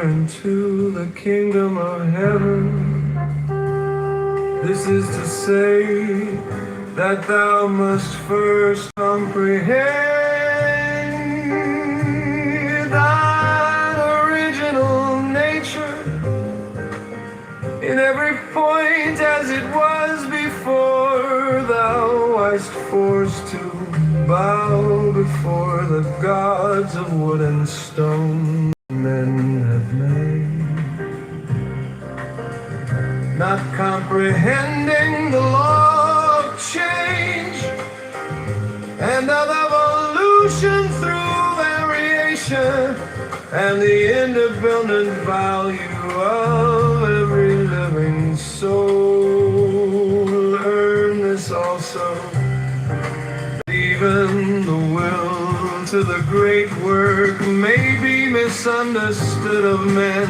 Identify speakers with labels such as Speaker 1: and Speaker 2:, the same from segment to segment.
Speaker 1: into the kingdom of heaven. This is to say that thou must first comprehend thine original nature in every point as it was before thou wast forced to bow before the gods of wood and stone men have made. Not comprehending the law of change and of evolution through variation and the independent value of every living soul. Learn this also, that even the will to the great work may be misunderstood of men.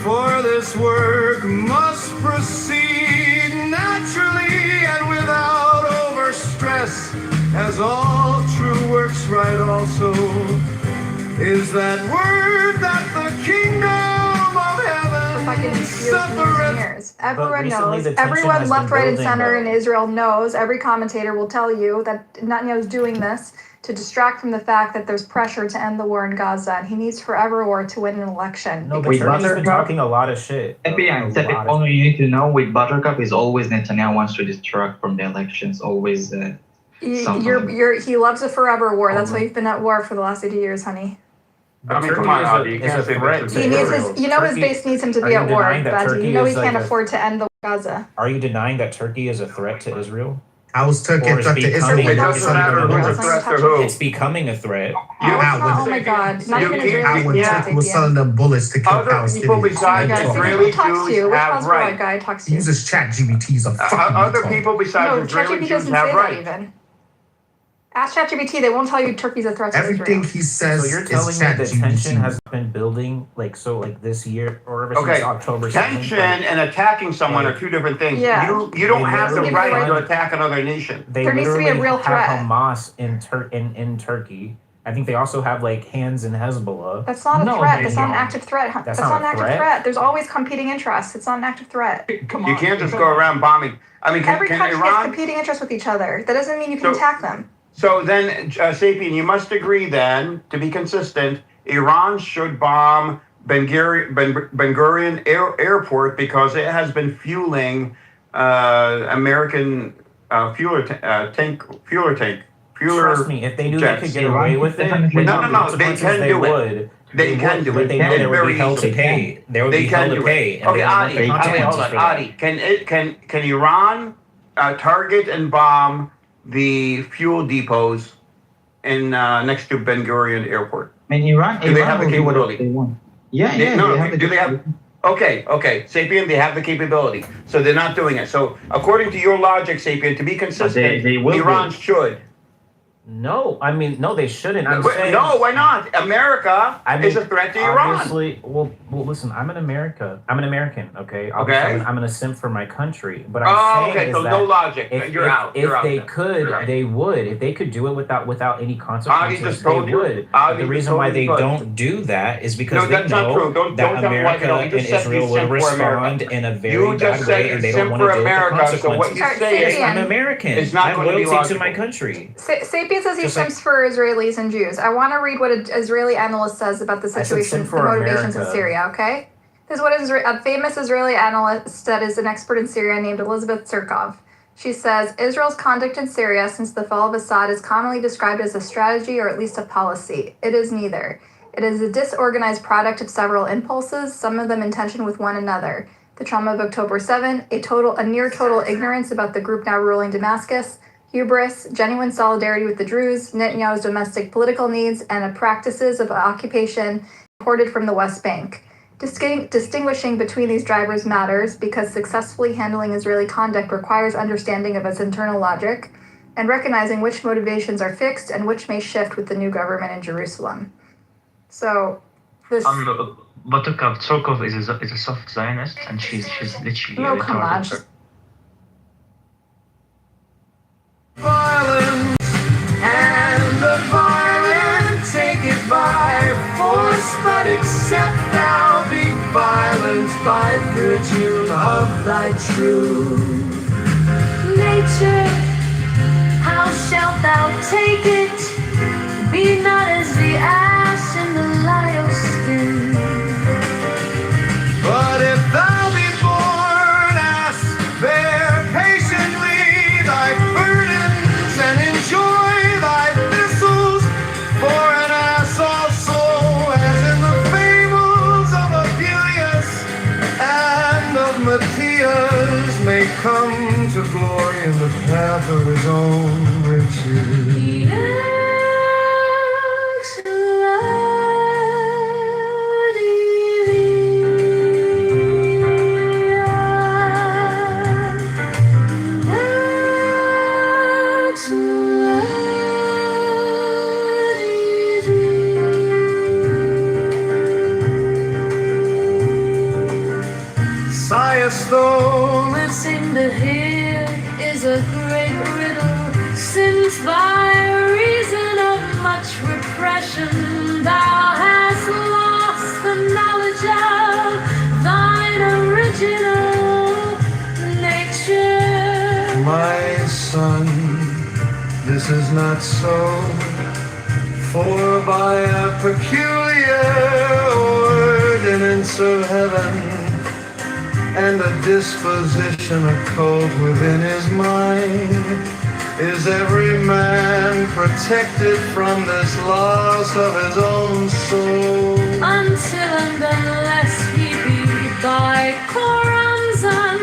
Speaker 1: For this work must proceed naturally and without overstress, as all true works right also is that word that the kingdom of heaven suffereth.
Speaker 2: Everyone knows, everyone left, right, and center in Israel knows, every commentator will tell you that Netanyahu is doing this to distract from the fact that there's pressure to end the war in Gaza, and he needs forever war to win an election.
Speaker 3: No, but Turkey's been talking a lot of shit.
Speaker 4: Only you need to know with Buttercup is always Netanyahu wants to distract from the elections. Always.
Speaker 2: He loves a forever war. That's why you've been at war for the last 80 years, honey.
Speaker 5: I mean, come on, Adi, you can't say that.
Speaker 2: He needs his base needs him to be at war, but you know he can't afford to end the Gaza.
Speaker 3: Are you denying that Turkey is a threat to Israel?
Speaker 6: How is Turkey a threat to Israel?
Speaker 5: It doesn't matter who's a threat to who.
Speaker 3: It's becoming a threat.
Speaker 2: Oh my God! Not even Israeli.
Speaker 6: When Turkey was selling them bullets to kill
Speaker 5: Other people
Speaker 6: Palestinians.
Speaker 5: besides Israeli Jews have rights.
Speaker 2: Guy talks to
Speaker 6: He
Speaker 2: you.
Speaker 6: uses chat GBTs of fucking
Speaker 5: Other
Speaker 6: retard.
Speaker 5: people besides Israeli
Speaker 2: ChatGPT
Speaker 5: Jews
Speaker 2: doesn't
Speaker 5: have
Speaker 2: say that
Speaker 5: rights.
Speaker 2: even. Ask ChatGPT; they won't tell you Turkey's a threat to
Speaker 6: Everything
Speaker 2: Israel.
Speaker 6: he says
Speaker 3: So you're telling
Speaker 6: is
Speaker 3: me
Speaker 6: chat
Speaker 3: that tension
Speaker 6: GBT.
Speaker 3: has been building this year or ever
Speaker 5: Okay,
Speaker 3: since October 7th?
Speaker 5: tension and attacking someone are two different things.
Speaker 2: Yeah.
Speaker 5: You don't have the
Speaker 3: literally
Speaker 5: right to
Speaker 3: run-
Speaker 5: attack another nation.
Speaker 3: They
Speaker 2: There needs to be a
Speaker 3: literally
Speaker 2: real
Speaker 3: have
Speaker 2: threat.
Speaker 3: Hamas in Turkey. I think they also have hands in Hezbollah.
Speaker 2: That's not a
Speaker 3: No,
Speaker 2: threat.
Speaker 3: they
Speaker 2: That's not an
Speaker 3: don't.
Speaker 2: active threat.
Speaker 3: That's
Speaker 2: That's
Speaker 3: not
Speaker 2: not an
Speaker 3: a
Speaker 2: active
Speaker 3: threat?
Speaker 2: threat. There's always competing interests. It's not an active threat.
Speaker 5: You can't just go around bombing. I mean,
Speaker 2: Every
Speaker 5: can
Speaker 2: country has
Speaker 5: Iran?
Speaker 2: competing interests with each other. That doesn't mean you can
Speaker 5: So-
Speaker 2: attack them.
Speaker 5: So then, Sapien, you must agree then, to be consistent, Iran should bomb Ben Gurion Airport because it has been fueling American fueler tank.
Speaker 3: Trust me, if they knew they could get away with it,
Speaker 4: No,
Speaker 3: without
Speaker 5: no, they
Speaker 3: consequences,
Speaker 5: can do it.
Speaker 3: would.
Speaker 5: They can do
Speaker 3: but
Speaker 5: it.
Speaker 3: they know
Speaker 5: It's
Speaker 3: there would
Speaker 5: very
Speaker 3: be hell to
Speaker 5: easy.
Speaker 3: pay. There would
Speaker 5: They
Speaker 3: be hell
Speaker 5: can
Speaker 3: to
Speaker 5: do
Speaker 3: pay.
Speaker 5: it.
Speaker 3: And
Speaker 5: Okay,
Speaker 3: they don't want the
Speaker 5: Adi, hold
Speaker 3: consequences
Speaker 5: on,
Speaker 3: for that.
Speaker 5: Adi. Can Iran target and bomb the fuel depots in next to Ben Gurion Airport?
Speaker 4: I mean, Iran.
Speaker 5: Do they
Speaker 4: Iran
Speaker 5: have the
Speaker 4: will do whatever
Speaker 5: capability?
Speaker 4: they want. Yeah,
Speaker 5: Do they have? Okay, Sapien, they have the capability, so they're not doing it. So according to your logic, Sapien, to be consistent,
Speaker 4: they will
Speaker 5: Iran
Speaker 4: do it.
Speaker 5: should.
Speaker 3: No, I mean, no, they shouldn't. I'm
Speaker 5: Wait,
Speaker 3: saying,
Speaker 5: no, why not? America is a threat to Iran.
Speaker 3: Obviously, well, listen, I'm an American, okay?
Speaker 5: Okay.
Speaker 3: I'm gonna simp for my country, but
Speaker 5: Oh,
Speaker 3: I'm saying
Speaker 5: okay,
Speaker 3: is
Speaker 5: so
Speaker 3: that
Speaker 5: no logic.
Speaker 3: if
Speaker 5: You're out.
Speaker 3: If
Speaker 5: You're out
Speaker 3: they
Speaker 5: then.
Speaker 3: could,
Speaker 5: You're out.
Speaker 3: they would. If they could do it without any
Speaker 5: Adi
Speaker 3: consequences,
Speaker 5: just
Speaker 3: they
Speaker 5: told you.
Speaker 3: would.
Speaker 5: Adi
Speaker 3: But the
Speaker 5: just
Speaker 3: reason
Speaker 5: told
Speaker 3: why
Speaker 5: you
Speaker 3: they
Speaker 5: could.
Speaker 3: don't do that is because
Speaker 5: No,
Speaker 3: they
Speaker 5: that's not
Speaker 3: know
Speaker 5: true. Don't
Speaker 3: that
Speaker 5: tell me why they
Speaker 3: America
Speaker 5: don't. You
Speaker 3: and
Speaker 5: just said
Speaker 3: Israel
Speaker 5: you
Speaker 3: would
Speaker 5: simp for
Speaker 3: respond
Speaker 5: America.
Speaker 3: in a very
Speaker 5: You just
Speaker 3: bad
Speaker 5: said
Speaker 3: way,
Speaker 5: you
Speaker 3: and they
Speaker 5: simp
Speaker 3: don't want
Speaker 5: for
Speaker 3: to deal with the
Speaker 5: America, so what
Speaker 3: consequences.
Speaker 5: you
Speaker 2: Alright,
Speaker 5: say
Speaker 3: Yes,
Speaker 5: is
Speaker 3: I'm American.
Speaker 5: It's not
Speaker 3: I have
Speaker 5: going to be
Speaker 3: loyalty to
Speaker 5: logical.
Speaker 3: my country.
Speaker 2: Sapien says he
Speaker 3: Just like-
Speaker 2: simps for Israelis and Jews. I want to read what an Israeli analyst says about the
Speaker 3: I said
Speaker 2: situation,
Speaker 3: simp
Speaker 2: the
Speaker 3: for
Speaker 2: motivations in
Speaker 3: America.
Speaker 2: Syria, okay? This is what a famous Israeli analyst that is an expert in Syria named Elizabeth Surkov. She says, Israel's conduct in Syria since the fall of Assad is commonly described as a strategy or at least a policy. It is neither. It is a disorganized product of several impulses, some of them in tension with one another. The trauma of October 7, a near total ignorance about the group now ruling Damascus, hubris, genuine solidarity with the Druze, Netanyahu's domestic political needs, and a practices of occupation imported from the West Bank. Distinguishing between these drivers matters because successfully handling Israeli conduct requires understanding of its internal logic and recognizing which motivations are fixed and which may shift with the new government in Jerusalem. So, this...
Speaker 7: Buttercup Surkov is a soft Zionist, and she's literally
Speaker 2: Oh, come on.
Speaker 7: retarded.
Speaker 1: Violence and the violent take it by force but except thou be violent by virtue of thy truth.
Speaker 8: Nature, how shalt thou take it? Be not as the ash in the lyre's skin.
Speaker 1: But if thou be born ass, bear patiently thy burdens and enjoy thy thistles. For an ass also, as in the fables of Apuleius and of Matthias, may come to glory in the path of his own riches. Sighest thou,
Speaker 8: Listen to hear is a great riddle, since by reason of much repression thou hast lost the knowledge of thine original nature.
Speaker 1: my son, this is not so. For by a peculiar ordinance of heaven and a disposition occult within his mind, is every man protected from this loss of his own soul.
Speaker 8: Until and unless he be by Coranzon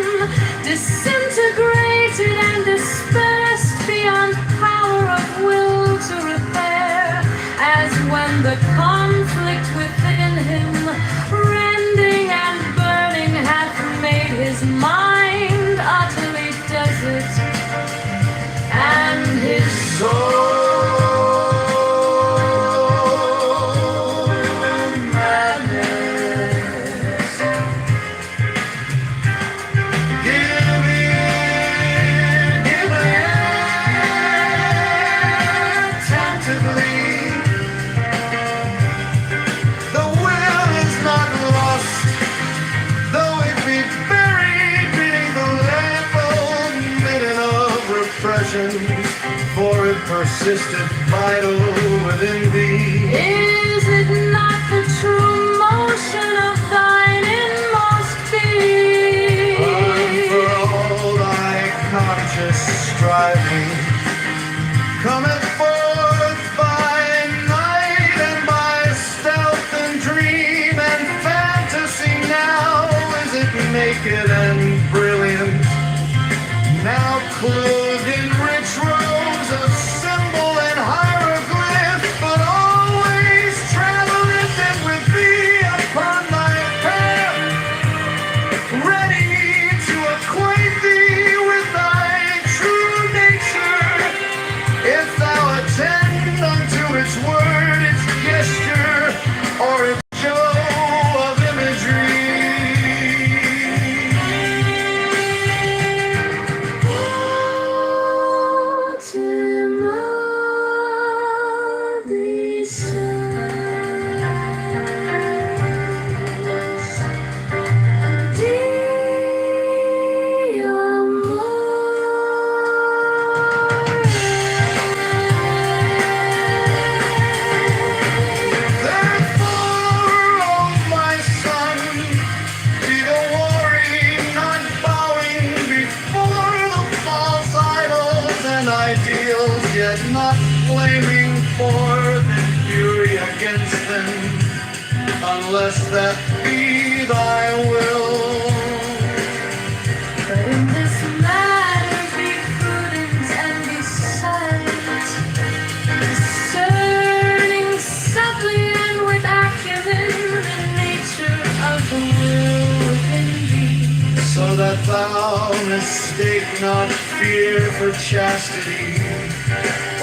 Speaker 8: disintegrated and dispersed beyond power of will to repair, as when the conflict within him, rending and burning, hath made his mind utterly desert, and his soul madness.
Speaker 1: Give in attentively. The will is not lost, though it be buried beneath the level midden of repression, for it persisted vital within thee.
Speaker 8: Is it not the true motion of thine inmost being?
Speaker 1: For all thy conscious striving cometh forth by night and by stealth and dream and fantasy. Now is it naked and brilliant, now clothed in rich robes of symbol and hieroglyph, but always traveleth it with thee upon thy path, ready to acquaint thee with thy true nature, if thou attend unto its word, its gesture, or its show of imagery. Therefore, O my son, be the worry, not bowing before the false idols and ideals, yet not flaming forth in fury against them, unless that be thy will.
Speaker 8: But in this matter be prudent and be silent, discerning subtly and with acumen the nature of the will within thee.
Speaker 1: So that thou mistake not fear for chastity,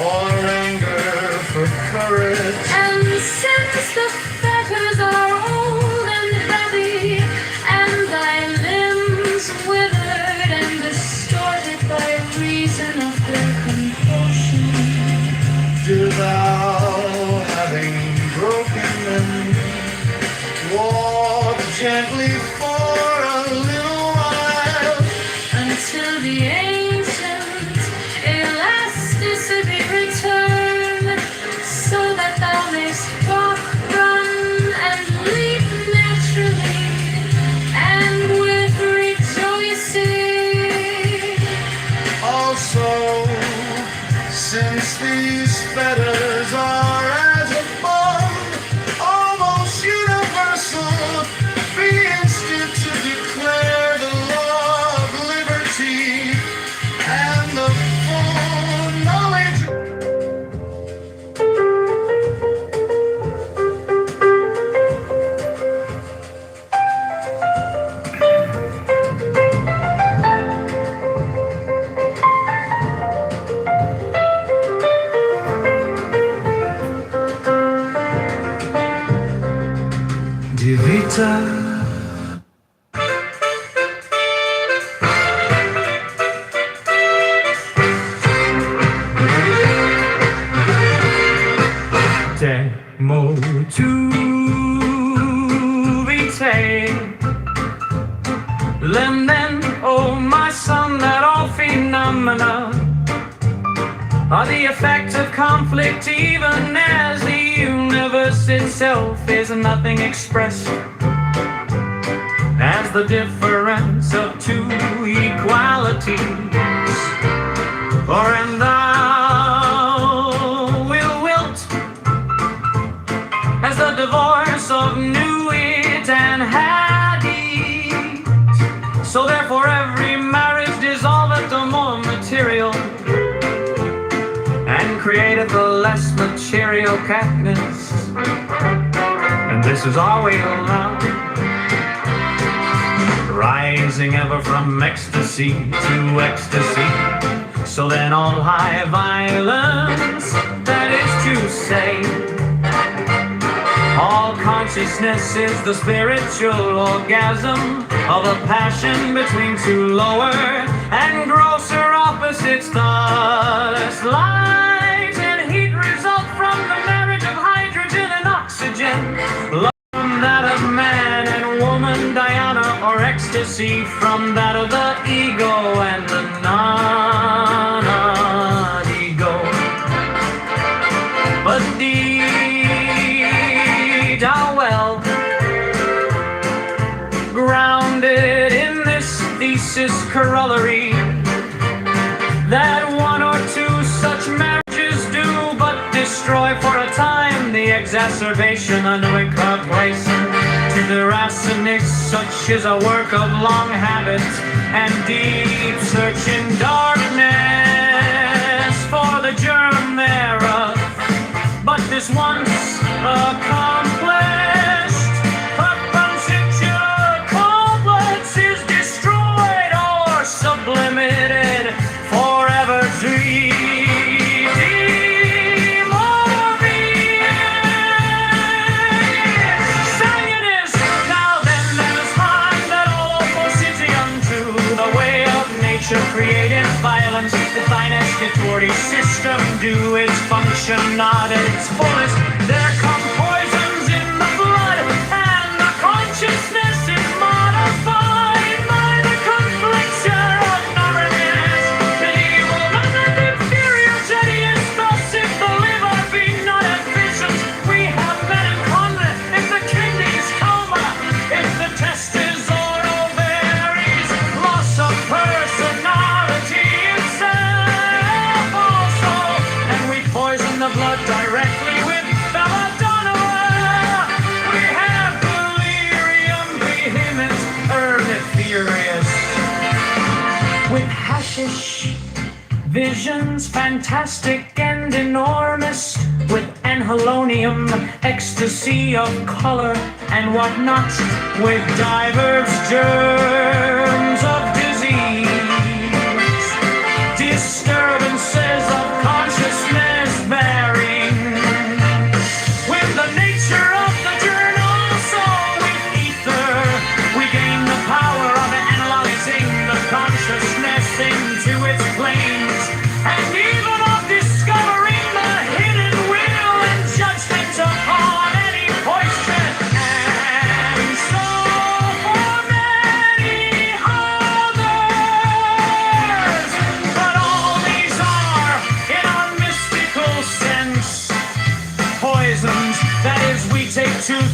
Speaker 1: or anger for courage.
Speaker 8: And since the fetters are old and heavy, and thy limbs withered and distorted by reason of their compulsion,
Speaker 1: Do thou, having broken them, gently for a little while.
Speaker 8: until the ancient elasticity return, so that thou mayst walk, run, and leap naturally, and with rejoicing.
Speaker 1: Also, since these fetters are as above, almost universal, be instant to declare the law of liberty and the full knowledge. Divita.
Speaker 3: Demo tu vitae. Lemon, oh my son, that all phenomena are the effect of conflict, even as the universe itself is nothing expressed as the difference of two equalities. For and thou will wilt as the divorce of knew it and had it. So therefore every marriage dissolveth the more material, and createth a less material Katniss. And this is all we allow, rising ever from ecstasy to ecstasy. So then all high violence, that is to say, all consciousness is the spiritual orgasm of a passion between two lower and grosser opposites. Thus light and heat result from the marriage of hydrogen and oxygen, love from that of man and woman, Diana, or ecstasy from that of the ego and the non-ego. But deed, how well grounded in this thesis corollary, that one or two such marriages do but destroy for a time the exacerbation unwake of place. To the racinic, such is a work of long habit and deep searching darkness for the germ thereof. But this once accomplished, a constituent complex is destroyed or sublimated forever dream. Creative violence, the finest authority system do its function not at its fullest. There come poisons in the blood, and the consciousness is modified by the confliction of narratives. Medieval man and inferior tedious, thus if the liver be not efficient, we have melancholy if the kidneys coma, if the testes or ovaries, loss of personality itself also, and we poison the blood directly with belladonna. We have delirium vehement, furious, with hashish visions fantastic and enormous, with anhelonium, ecstasy of color and whatnot, with diverse germs of disease, disturbances of consciousness varying, with the nature of the journal, so with ether we gain the power of analyzing the consciousness into its planes, and even of discovering the hidden will and judgment upon any poison. And so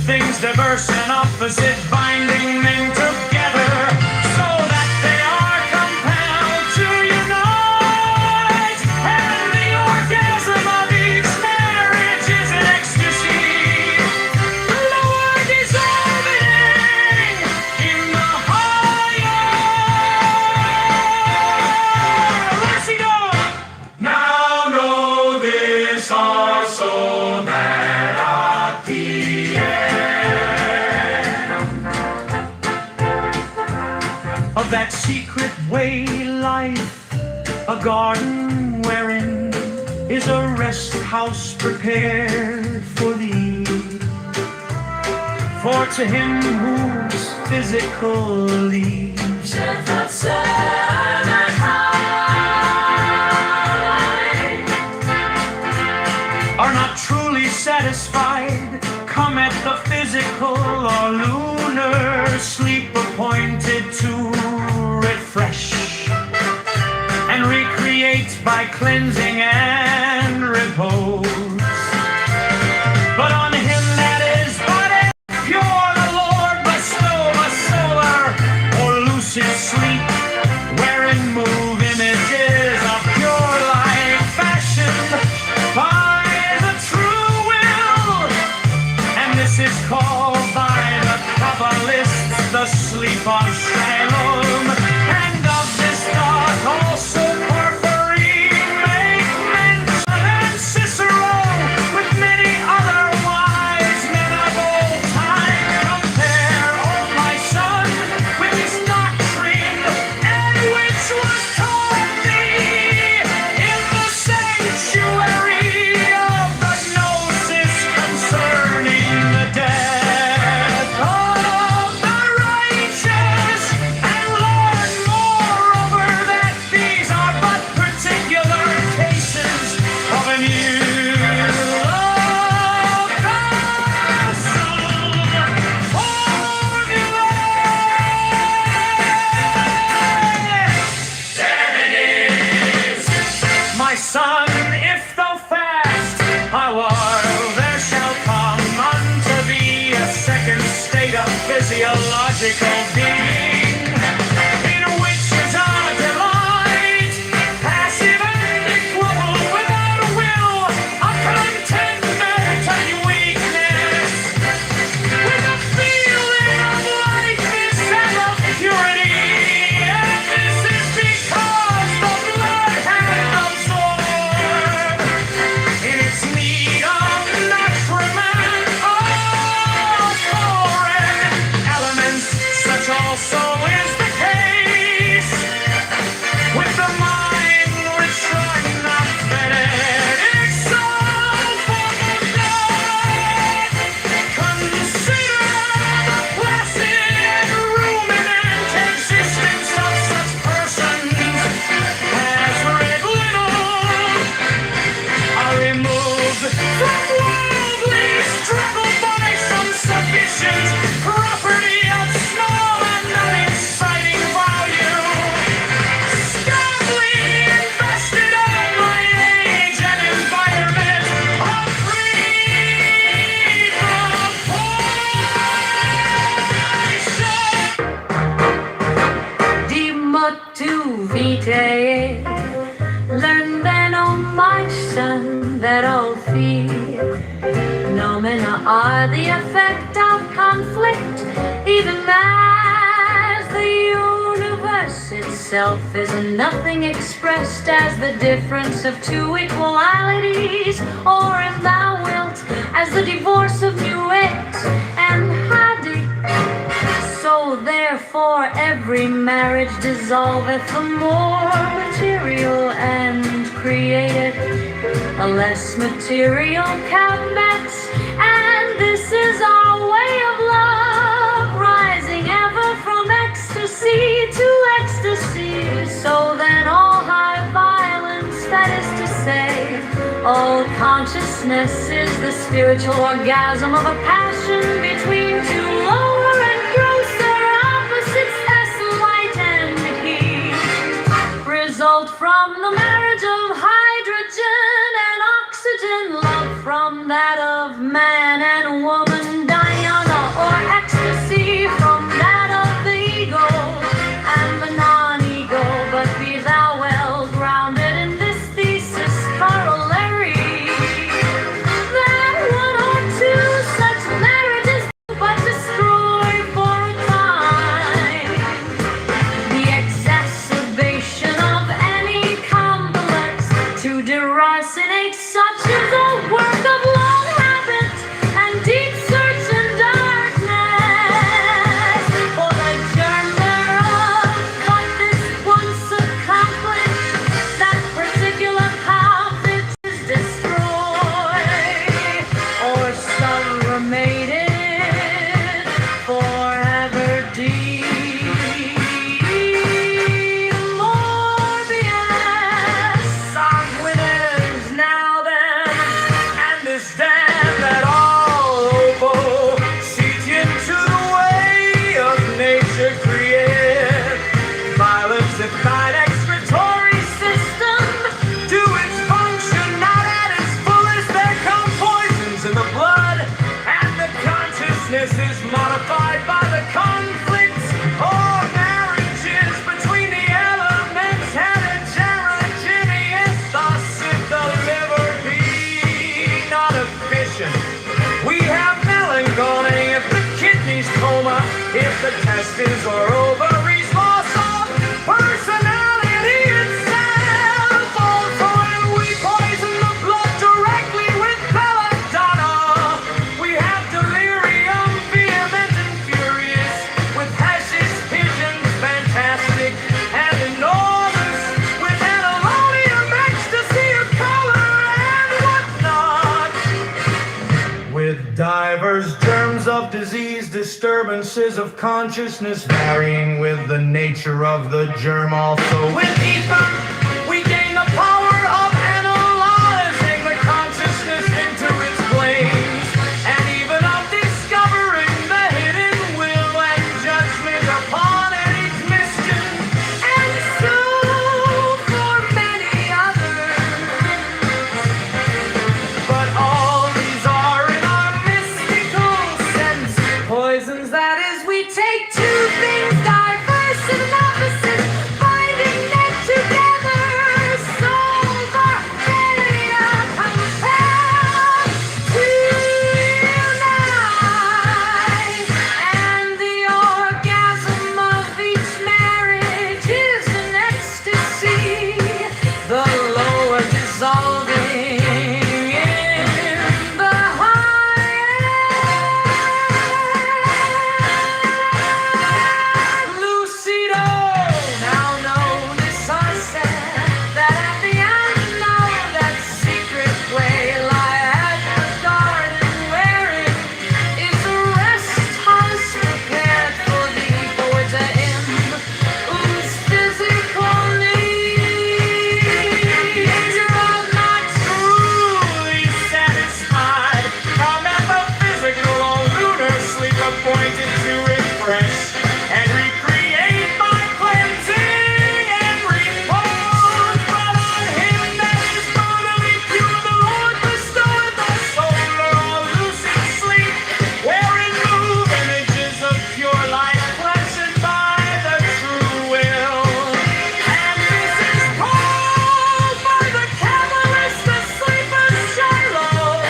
Speaker 3: things diverse and opposite, binding men together so that they are compelled to unite. And the orgasm of each marriage is an ecstasy, the lower dissolving in the higher. Let's see go. Now know this also, that at the end of that secret way life, a garden wherein is a rest house prepared for thee. For to him whose physical leaves are not truly satisfied, come at the physical or lunar sleep appointed to refresh and recreate by cleansing and repose. But on him that is body pure, the Lord bestow a solar or lucid sleep, wherein move images of pure light fashioned by the true will. And this is called by the Kabbalists the sleep of Shalom. And of this thought also Porphyry make mention, and Cicero with many other wise men of old time compare, oh my son, with his doctrine, and which was taught thee in the sanctuary of the gnosis concerning the death of the righteous, and learn moreover that these are but particular cases of an ill of my son, if thou fast a while, there shall come unto thee a second state of physiological being, in which is our delight, passive and equable, without a will, a contentment and weakness, with a feeling of lightness and of purity. And this is because the blood hath absorbed in its need of nutriment all foreign elements. Such also is the case with the mind which are not fettered. Exalt for the dead. Consider the placid ruminant existence of such persons as read little, are removed from worldly struggle by some sufficient property of small and unexciting value, scantily invested on my age and environment, are free from poison.
Speaker 8: Dimottu vitae. Learn then, O my son, that all phenomena are the effect of conflict, even as the universe itself is nothing expressed as the difference of two equalities, or if thou wilt, as the divorce of Nuet and Hadik. So therefore every marriage dissolveth the more material and createth a less material cabinet. And this is our way of love, rising ever from ecstasy to ecstasy, so that all high violence, that is to say, all consciousness, is the spiritual orgasm of a passion between two lower and grosser opposites, as light and heat, result from the marriage of hydrogen and oxygen, love from that of man and woman, Dionysus.
Speaker 3: is modified by the conflicts or marriages between the elements. Heterogeneous, thus if the liver be not efficient, we have melancholy. If the kidneys coma, if the testes or ovaries loss of personality itself. Also, if we poison the blood directly with belladonna, we have delirium vehement and furious, with hashish pigeons fantastic and enormous, with analonium ecstasy of color and whatnot, with divers germs of disease, disturbances of consciousness varying with the nature of the germ. Also with ether, we gain the power of analyzing the consciousness into its planes, and even of discovering the hidden will and judgment upon its mission, and so for many others. But all these are in our mystical sense poisons. That is, we take two things diverse and opposite, finding them together. Souls are ready to compel to unite, and the orgasm of each marriage is an ecstasy, the lower dissolving in the higher. Lucido, now know this sunset, that at the end of that secret way lie at the garden wherein is a rest house prepared for thee, for to him whose physical needs are not truly satisfied. How metaphysical or lunar sleep appointed to refresh and recreate by cleansing and repose. But on him that is bodily pure, the Lord bestoweth a solar or lucid sleep, wherein move images of pure light, blessed by the true will. And this is called by the Kabbalists the sleep of Shiloh.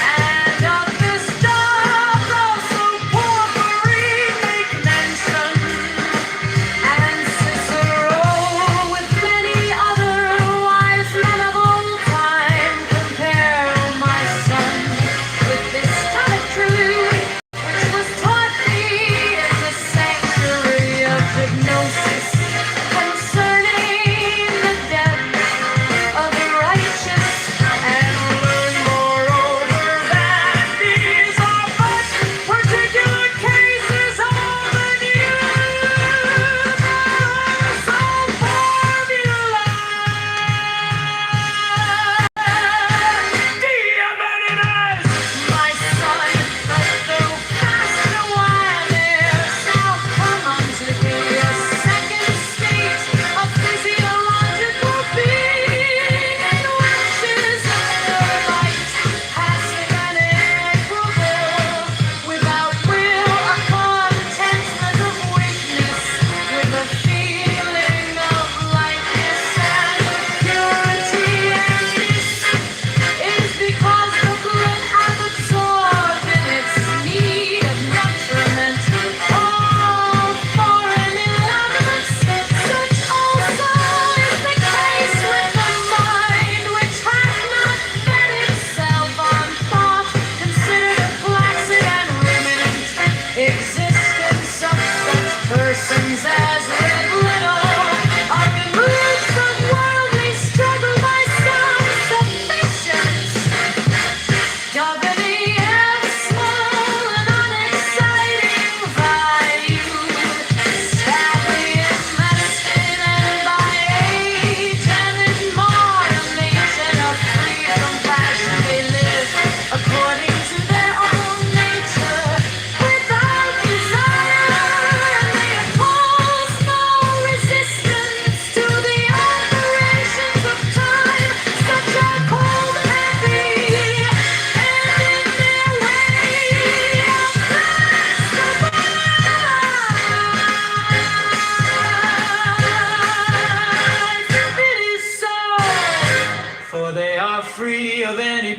Speaker 3: And of this doth also porphyry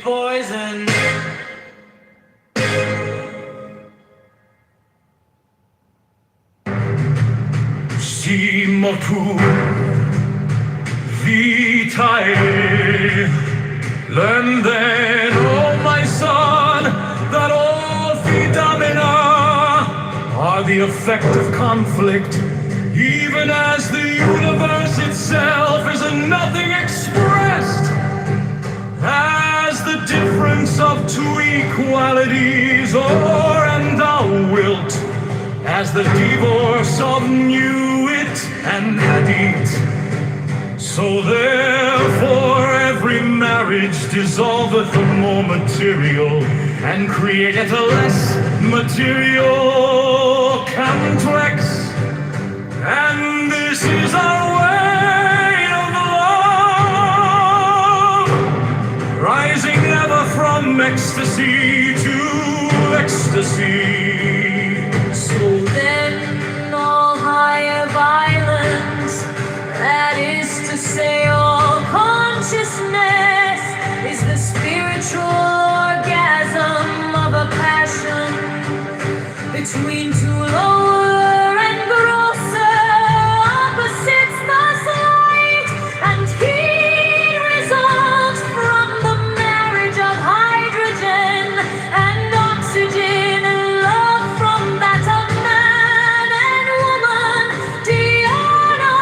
Speaker 3: poison.
Speaker 1: Simapu vitae. Learn then, oh my son, that all phenomena are the effect of conflict, even as the universe itself is a nothing expressed as the difference of two equalities, or and thou wilt, as the divorce of Nuit and Hadith. So therefore every marriage dissolveth the more material, and createth a less material complex. And this is our way of love, rising ever from ecstasy to ecstasy.
Speaker 8: So then all higher violence, that is to say all consciousness, is the spiritual orgasm of a passion between two lower and grosser opposites. Thus light and heat result from the marriage of hydrogen and oxygen, and love from that of man and woman, dhyana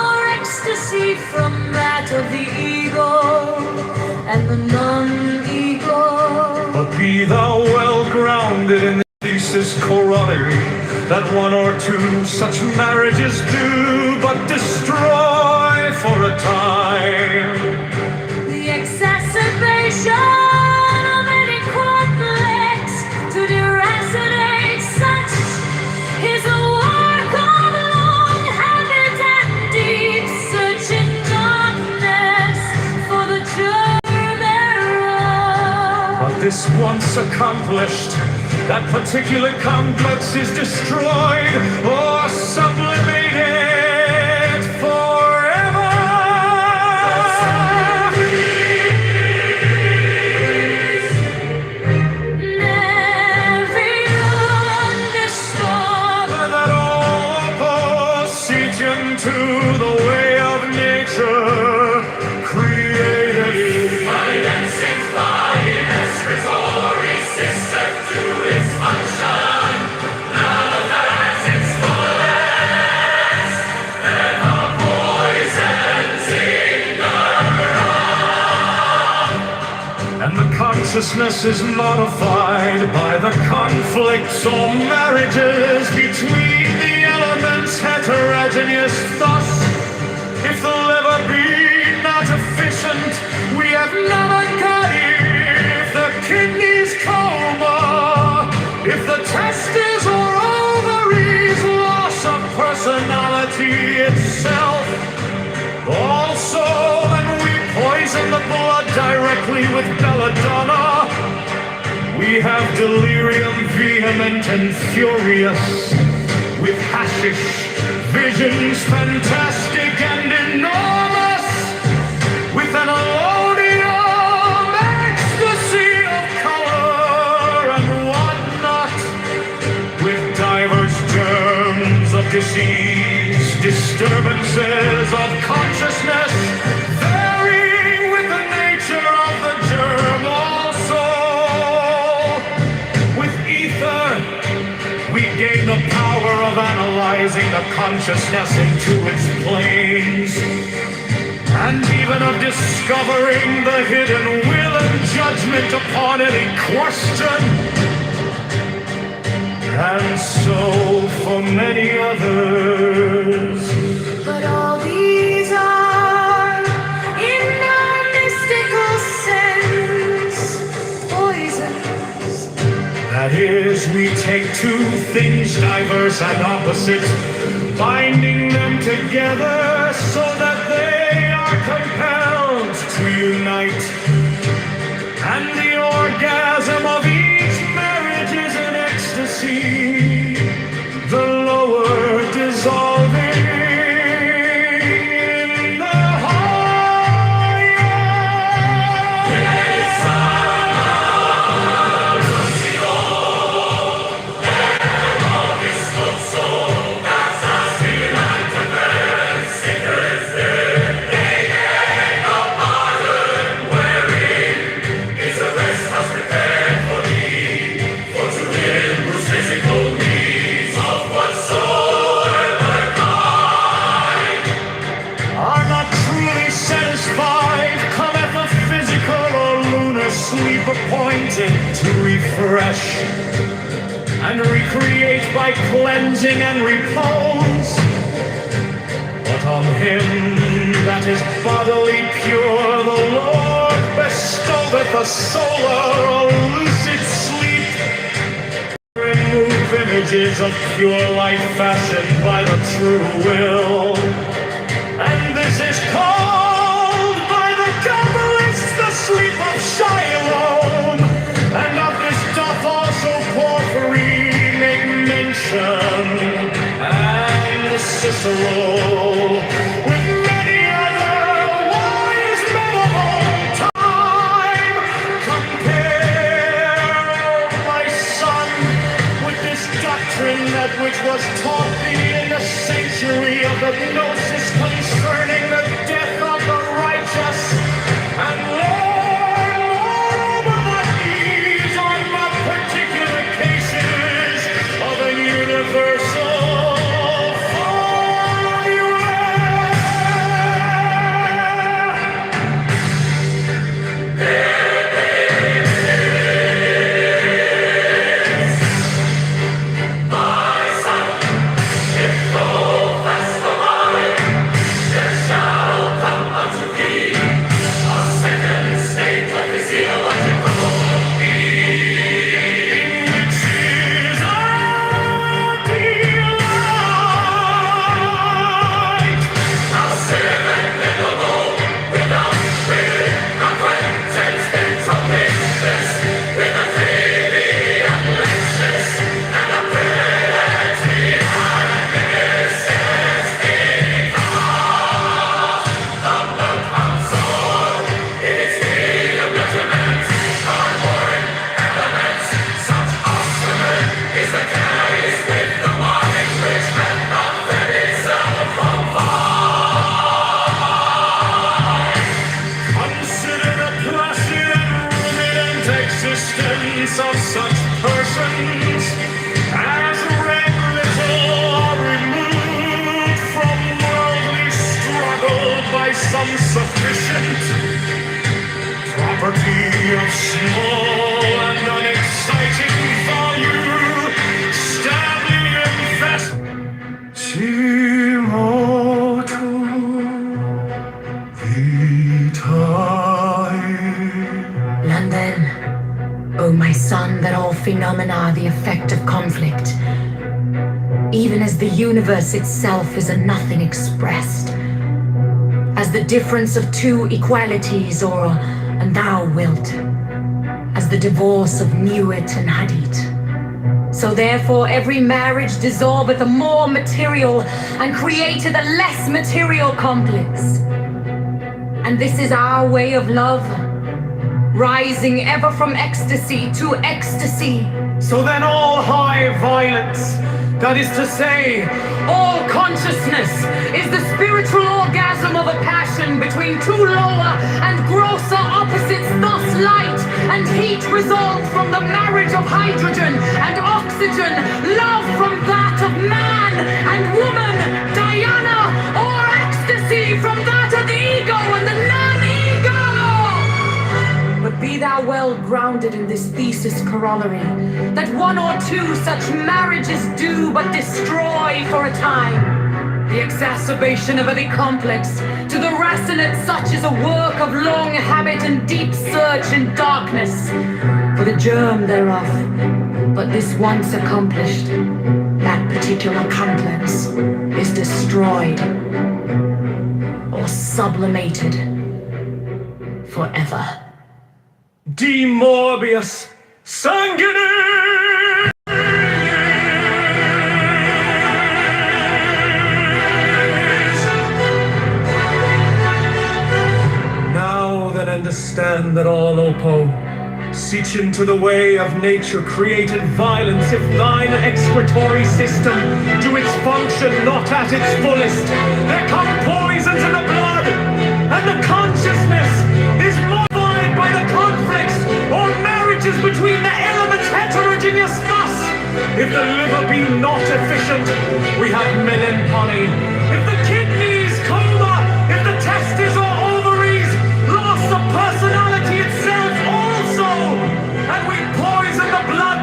Speaker 8: or ecstasy from that of the ego and the non-ego.
Speaker 1: But be thou well grounded in the thesis corollary, that one or two such marriages do but destroy for a time.
Speaker 8: The exacerbation of any complex to deracinate such is a work of long habit and deep search in darkness for the germ thereof.
Speaker 1: But this once accomplished, that particular complex is destroyed or sublimated forever.
Speaker 8: Everyone discover
Speaker 1: That opposition to the way of nature created. And the consciousness is modified by the conflicts or marriages between the elements heterogeneous. Thus, if the liver be not efficient, we have never got it. If the kidneys coma, if the testes or ovaries loss of personality itself, also when we poison the blood directly with belladonna, we have delirium vehement and furious, with hashish, visions fantastic and enormous, with an elodium ecstasy of color and whatnot, with diverse germs of disease, disturbances of consciousness, varying with the nature of the germ also. With ether, we gain the power of analyzing the consciousness into its planes, and even of discovering the hidden will and judgment upon any question. And so for many others.
Speaker 8: but all these are, in our mystical sense, poisons.
Speaker 1: That is, we take two things diverse and opposite, binding them together so that they are compelled to unite. And the orgasm of each marriage is an ecstasy, the lower dissolving in the higher.
Speaker 3: afresh and recreate by cleansing and repose. But on him that is bodily pure, the Lord bestoweth a solar, a lucid sleep. Remove images of pure light fashioned by the true will. And this is called by the Kabbalists the sleep of Shiloh. And of this doth also Porphyry make mention, and Cicero, with many other wise men of old time. Compare, my son, with this doctrine that which was taught thee in the sanctuary of the Gnosis concerning the death of the righteous, and learn moreover what these are not particular cases of a universal formula. Consider the placid and ruminant existence of such persons as read little or removed from worldly struggle by some sufficient property of small and unexciting value, stably invest. Timotu vitae.
Speaker 8: Learn then, O my son, that all phenomena are the effect of conflict, even as the universe itself is a nothing expressed, as the difference of two equalities, or and thou wilt, as the divorce of Nuit and Hadit. So therefore every marriage dissolveth a more material and createth a less material complex. And this is our way of love, rising ever from ecstasy to ecstasy.
Speaker 3: So then all high violence, that is to say, all consciousness, is the spiritual orgasm of a passion between two lower and grosser opposites, thus light and heat result from the marriage of hydrogen and oxygen, love from that of man and woman, Diana, or ecstasy from that of the ego and the non-ego. But be thou well grounded in this thesis corollary, that one or two such marriages do but destroy for a time. The exacerbation of any complex to the racinates such is a work of long habit and deep search in darkness for the germ thereof. But this once accomplished, that particular complex is destroyed or sublimated forever. De Morbius Sanguinis! Now then understand that all Opo, seaching to the way of nature created violence, if thine excretory system do its function not at its fullest, there come poisons in the blood, and the consciousness is modified by the conflicts or marriages between the elements heterogeneous thus. If the liver be not efficient, we have melancholy. If the kidneys coma, if the testes or ovaries, loss of personality itself also, and we poison the blood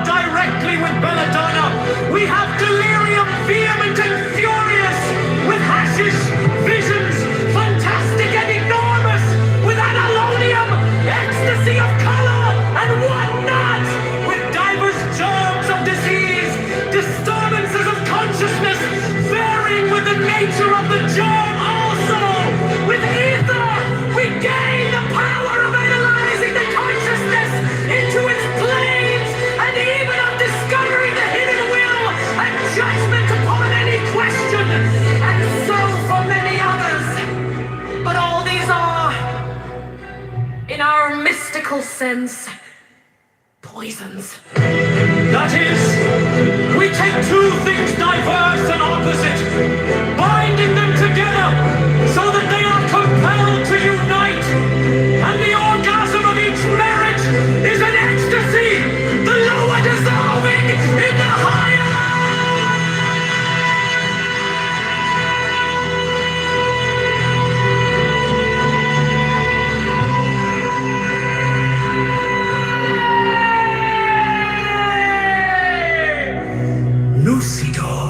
Speaker 3: nature of the germ also. With ether, we gain the power of analyzing the consciousness into its planes, and even of discovering the hidden will and judgment upon any question, and so for many others. But all these are, in our mystical sense, poisons. That is, we take two things diverse and opposite, binding them together so that they are compelled to unite, and the orgasm of each marriage is an ecstasy, the lower dissolving in the higher. Lucidor.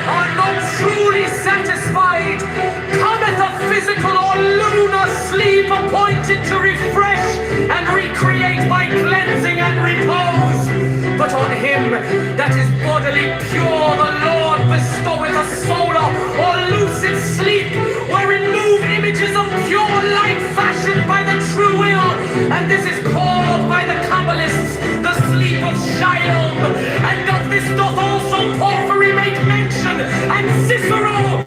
Speaker 3: Are not truly satisfied, cometh a physical or lunar sleep appointed to refresh and recreate by cleansing and repose. But on him that is bodily pure, the Lord bestoweth a solar or lucid sleep, wherein move images of pure light fashioned by the true will, and this is called by the Kabbalists the sleep of Shalom. And of this doth also Porphyry make mention, and Cicero.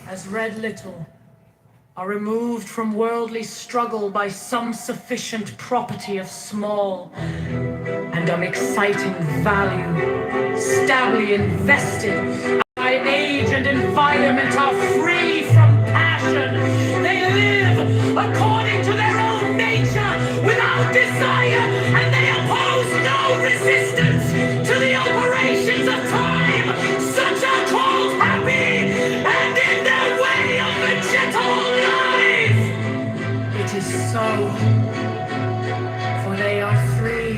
Speaker 3: As read little, are removed from worldly struggle by some sufficient property of small and unexciting value, stably invested, by age and environment are free from passion. They live according to their own nature, without desire, and they oppose no resistance to the operations of time. Such are called happy, and in their way of vegetal life. It is so, for they are free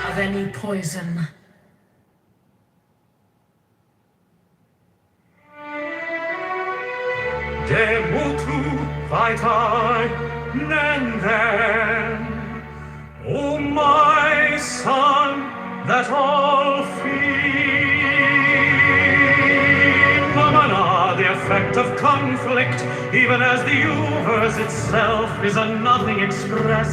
Speaker 3: of any poison. De mutu vitae nenden, O my son, that all feed. Phenomena, the effect of conflict, even as the universe itself is a nothing express,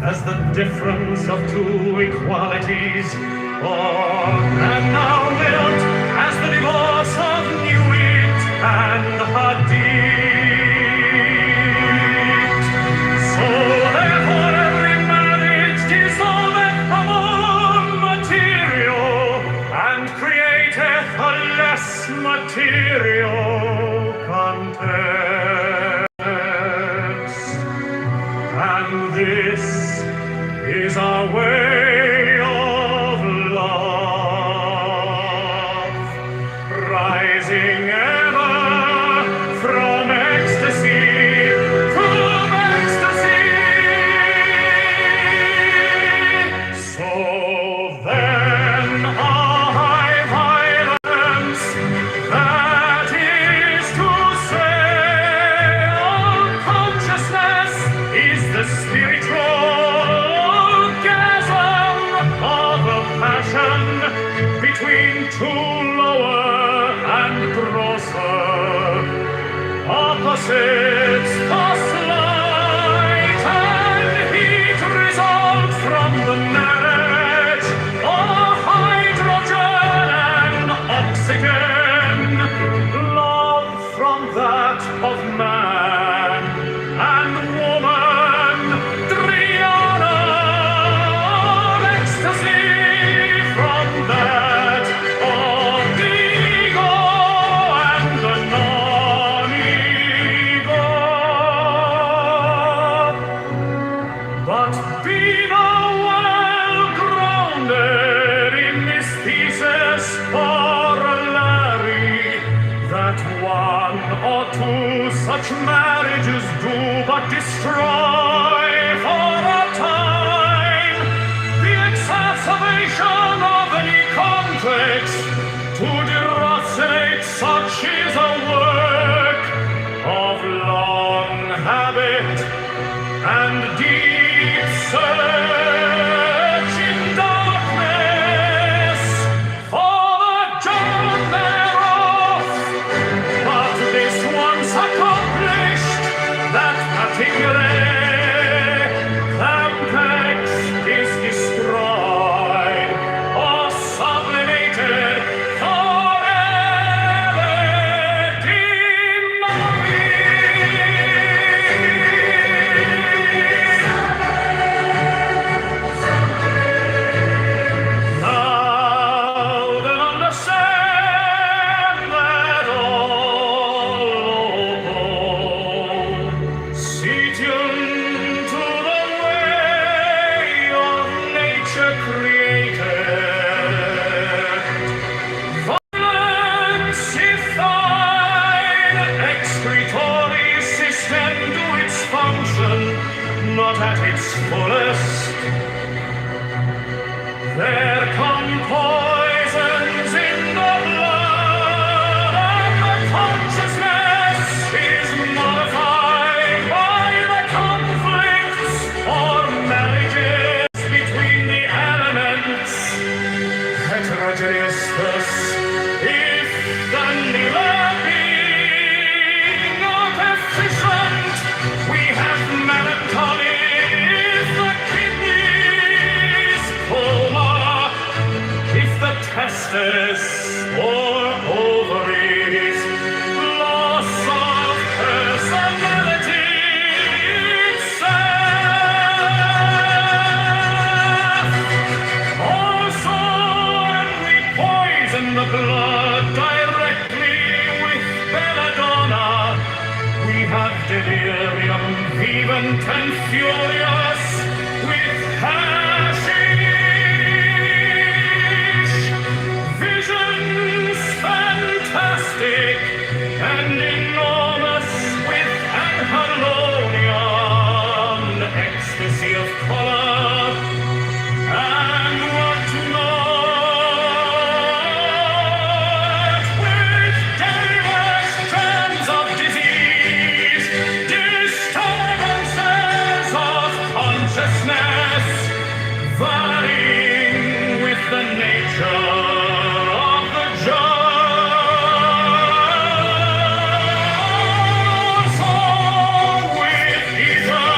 Speaker 3: as the difference of two equalities, or and now wilt, as the divorce of Newit and Hadith. So therefore every marriage dissolveth among material, and createth a less material context. And this is our way of love, rising ever from ecstasy, from ecstasy. So then high violence, that is to say, all consciousness is the spiritual orgasm of a passion between two lower and grosser opposites. Thus light and heat result from the marriage of hydrogen and oxygen, love from that of man and woman, triana of But be thou well grounded in this thesis, corollary, that one or two such marriages do but destroy for a time the exacerbation of any conflicts. To derocinate such is a work of long habit and deep search in darkness for the germ thereof. But this once accomplished, that particular complex is destroyed or sublimated forever Now then understand that all see tuned to the way of nature created. Violence if thine excretory system do its function not at its fullest. There come poisons in the blood, and the consciousness is modified by the conflicts or marriages between the elements. Heterogeneous thus, if the neither being not efficient, we have melancholy if the kidneys coma, if the testes or ovaries, loss of personality itself. Also, when we poison the blood directly with belladonna, we have delirium vivant and furious with hashish, visions fantastic and enormous with anhelonian ecstasy of color and what not, with diverse strands of disease, disturbances of consciousness, varying with the nature of the germ. So with either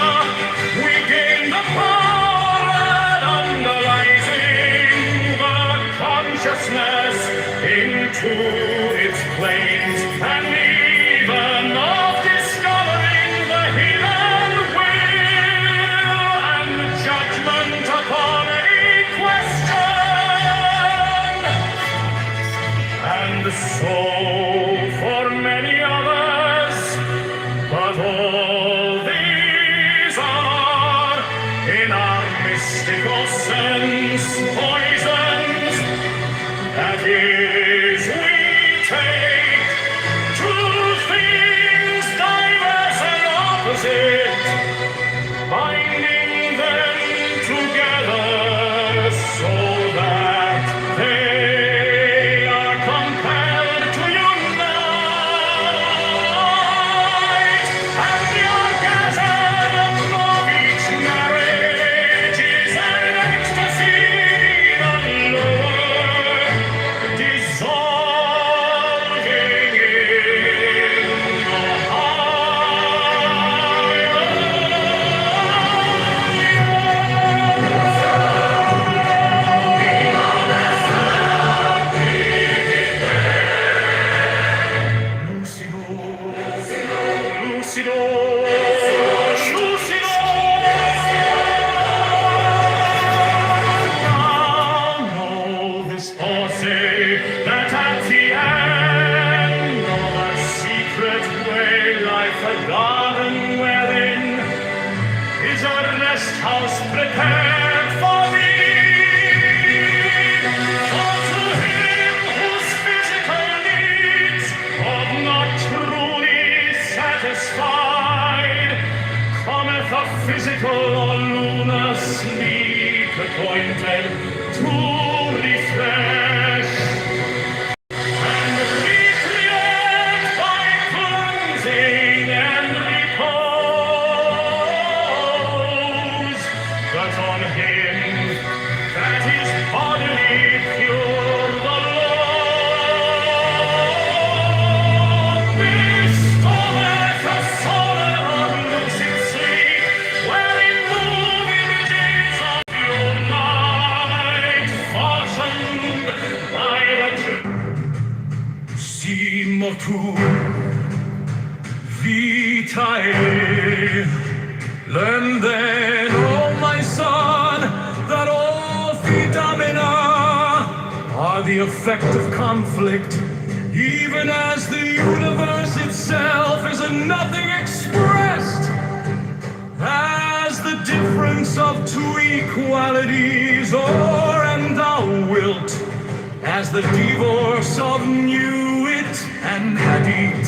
Speaker 3: we gain the power and underlining the consciousness into its planes, and even of discovering the hidden will and judgment upon any question. And so for many others, but all these are, in our mystical sense, poisons. That is, we take two things diverse and opposite, binding them together so that they are compelled to unite, and the orgasm of each marriage is an ecstasy house prepared for thee. For to him whose physical needs are not truly satisfied, cometh a physical or lunar sleep appointed to refresh and recreate by cleansing and repose. But on him that is bodily pure, the Lord restoreth a soul of lucid sleep, wherein move images of your mind, fashioned by the si motu vitae. Learn then, O my son, that all phenomena are the effect of conflict, even as the universe itself is a nothing expressed as the difference of two equalities, or and thou wilt, as the divorce of knew it and had it.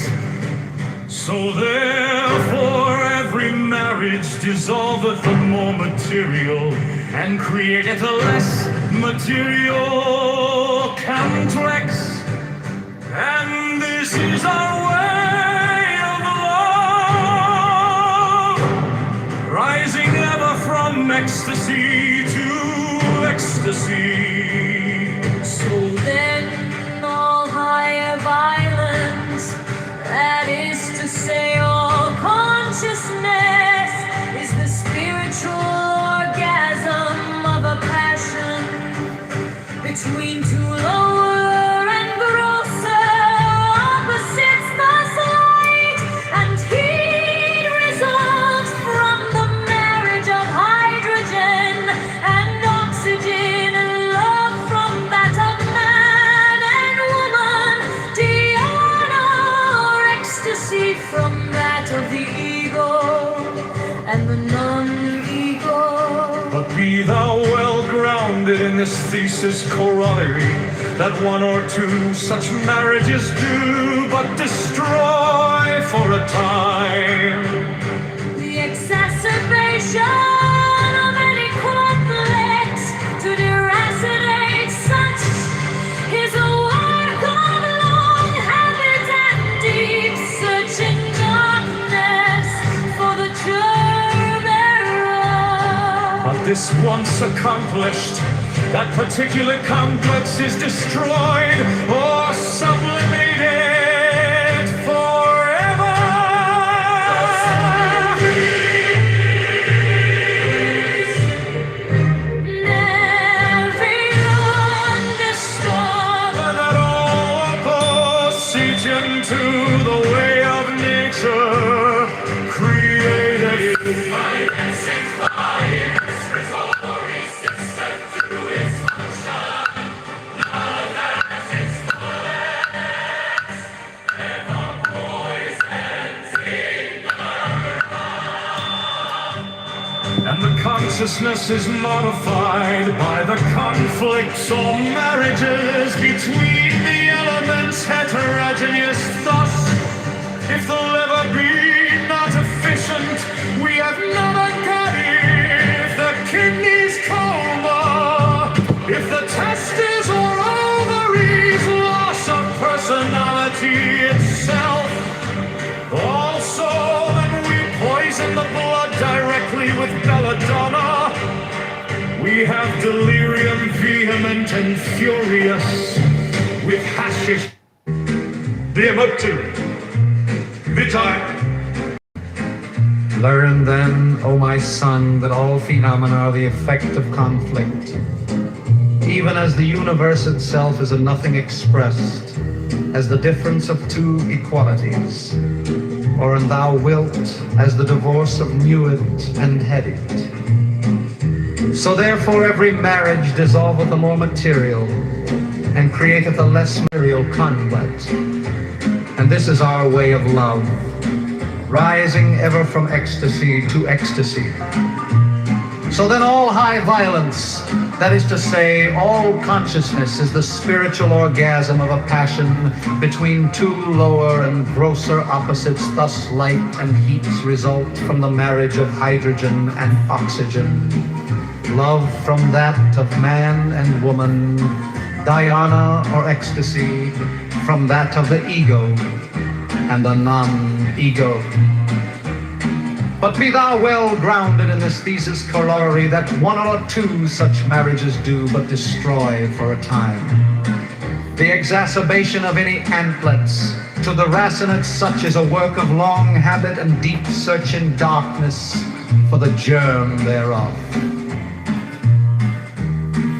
Speaker 3: So therefore every marriage dissolveth the more material, and createth a less material complex. And this is our way of love, rising ever from ecstasy to ecstasy.
Speaker 8: So then all higher violence, that is to say all consciousness, is the spiritual orgasm of a passion between two lower and grosser opposites. Thus light and heat results from the marriage of hydrogen and oxygen, and love from that of man and woman, dhyana or ecstasy from that of the ego and the non-ego.
Speaker 3: But be thou well grounded in this thesis corollary, that one or two such marriages do but destroy for a time
Speaker 8: The exacerbation of any complex to deracinate such is a work of long habit and deep searching darkness for the germ thereof.
Speaker 3: But this once accomplished, that particular complex is destroyed or sublimated forever.
Speaker 8: Every understood
Speaker 3: That all proceeds into the way of nature, created and the consciousness is modified by the conflicts or marriages between the elements heterogeneous. Thus, if the liver be not efficient, we have never got it. If the kidneys coma, if the testes or ovaries, loss of personality itself. Also, when we poison the blood directly with belladonna, we have delirium vehement and furious with hashish. Diamatu, vitae.
Speaker 9: Learn then, O my son, that all phenomena are the effect of conflict, even as the universe itself is a nothing expressed, as the difference of two equalities, or and thou wilt, as the divorce of knew it and had it. So therefore every marriage dissolveth the more material, and createth a less material complex. And this is our way of love, rising ever from ecstasy to ecstasy. So then all high violence, that is to say, all consciousness, is the spiritual orgasm of a passion between two lower and grosser opposites. Thus light and heat result from the marriage of hydrogen and oxygen. Love from that of man and woman, dhyana or ecstasy from that of the ego and the non-ego. But be thou well grounded in this thesis corollary that one or two such marriages do but destroy for a time. The exacerbation of any antlets to the racinates such is a work of long habit and deep search in darkness for the germ thereof.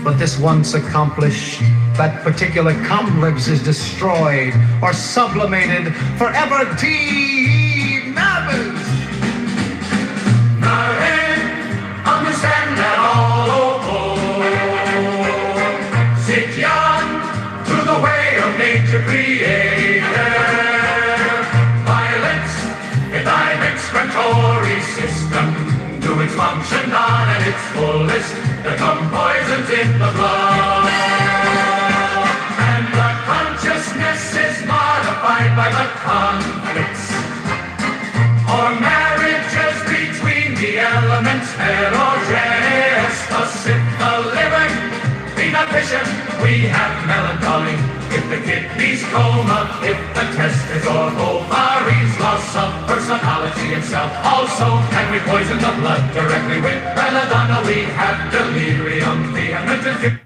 Speaker 9: But this once accomplished, that particular complex is destroyed or sublimated, forever demabused.
Speaker 1: Understand that all sit young through the way of nature created. Violence in thine excretory system, to its function on at its fullest, become poisons in the blood. And the consciousness is modified by the conflicts or marriages between the elements, heterogeneous. Thus if the liver be not efficient, we have melancholy. If the kidneys coma, if the testes or ovaries, loss of personality itself also, and we poison the blood directly with belladonna, we have delirium, vehement and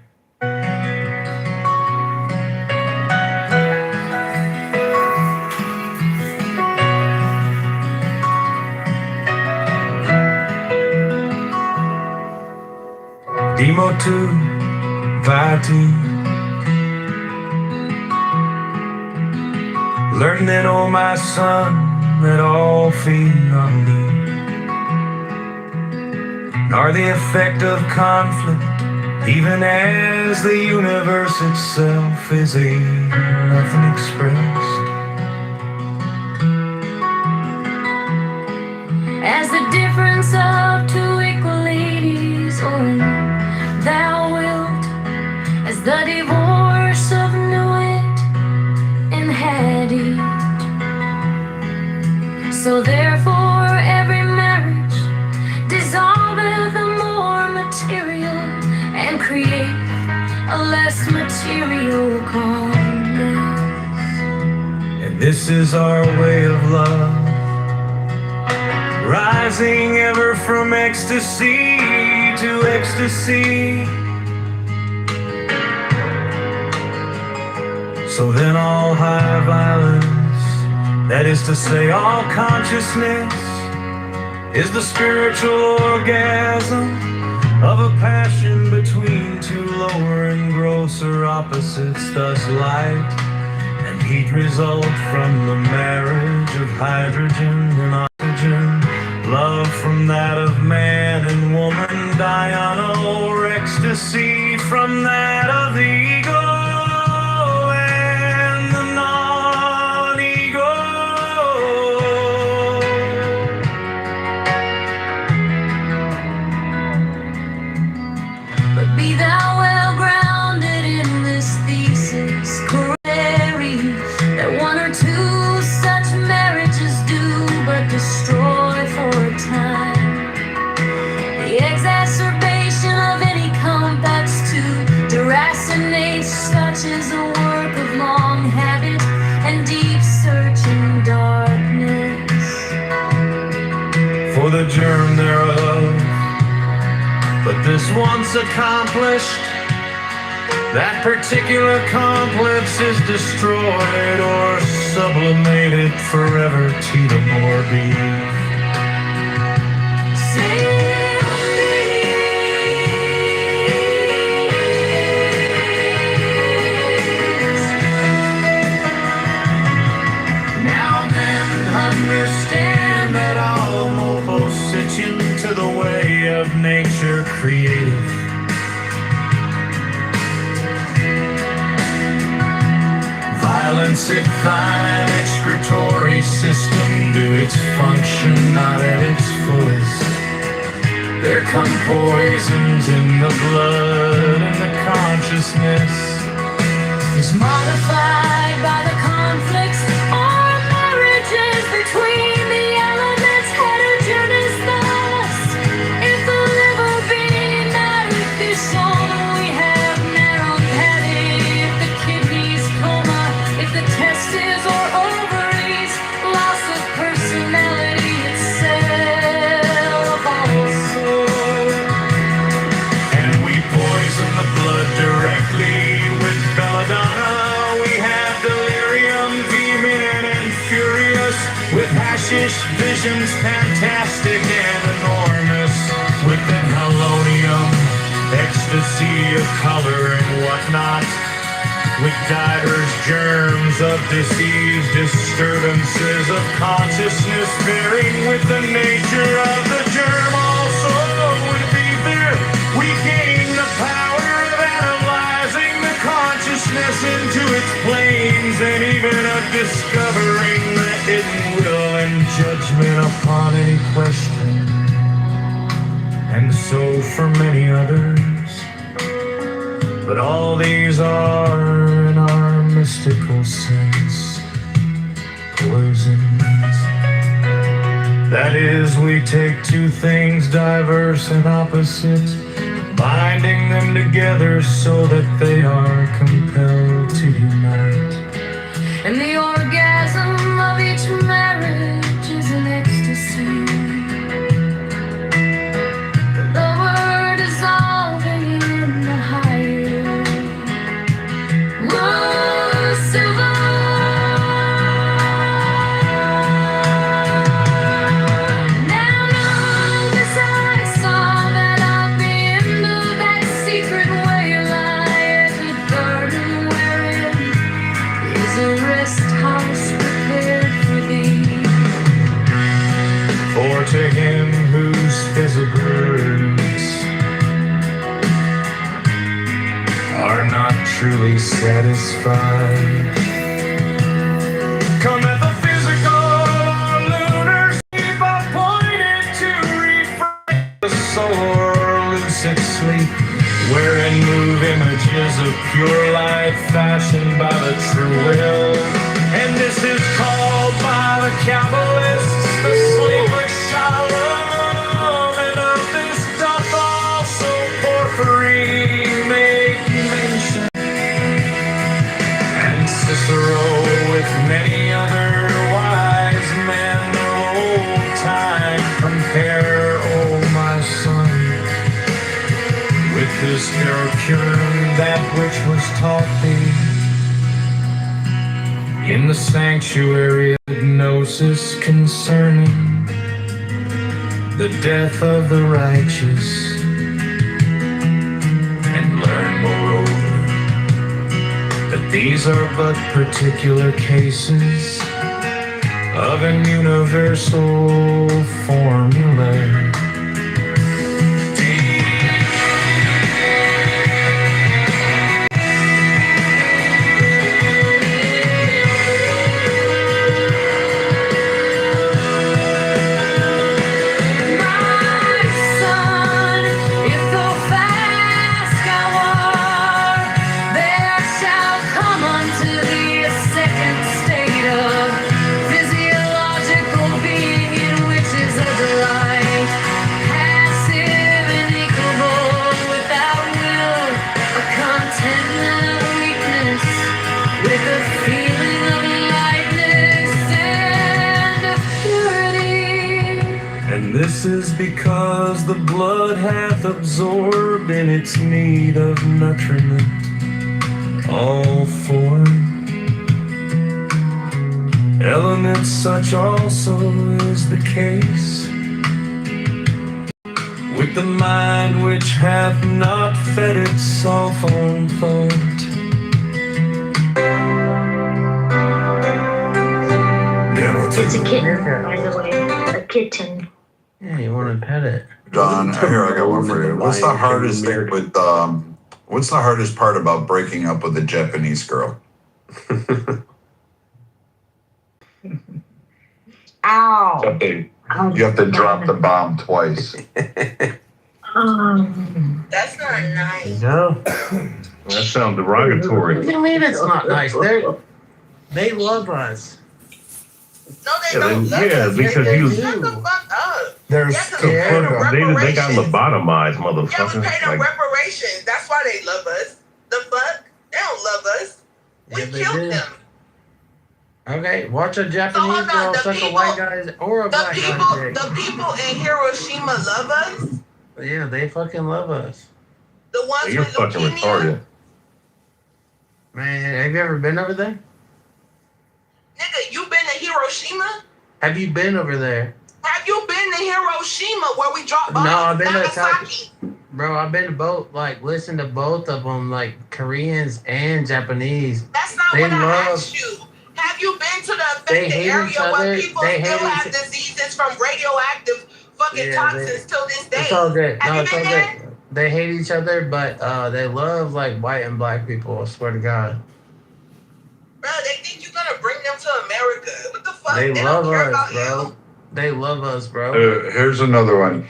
Speaker 3: Demo tu vati. Learn then, O my son, that all phenomena are the effect of conflict, even as the universe itself is a nothing expressed.
Speaker 8: As the difference of two equal ladies, or thou wilt, as the divorce of Nuit and Hadid. So therefore every marriage dissolveth the more material and create a less material calmness.
Speaker 3: And this is our way of love, rising ever from ecstasy to ecstasy. So then all high violence, that is to say all consciousness, is the spiritual orgasm of a passion between two lower and grosser opposites. Thus light and heat result from the marriage of hydrogen and oxygen. Love from that of man and woman, dhyana or ecstasy from that of the ego and the non-ego.
Speaker 8: But be thou well grounded in this thesis corollary that one or two such marriages do but destroy for a time. The exacerbation of any complex to deracinate such is a work of long habit and deep search in darkness
Speaker 3: For the germ thereof. But this once accomplished, that particular complex is destroyed or sublimated forever to the more beef.
Speaker 1: now then
Speaker 3: Understand that all opposites into the way of nature creative. Violence if thine excretory system do its function not at its fullest. There come poisons in the blood, and the consciousness
Speaker 8: is modified by the conflicts or marriages between the elements heterogeneous. Thus, if the liver be not efficient, we have narrow headache. If the kidneys coma, if the testes or ovaries, loss of personality itself also.
Speaker 3: and we poison the blood directly with belladonna. We have delirium, vehement and furious, with hashish visions, fantastic and enormous, with enhalonium, ecstasy of color and whatnot, with divers germs of disease, disturbances of consciousness, varying with the nature of the germ. Also, with ether, we gain the power of analyzing the consciousness into its planes, and even of discovering the hidden will and judgment upon any question. And so for many others. But all these are, in our mystical sense, poisons. That is, we take two things diverse and opposite, binding them together so that they are compelled to unite.
Speaker 8: And the orgasm of each marriage is an ecstasy. The lower dissolving in the higher. Whoa, silver. Now know this I saw, that at the end of that secret way lie as a garden wherein is a rest house prepared for thee.
Speaker 3: For to him whose physics are not truly satisfied, cometh the physical or lunar sleep appointed to refresh the solar lucid sleep, wherein move images of pure light fashioned by the true will. And this is called by the Kabbalists the sleep of Shalom, and of this doth also Porphyry make mention, and Cicero with many other wise men of old time compare, O my son, with this Heracurum that which was taught thee in the sanctuary of gnosis concerning the death of the righteous, and learn moreover that these are but particular cases of an universal formula. This is because the blood hath absorbed in its need of nutriment all foreign elements. Such also is the case with the mind which hath not fed itself on thought.
Speaker 10: It's a kitten, by the way. A kitten.
Speaker 11: Yeah, you want to pet it.
Speaker 12: John, here I got one for you. What's the hardest thing with what's the hardest part about breaking up with a Japanese girl?
Speaker 10: Ow.
Speaker 12: You have to drop the bomb twice.
Speaker 10: That's not nice.
Speaker 11: No.
Speaker 13: That sounds derogatory.
Speaker 11: What do you mean it's not nice? They love us.
Speaker 10: No, they don't. Love us.
Speaker 13: Because
Speaker 11: They
Speaker 13: you.
Speaker 11: do.
Speaker 10: Shut the fuck up.
Speaker 6: There's
Speaker 10: Yeah, 'cause
Speaker 13: The
Speaker 10: we pay them
Speaker 13: fuck, they got
Speaker 10: reparations.
Speaker 13: lobotomized,
Speaker 10: Yeah, we
Speaker 13: motherfucker.
Speaker 10: pay them
Speaker 13: Like,
Speaker 10: reparations. That's why they love us. The fuck? They don't love us. We
Speaker 11: Yeah, they
Speaker 10: killed
Speaker 11: do.
Speaker 10: them.
Speaker 11: Okay, watch a
Speaker 10: So
Speaker 11: Japanese
Speaker 10: hold on,
Speaker 11: girl
Speaker 10: the
Speaker 11: suck a
Speaker 10: people,
Speaker 11: white guy's or a black guy's dick.
Speaker 10: the people in Hiroshima love us.
Speaker 11: Yeah, they fucking love us.
Speaker 10: The ones
Speaker 13: you're
Speaker 10: with
Speaker 13: fucking
Speaker 10: leukemia.
Speaker 13: retarded.
Speaker 11: Man, have you ever been over there?
Speaker 10: Nigga, you been to Hiroshima?
Speaker 11: Have you been over there?
Speaker 10: Have you been to Hiroshima where we dropped bombs?
Speaker 11: No, I've been to
Speaker 10: Nagasaki.
Speaker 11: Bro, I've been to both, listen to both of them, Koreans and Japanese.
Speaker 10: That's not
Speaker 11: They
Speaker 10: what I
Speaker 11: love-
Speaker 10: asked you. Have you been to the
Speaker 11: They
Speaker 10: affected
Speaker 11: hate
Speaker 10: area
Speaker 11: each other.
Speaker 10: where people
Speaker 11: They
Speaker 10: still
Speaker 11: hate
Speaker 10: have
Speaker 11: each-
Speaker 10: diseases from radioactive fucking
Speaker 11: Yeah,
Speaker 10: toxins till this day?
Speaker 11: It's all good.
Speaker 10: Have
Speaker 11: No,
Speaker 10: you
Speaker 11: it's all
Speaker 10: been there?
Speaker 11: good. They hate each other, but they love white and black people. I swear to God,
Speaker 10: Bro, they think you're gonna bring them to America. What the fuck?
Speaker 11: they
Speaker 10: They
Speaker 11: love
Speaker 10: don't care
Speaker 11: us,
Speaker 10: about
Speaker 11: bro.
Speaker 10: you.
Speaker 11: They love us, bro.
Speaker 12: Here's another one.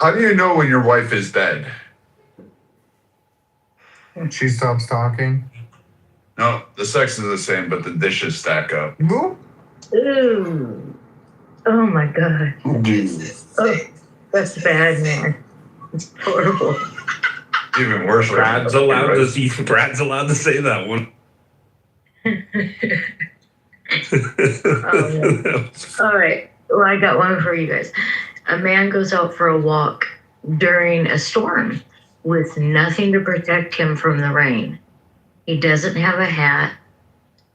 Speaker 12: How do you know when your wife is dead?
Speaker 6: She stops talking.
Speaker 12: No, the sex is the same, but the dishes stack up.
Speaker 6: Who?
Speaker 10: Ooh. Oh my god. Oh, that's bad, man. It's horrible.
Speaker 12: Even worse.
Speaker 13: Brad's allowed to say that one.
Speaker 10: All right. Well, I got one for you guys. A man goes out for a walk during a storm with nothing to protect him from the rain. He doesn't have a hat,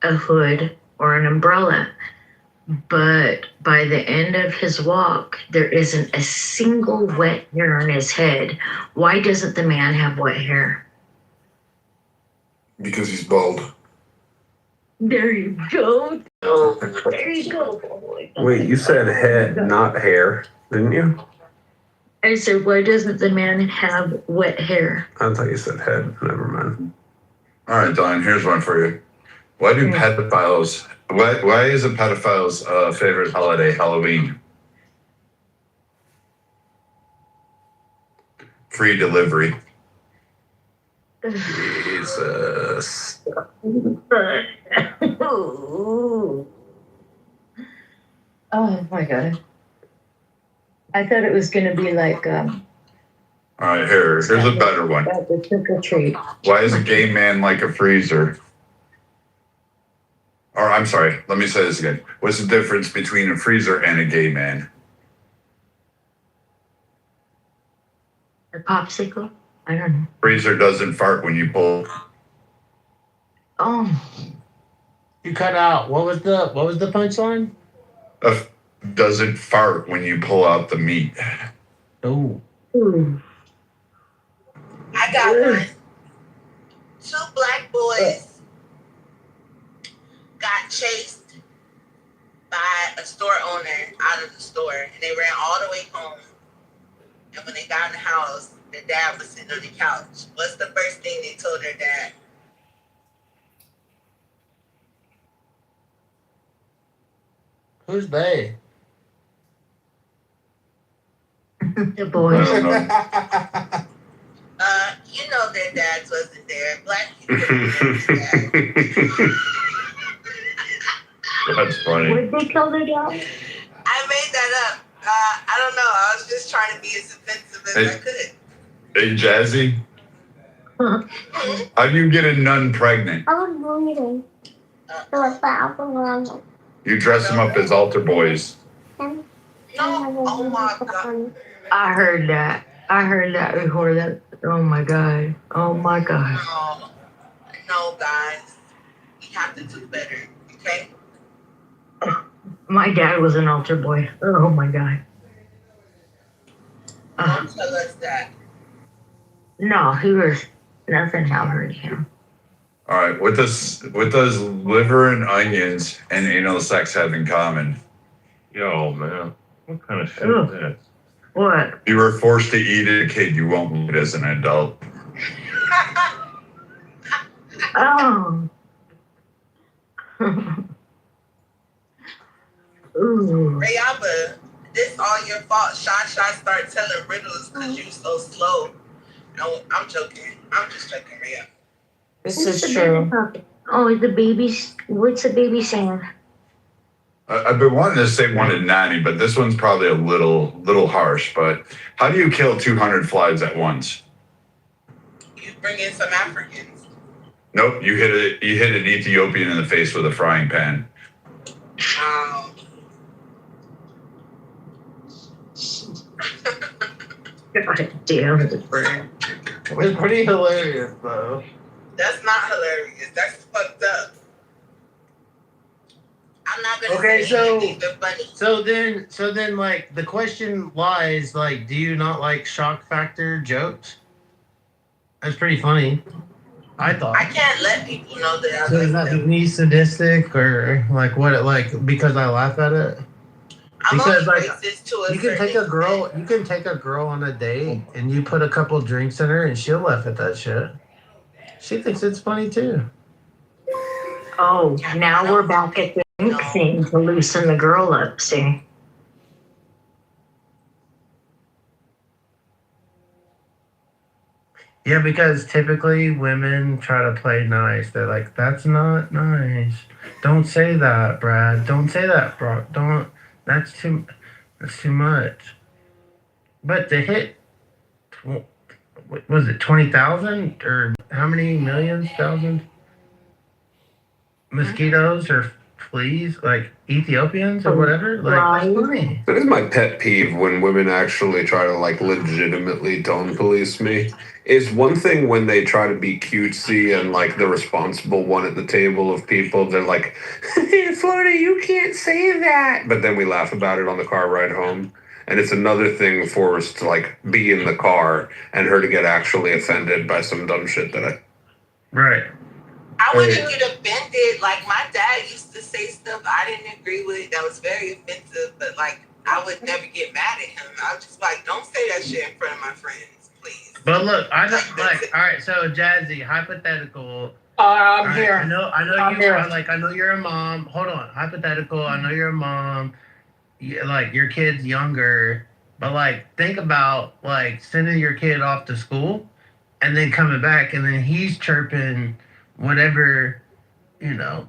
Speaker 10: a hood, or an umbrella. But by the end of his walk, there isn't a single wet hair on his head. Why doesn't the man have wet hair?
Speaker 12: Because he's bald.
Speaker 10: There you go. Oh, there you go.
Speaker 13: Wait, you said head, not hair, didn't you?
Speaker 10: I said, why doesn't the man have wet hair?
Speaker 13: I thought you said head. Never mind.
Speaker 12: All right, Don, here's one for you. Why do pedophiles, why is a pedophile's favorite holiday Halloween? Free delivery.
Speaker 13: Jesus.
Speaker 10: Oh my god. I thought it was gonna be like
Speaker 12: All right, here's a better one.
Speaker 10: the trick or treat.
Speaker 12: Why is a gay man like a freezer? Or I'm sorry, let me say this again. What's the difference between a freezer and a gay man?
Speaker 10: A popsicle? I don't know.
Speaker 12: Freezer doesn't fart when you pull.
Speaker 10: Oh,
Speaker 11: You cut out. What was the punchline?
Speaker 12: Doesn't fart when you pull out the meat.
Speaker 11: Oh.
Speaker 10: ooh.
Speaker 14: I got one. Two black boys got chased by a store owner out of the store, and they ran all the way home. And when they got in the house, their dad was sitting on the couch. What's the first thing they told their dad?
Speaker 11: Who's they?
Speaker 10: The boys.
Speaker 12: I don't know.
Speaker 14: You know their dads wasn't there. Black people didn't know their dad.
Speaker 12: That's funny.
Speaker 10: What did they tell their dad?
Speaker 14: I made that up. I don't know. I was just trying to be as offensive as I could.
Speaker 12: Hey, Jazzy, how do you get a nun pregnant? You dress them up as altar boys.
Speaker 14: No, oh my God.
Speaker 10: I heard that. I heard that before. That. Oh my god. Oh my god.
Speaker 14: No, guys. We have to do better, okay?
Speaker 10: My dad was an altar boy. Oh my god.
Speaker 14: Don't tell us that.
Speaker 10: No, he was. Nothing happened to him.
Speaker 12: All right, what does liver and onions and anal sex have in common?
Speaker 13: Yo, man. What kind of shit
Speaker 10: Ugh.
Speaker 13: is that?
Speaker 10: What?
Speaker 12: If you were forced to eat it as a kid, you won't eat it as an adult.
Speaker 10: Oh. Ooh.
Speaker 14: Rayaba, This all your fault. Shy start telling riddles because you so slow. No, I'm joking. I'm just joking, Rhea.
Speaker 10: This is true. Oh, the baby's. What's the baby saying?
Speaker 12: I've been wanting to say 1 in 90, but this one's probably a little harsh. But how do you kill 200 flies at once?
Speaker 14: You bring in some Africans.
Speaker 12: Nope, you hit an Ethiopian in the face with a frying pan.
Speaker 10: God damn it, Brad.
Speaker 11: It's pretty hilarious, though.
Speaker 14: That's not hilarious. That's fucked up. I'm not gonna
Speaker 11: Okay,
Speaker 14: say anything but funny.
Speaker 11: so then, like, the question lies, like, do you not like shock factor jokes? That's pretty funny. I thought.
Speaker 14: I can't let people know that I
Speaker 11: So is
Speaker 14: like
Speaker 11: that
Speaker 14: them.
Speaker 11: me sadistic or like what? Like because I laugh at it?
Speaker 14: I'm
Speaker 11: Because
Speaker 14: only
Speaker 11: like
Speaker 14: racist to a
Speaker 11: you can take
Speaker 14: certain
Speaker 11: a girl, you can take a girl on a date and you put a couple drinks in her and she'll laugh at that shit. She thinks it's funny too.
Speaker 10: Oh, now we're back at the drink thing to loosen the girl up, see?
Speaker 11: Yeah, because typically women try to play nice. They're like, "That's not nice. Don't say that, Brad. Don't say that, bro. Don't. That's too much." But to hit, what was it 20,000 or how many millions, thousands mosquitoes or fleas, like Ethiopians or whatever? Like that's funny.
Speaker 13: That is my pet peeve when women actually try to like legitimately tone police me. Is one thing when they try to be cutesy and like the responsible one at the table of people, they're like, Florida, you can't say that. But then we laugh about it on the car ride home. And it's another thing for us to like be in the car and her to get actually offended by some dumb shit that I.
Speaker 11: Right.
Speaker 14: I wouldn't get offended. Like my dad used to say stuff I didn't agree with that was very offensive, but like I would never get mad at him. I was just like, don't say that shit in front of my friends, please.
Speaker 11: But look, I don't like. All right, so Jazzy, hypothetical.
Speaker 15: I'm
Speaker 11: All
Speaker 15: here.
Speaker 11: right, I know
Speaker 15: I'm
Speaker 11: you
Speaker 15: here.
Speaker 11: are like. I know you're a mom. Hold on, hypothetical. I know you're a mom. Like your kid's younger, but like think about like sending your kid off to school, and then coming back, and then he's chirping whatever, you know.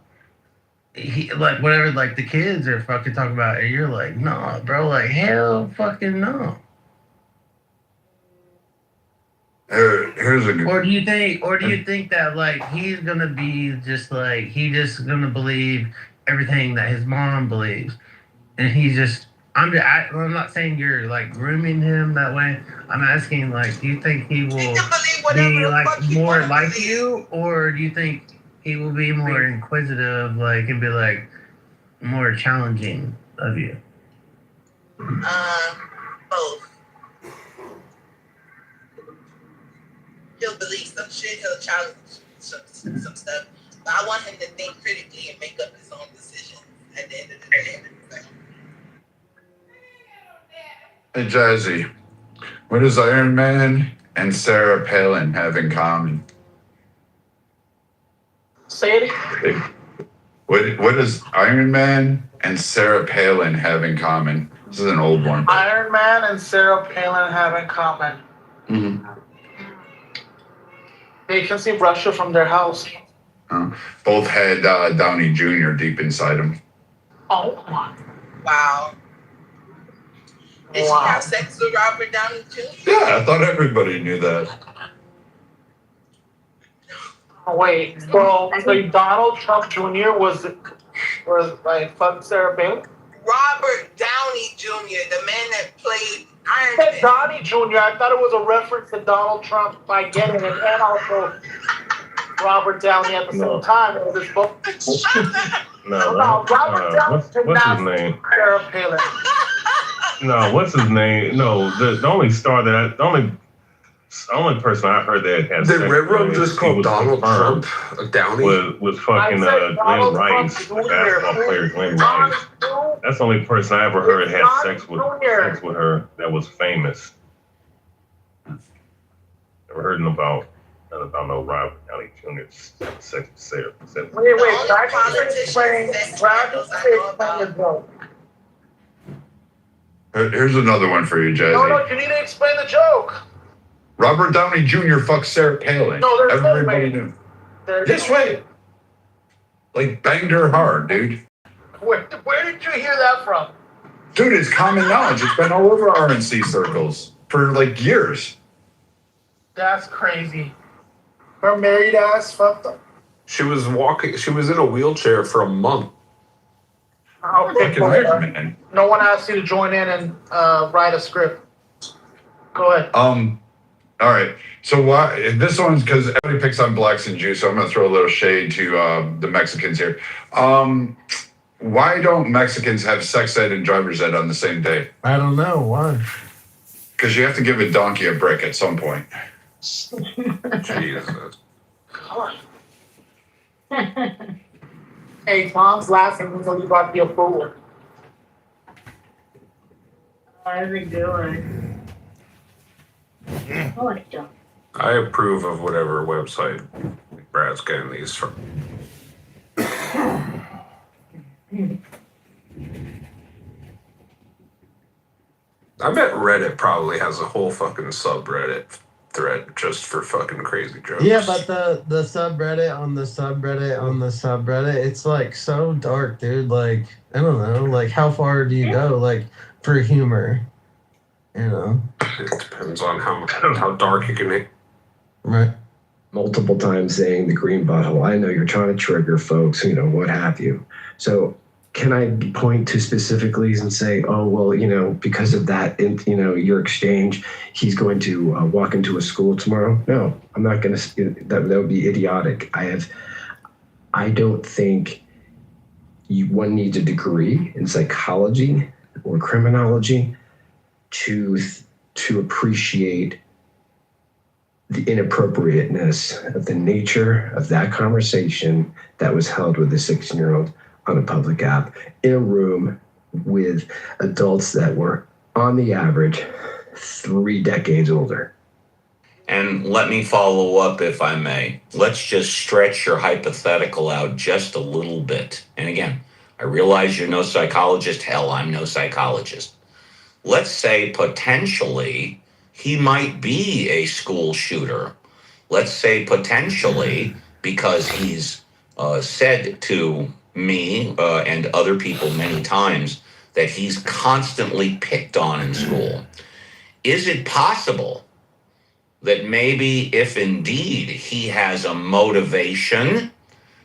Speaker 11: He like whatever like the kids are fucking talking about, and you're like, nah, bro, like hell, fucking no.
Speaker 12: Here's a good.
Speaker 11: Or do you think that like he's gonna be just like just gonna believe everything that his mom believes, and he's just I'm not saying you're like grooming him that way. I'm asking like, do you think he will be like more like you, or do you think he will be more inquisitive, like and be like more challenging of you?
Speaker 14: Both. He'll believe some shit. He'll challenge some stuff. But I want him to think critically and make up his own decision at the end of the day.
Speaker 12: Hey Jazzy, what does Iron Man and Sarah Palin have in common?
Speaker 15: Say it.
Speaker 12: What does Iron Man and Sarah Palin have in common? This is an old one.
Speaker 15: Iron Man and Sarah Palin have in common.
Speaker 12: Mm-hmm.
Speaker 15: They can see Russia from their house.
Speaker 12: Both had Downey Jr. deep inside them.
Speaker 15: Oh.
Speaker 14: Wow. Did she have sex with Robert Downey Jr.?
Speaker 12: Yeah, I thought everybody knew that.
Speaker 15: Oh, wait, so Donald Trump Jr. was like fuck Sarah Palin?
Speaker 14: Robert Downey Jr., the man that played Iron
Speaker 15: Man.
Speaker 14: Man.
Speaker 15: Downey Jr. I thought it was a reference to Donald Trump by getting it, and also Robert Downey at the same time. It was both. Robert Downey did
Speaker 16: what's
Speaker 15: not
Speaker 16: his name?
Speaker 15: Sarah Palin.
Speaker 16: No, what's his name? No, the only star that the only person I heard that had
Speaker 13: The
Speaker 16: sex
Speaker 13: railroad
Speaker 16: with,
Speaker 13: just called Donald Trump Downey.
Speaker 16: Was fucking Glenn Rice, the basketball player Glenn Rice. That's the only person I ever heard had sex with her that was famous. Never heard none about no Robert Downey Jr.'s sex with Sarah.
Speaker 15: Wait, Brad, explain your joke.
Speaker 12: Here's another one for you, Jazzy.
Speaker 15: No, you need to explain the joke.
Speaker 12: Robert Downey Jr. fucked Sarah Palin.
Speaker 15: No, there's no
Speaker 12: Everybody
Speaker 15: way.
Speaker 12: knew. This way. Like, banged her hard, dude.
Speaker 15: Where did you hear that from?
Speaker 12: Dude, it's common knowledge. It's been all over RNC circles for, like, years.
Speaker 15: That's crazy. Her married ass fucked up.
Speaker 13: She was in a wheelchair for a month.
Speaker 15: Okay,
Speaker 12: Man.
Speaker 15: no one asked you to join in and write a script. Go ahead.
Speaker 12: All right. So why this one's because everybody picks on blacks and Jews, so I'm gonna throw a little shade to the Mexicans here. Why don't Mexicans have sex ed and driver's ed on the same day?
Speaker 9: I don't know why.
Speaker 12: Because you have to give a donkey a brick at some point.
Speaker 13: Jesus.
Speaker 15: Hey, Tom's laughing until you about to be a fool.
Speaker 10: How's it going? I like John.
Speaker 13: I approve of whatever website Brad's getting these from. I bet Reddit probably has a whole fucking subreddit thread just for fucking crazy jokes.
Speaker 17: Yeah, but the subreddit on the subreddit on the subreddit, it's like so dark, dude. Like, I don't know, like how far do you go, like, for humor? You know?
Speaker 13: It depends on how dark you can make.
Speaker 17: Right.
Speaker 18: Multiple times saying the green butthole. I know you're trying to trigger folks, you know, what have you. So can I point to specifically and say, oh, well, you know, because of that, you know, your exchange, he's going to walk into a school tomorrow? No, I'm not going to. That would be idiotic. I don't think one needs a degree in psychology or criminology to appreciate the inappropriateness of the nature of that conversation that was held with a 16-year-old on a public app in a room with adults that were, on the average, 3 decades older.
Speaker 19: And let me follow up, if I may. Let's just stretch your hypothetical out just a little bit. And again, I realize you're no psychologist. Hell, I'm no psychologist. Let's say potentially he might be a school shooter. Let's say potentially because he's said to me and other people many times that he's constantly picked on in school. Is it possible that maybe if indeed he has a motivation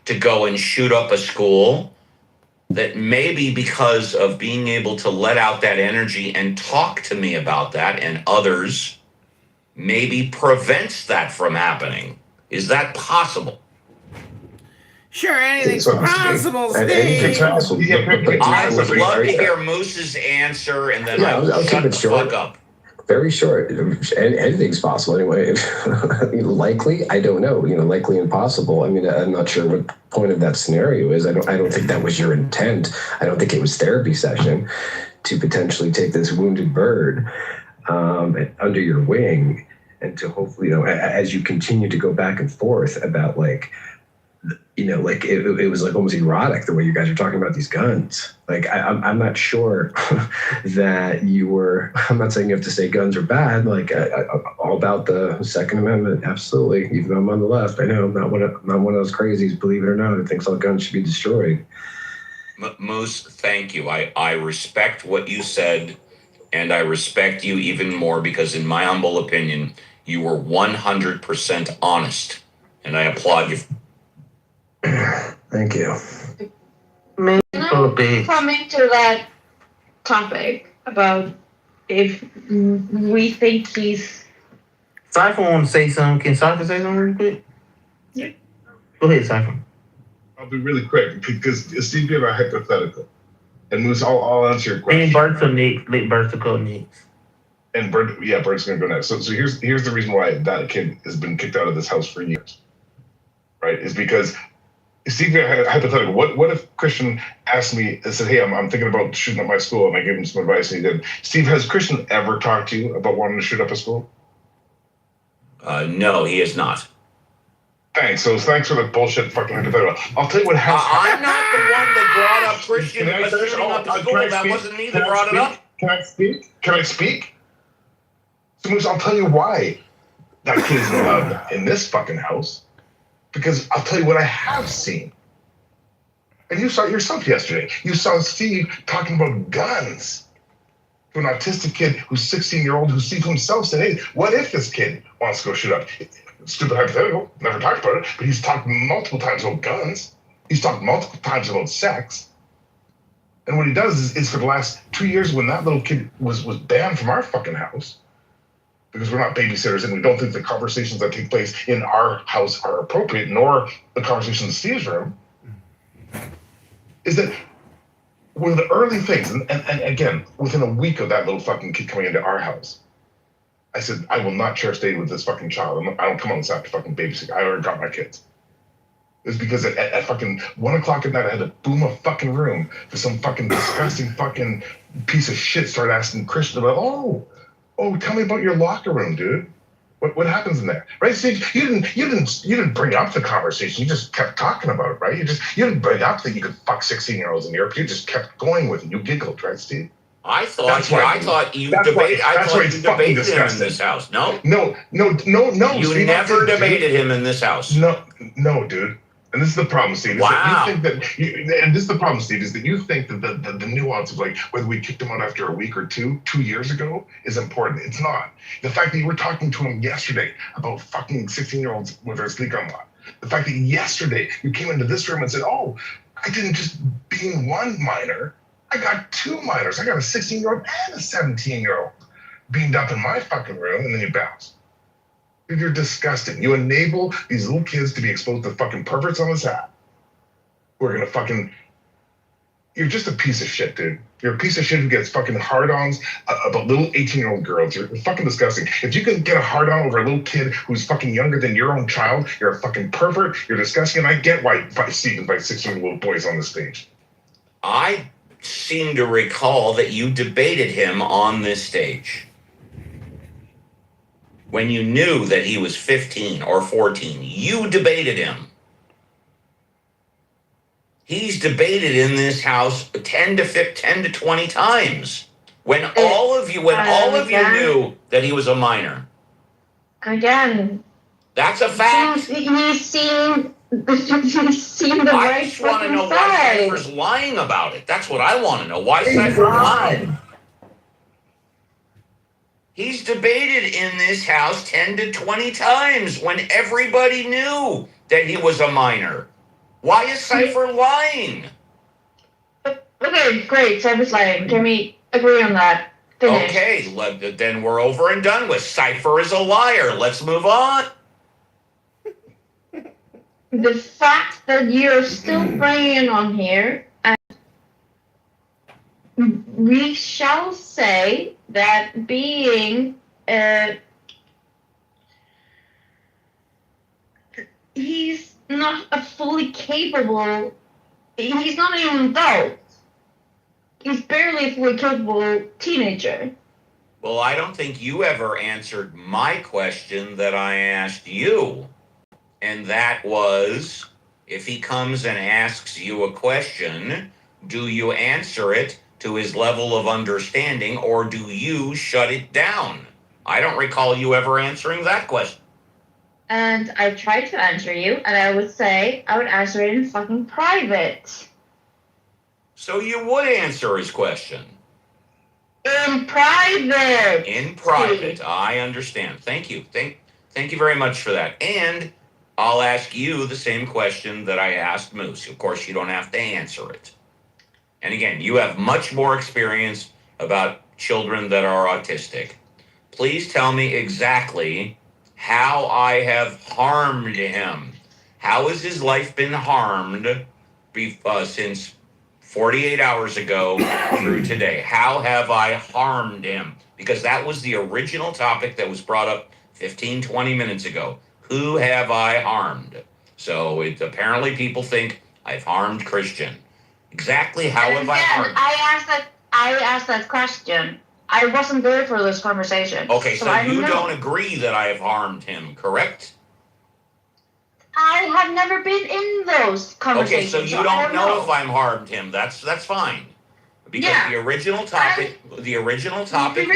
Speaker 19: to go and shoot up a school, that maybe because of being able to let out that energy and talk to me about that and others, maybe prevents that from happening? Is that possible?
Speaker 20: Sure, anything's possible, Steve.
Speaker 18: Anything's possible.
Speaker 19: I would love to hear Moose's answer, and then I'll shut the fuck up.
Speaker 18: Very short. Anything's possible anyway. Likely, I don't know. You know, likely impossible. I mean, I'm not sure what the point of that scenario is. I don't think that was your intent. I don't think it was therapy session to potentially take this wounded bird under your wing, and to hopefully, you know, as you continue to go back and forth about, like, you know, like it was like almost erotic the way you guys are talking about these guns. Like I'm not sure that you were. I'm not saying you have to say guns are bad. Like all about the Second Amendment, absolutely. Even though I'm on the left, I know I'm not one of those crazies. Believe it or not, who thinks all guns should be destroyed.
Speaker 19: Moose, thank you. I respect what you said, and I respect you even more because, in my humble opinion, you were 100% honest, and I applaud you.
Speaker 18: Thank you.
Speaker 10: Coming to that topic about if we think he's.
Speaker 11: Cypher want to say something. Can Cypher say something real quick?
Speaker 10: Yeah.
Speaker 11: Go ahead, Cypher.
Speaker 16: I'll be really quick because Steve gave a hypothetical, and Moose, I'll answer your question.
Speaker 11: And Bert's to go next.
Speaker 16: And Bert's gonna go next. So here's the reason why that kid has been kicked out of this house for years, right? Is because Steve had a hypothetical. What if Christian asked me and said, "Hey, I'm thinking about shooting up my school," and I gave him some advice, and he did. Steve, has Christian ever talked to you about wanting to shoot up a school?
Speaker 19: No, he is not.
Speaker 16: Thanks. So thanks for the bullshit fucking hypothetical. I'll tell you what has.
Speaker 19: I'm not the one that brought up Christian shooting up the school. That wasn't me that brought it up.
Speaker 16: Can I speak? Can I speak? So, Moose, I'll tell you why that kid isn't allowed in this fucking house. Because I'll tell you what I have seen. And you saw it yourself yesterday. You saw Steve talking about guns to an autistic kid who's 16-year-old who Steve himself said, hey, what if this kid wants to go shoot up? Stupid hypothetical, never talked about it, but he's talked multiple times about guns. He's talked multiple times about sex. And what he does is for the last 2 years when that little kid was banned from our fucking house, because we're not babysitters and we don't think the conversations that take place in our house are appropriate, nor the conversations in Steve's room, is that one of the early things, and again, within a week of that little fucking kid coming into our house, I said, I will not share a stay with this fucking child. I don't come on this app to fucking babysit. I already got my kids. It's because at fucking 1 o'clock at night, I had to boom a fucking room for some fucking disgusting fucking piece of shit start asking Christian about, oh, tell me about your locker room, dude. What happens in there, right? See, you didn't bring up the conversation. You just kept talking about it, right? You didn't bring up that you could fuck 16-year-olds in Europe. You just kept going with it. You giggled, right, Steve?
Speaker 19: I thought you debated him in this house. No.
Speaker 16: You
Speaker 19: Steve, never debated him in this house.
Speaker 16: No, dude. And this is the problem, Steve.
Speaker 19: Wow.
Speaker 16: And this is the problem, Steve, is that you think that the nuance of like whether we kicked him out after a week or 2 years ago is important. It's not. The fact that you were talking to him yesterday about fucking 16-year-olds with their sneaker unlocked. The fact that yesterday you came into this room and said, oh, I didn't just being one minor. I got 2 minors. I got a 16-year-old and a 17-year-old beamed up in my fucking room, and then you bounce. Dude, you're disgusting. You enable these little kids to be exposed to fucking perverts on this app who are gonna fucking. You're just a piece of shit, dude. You're a piece of shit who gets fucking hard-ons about little 18-year-old girls. You're fucking disgusting. If you can get a hard-on over a little kid who's fucking younger than your own child, you're a fucking pervert. You're disgusting, and I get why Steve invites 16-year-old boys on the stage.
Speaker 19: I seem to recall that you debated him on this stage. When you knew that he was 15 or 14, you debated him. He's debated in this house 10 to 20 times. When all of you knew that he was a minor.
Speaker 10: Again.
Speaker 19: That's a fact.
Speaker 10: He's seen the
Speaker 19: I
Speaker 10: right
Speaker 19: just want to know
Speaker 10: fucking
Speaker 19: why
Speaker 10: side.
Speaker 19: Cypher's lying about it. That's what I want to know. Why Cypher lied? He's debated in this house 10 to 20 times when everybody knew that he was a minor. Why is Cypher lying?
Speaker 10: Okay, great. Cypher's lying. Can we agree on that? Finish.
Speaker 19: Okay, then we're over and done with. Cypher is a liar. Let's move on.
Speaker 10: The fact that you're still praying on here, and we shall say that being he's not a fully capable, he's not even an adult. He's barely a fully capable teenager.
Speaker 19: Well, I don't think you ever answered my question that I asked you. And that was, if he comes and asks you a question, do you answer it to his level of understanding, or do you shut it down? I don't recall you ever answering that question.
Speaker 10: And I tried to answer you, and I would say I would answer it in fucking private.
Speaker 19: So you would answer his question?
Speaker 10: In private.
Speaker 19: In private. I understand. Thank you. Thank you very much for that. And I'll ask you the same question that I asked Moose. Of course, you don't have to answer it. And again, you have much more experience about children that are autistic. Please tell me exactly how I have harmed him. How has his life been harmed since 48 hours ago through today? How have I harmed him? Because that was the original topic that was brought up 15, 20 minutes ago. Who have I harmed? So apparently people think I've harmed Christian. Exactly how have I harmed?
Speaker 10: I asked that question. I wasn't there for this conversation.
Speaker 19: Okay, so you don't agree that I have harmed him, correct?
Speaker 10: I have never been in those conversations.
Speaker 19: Okay, so you don't know if I'm harmed him. That's fine. Because
Speaker 10: Yeah.
Speaker 19: the original topic was
Speaker 10: The original topic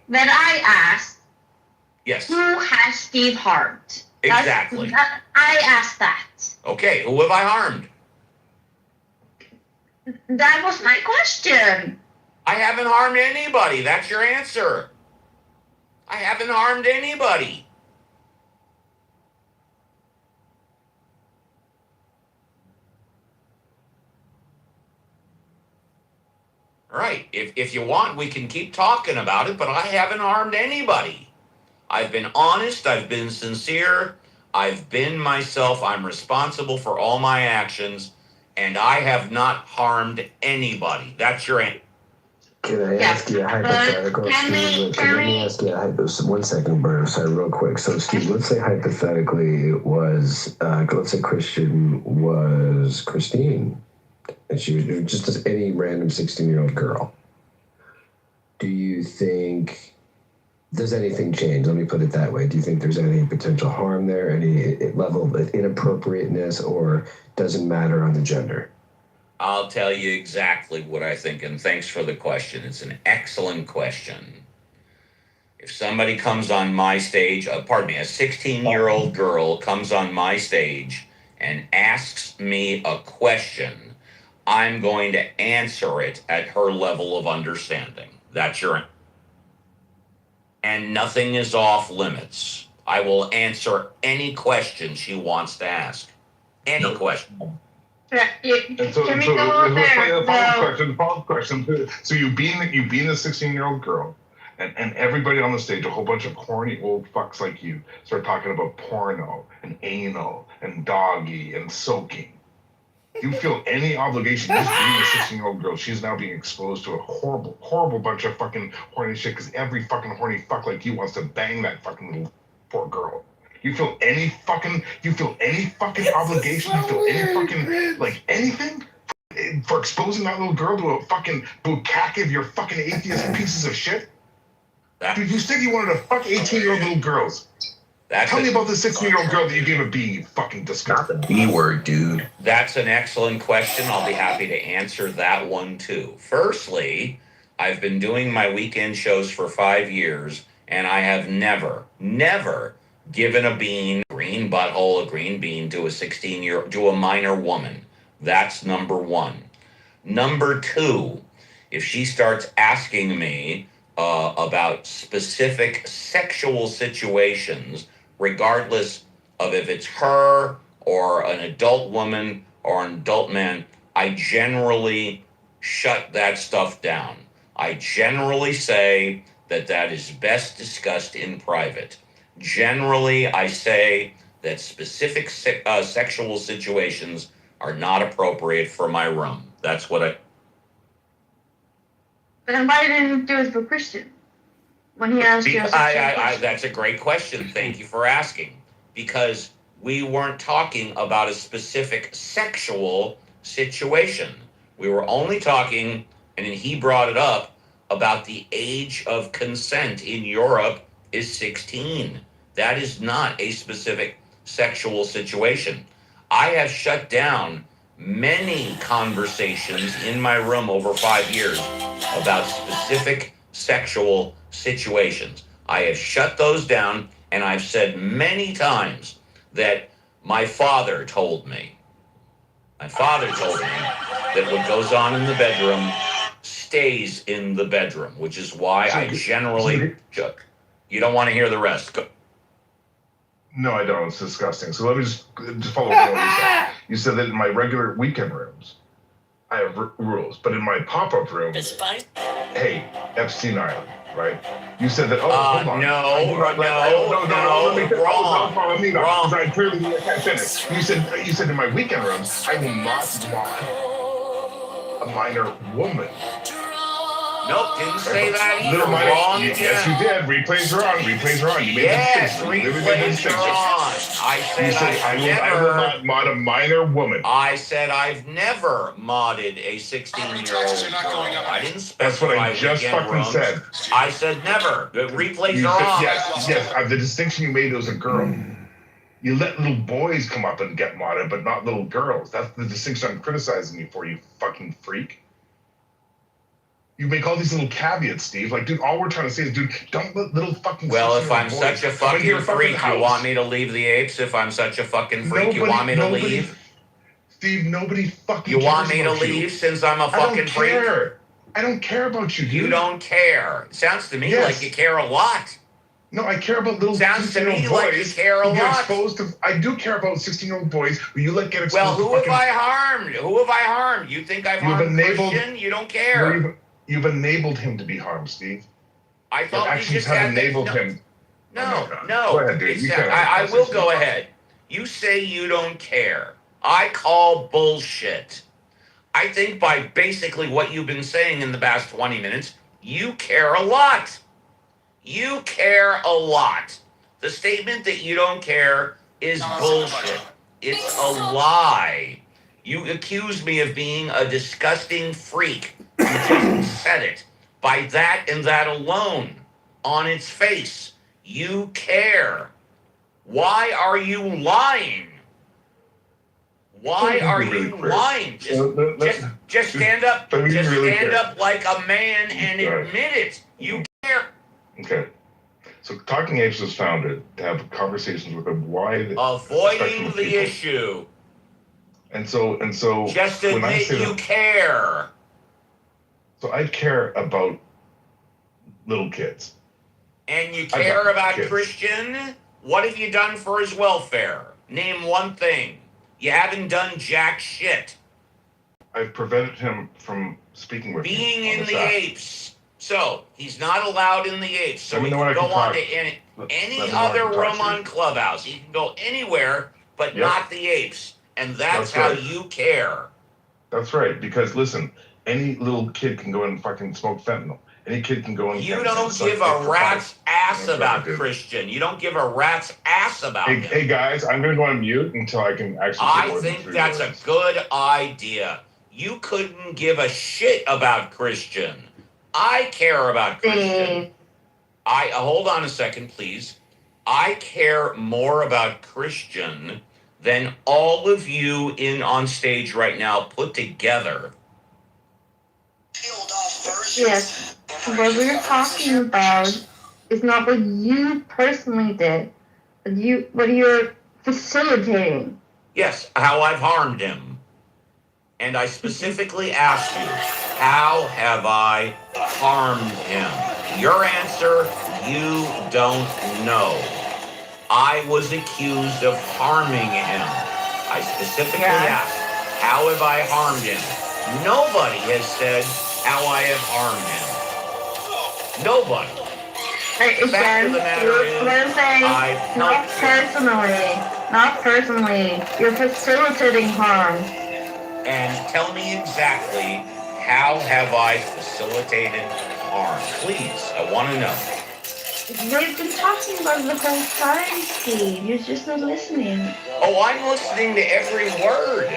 Speaker 10: that I asked,
Speaker 19: yes.
Speaker 10: who has Steve harmed?
Speaker 19: Exactly.
Speaker 10: I asked that.
Speaker 19: Okay, who have I harmed?
Speaker 10: That was my question.
Speaker 19: I haven't harmed anybody. That's your answer. I haven't harmed anybody. All right. If you want, we can keep talking about it, but I haven't harmed anybody. I've been honest. I've been sincere. I've been myself. I'm responsible for all my actions, and I have not harmed anybody. That's your answer.
Speaker 18: Can I ask you a hypothetical, Steve? Can I ask you a hypothetical? 1 second, Bert. Sorry, real quick. So, Steve, let's say hypothetically it was, let's say Christian was Christine, and she was just any random 16-year-old girl. Do you think, does anything change? Let me put it that way. Do you think there's any potential harm there, any level of inappropriateness, or doesn't matter on the gender?
Speaker 19: I'll tell you exactly what I think, and thanks for the question. It's an excellent question. If somebody comes on my stage, a 16-year-old girl comes on my stage and asks me a question, I'm going to answer it at her level of understanding. That's your answer. And nothing is off limits. I will answer any question she wants to ask. Any question.
Speaker 16: And so,
Speaker 10: Can we go there?
Speaker 16: Follow-up question. So you being the 16-year-old girl, and everybody on the stage, a whole bunch of horny old fucks like you, start talking about porno and anal and doggy and soaking. Do you feel any obligation just being a 16-year-old girl? She's now being exposed to a horrible, horrible bunch of fucking horny shit because every fucking horny fuck like you wants to bang that fucking little poor girl. You feel any fucking obligation? You feel any fucking, like, anything? For exposing that little girl to a fucking bukkake of your fucking atheist pieces of shit? Dude, you said you wanted to fuck 18-year-old little girls. Tell me about the 16-year-old girl that you gave a B, you fucking disgusting.
Speaker 19: B-word, dude. That's an excellent question. I'll be happy to answer that one, too. Firstly, I've been doing my weekend shows for 5 years, and I have never given a green butthole, a green bean to to a minor woman. That's number one. Number two, if she starts asking me about specific sexual situations, regardless of if it's her or an adult woman or an adult man, I generally shut that stuff down. I generally say that is best discussed in private. Generally, I say that specific sexual situations are not appropriate for my room. That's what I...
Speaker 10: Then why didn't you do it for Christian? When he asked you a question?
Speaker 19: That's a great question. Thank you for asking. Because we weren't talking about a specific sexual situation. We were only talking, and then he brought it up, about the age of consent in Europe is 16. That is not a specific sexual situation. I have shut down many conversations in my room over 5 years about specific sexual situations. I have shut those down, and I've said many times that my father told me that what goes on in the bedroom stays in the bedroom, which is why I generally... You don't want to hear the rest. Go.
Speaker 16: No, I don't. It's disgusting. So let me just follow up on what you said. You said that in my regular weekend rooms, I have rules, but in my pop-up room, hey, Epstein Island, right? You said that. Oh, hold on.
Speaker 19: No, wrong.
Speaker 16: Because I clearly can't finish. You said in my weekend rooms, I will not mod a minor woman.
Speaker 19: Nope, didn't say that either.
Speaker 16: Little minor,
Speaker 19: Wrong.
Speaker 16: Yes, you did. Replays are on. You made
Speaker 19: yes,
Speaker 16: the
Speaker 19: replays are on. I said
Speaker 16: I will not mod a minor woman.
Speaker 19: I said I've never modded a 16-year-old girl. I didn't specify.
Speaker 16: That's what I just fucking said.
Speaker 19: I said never. The replays are on.
Speaker 16: Yes. The distinction you made was a girl. You let little boys come up and get modded, but not little girls. That's the distinction I'm criticizing you for, you fucking freak. You make all these little caveats, Steve. Like, dude, all we're trying to say is, dude, don't let little fucking.
Speaker 19: Well, if I'm
Speaker 16: boys
Speaker 19: such a
Speaker 16: come into your
Speaker 19: fucking freak,
Speaker 16: house.
Speaker 19: you want me to leave the apes? If I'm such a fucking freak, you want me to leave?
Speaker 16: Steve, nobody fucking.
Speaker 19: You want
Speaker 16: cares
Speaker 19: me to
Speaker 16: about
Speaker 19: leave
Speaker 16: you.
Speaker 19: since I'm a fucking freak?
Speaker 16: I don't care about you, dude.
Speaker 19: You don't care. It sounds to me
Speaker 16: Yes.
Speaker 19: like you care a lot.
Speaker 16: No, I care about little
Speaker 19: Sounds to
Speaker 16: 16-year-old
Speaker 19: me
Speaker 16: boys
Speaker 19: like you care a
Speaker 16: who get
Speaker 19: lot.
Speaker 16: exposed to. I do care about 16-year-old boys who you let get exposed
Speaker 19: Well,
Speaker 16: to.
Speaker 19: who have I harmed? Who have I harmed? You think I've harmed Christian? You don't care.
Speaker 16: You've enabled him to be harmed, Steve.
Speaker 19: I thought
Speaker 16: Your
Speaker 19: we
Speaker 16: actions
Speaker 19: just
Speaker 16: have
Speaker 19: had
Speaker 16: enabled
Speaker 19: that.
Speaker 16: him.
Speaker 19: No.
Speaker 16: Go ahead, dude. You can.
Speaker 19: I will go ahead. You say you don't care. I call bullshit. I think by basically what you've been saying in the past 20 minutes, you care a lot. You care a lot. The statement that you don't care is bullshit. It's a lie. You accuse me of being a disgusting freak. You just said it. By that and that alone, on its face, you care. Why are you lying? Why are you lying? Just stand up. Just stand up like a man and admit it. You care.
Speaker 16: Okay. So Talking Apes was founded to have conversations with a wide
Speaker 19: avoiding the issue.
Speaker 16: And so
Speaker 19: just
Speaker 16: when I
Speaker 19: admit
Speaker 16: say
Speaker 19: you care.
Speaker 16: So I care about little kids.
Speaker 19: And you care about Christian? What have you done for his welfare? Name one thing. You haven't done jack shit.
Speaker 16: I've prevented him from speaking with
Speaker 19: being
Speaker 16: me
Speaker 19: in the apes. So he's not allowed in the apes. So he can go on to any other room on Clubhouse. He can go anywhere, but not the apes. And that's how you care.
Speaker 16: That's right. Because listen, any little kid can go and fucking smoke fentanyl. Any kid can go and.
Speaker 19: You don't give a rat's ass about Christian. You don't give a rat's ass about him.
Speaker 16: Hey guys, I'm going to go on mute until I can actually.
Speaker 19: I think that's a good idea. You couldn't give a shit about Christian. I care about Christian. Hold on a second, please. I care more about Christian than all of you on stage right now put together.
Speaker 21: Yes. What we're talking about is not what you personally did, but what you're facilitating.
Speaker 19: Yes, how I've harmed him. And I specifically asked you, how have I harmed him? Your answer, you don't know. I was accused of harming him. I specifically asked, how have I harmed him? Nobody has said how I have harmed him. Nobody. Fact of the matter is, I've helped
Speaker 21: not personally. You're facilitating harm.
Speaker 19: And tell me exactly, how have I facilitated harm? Please, I want to know.
Speaker 21: They've been talking about it the whole time, Steve. You're just not listening.
Speaker 19: Oh, I'm listening to every word.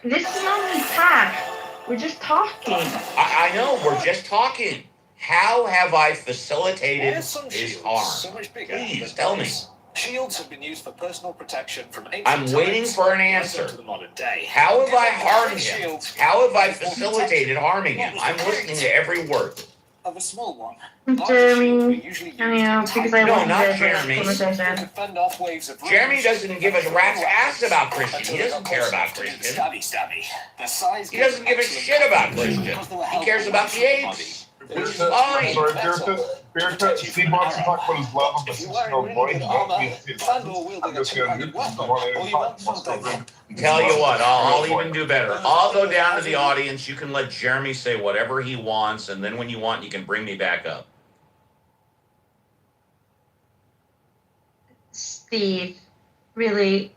Speaker 21: This is not an attack. We're just talking.
Speaker 19: I know, we're just talking. How have I facilitated his harm? Please, tell me.
Speaker 22: Shields have been used for personal protection from ancient
Speaker 19: I'm waiting for an answer.
Speaker 22: to the modern day.
Speaker 19: How have I harmed him? How have I facilitated harming him? I'm listening to every word.
Speaker 22: Of a small one.
Speaker 21: Jeremy, because I
Speaker 19: No,
Speaker 21: want
Speaker 19: not
Speaker 21: to
Speaker 19: Jeremy.
Speaker 22: Conversation. Fend off waves of
Speaker 19: Jeremy doesn't give a rat's ass about Christian. He doesn't care about Christian.
Speaker 22: Stabby. The size
Speaker 19: He doesn't give a shit about Christian. He cares about the apes. Which is fine.
Speaker 16: Sorry, Beerta, Steve wants to talk about his love of the 16-year-old boy. I'm just going to mute this one.
Speaker 19: Tell you what, I'll even do better. I'll go down to the audience. You can let Jeremy say whatever he wants, and then when you want, you can bring me back up.
Speaker 21: Steve, really,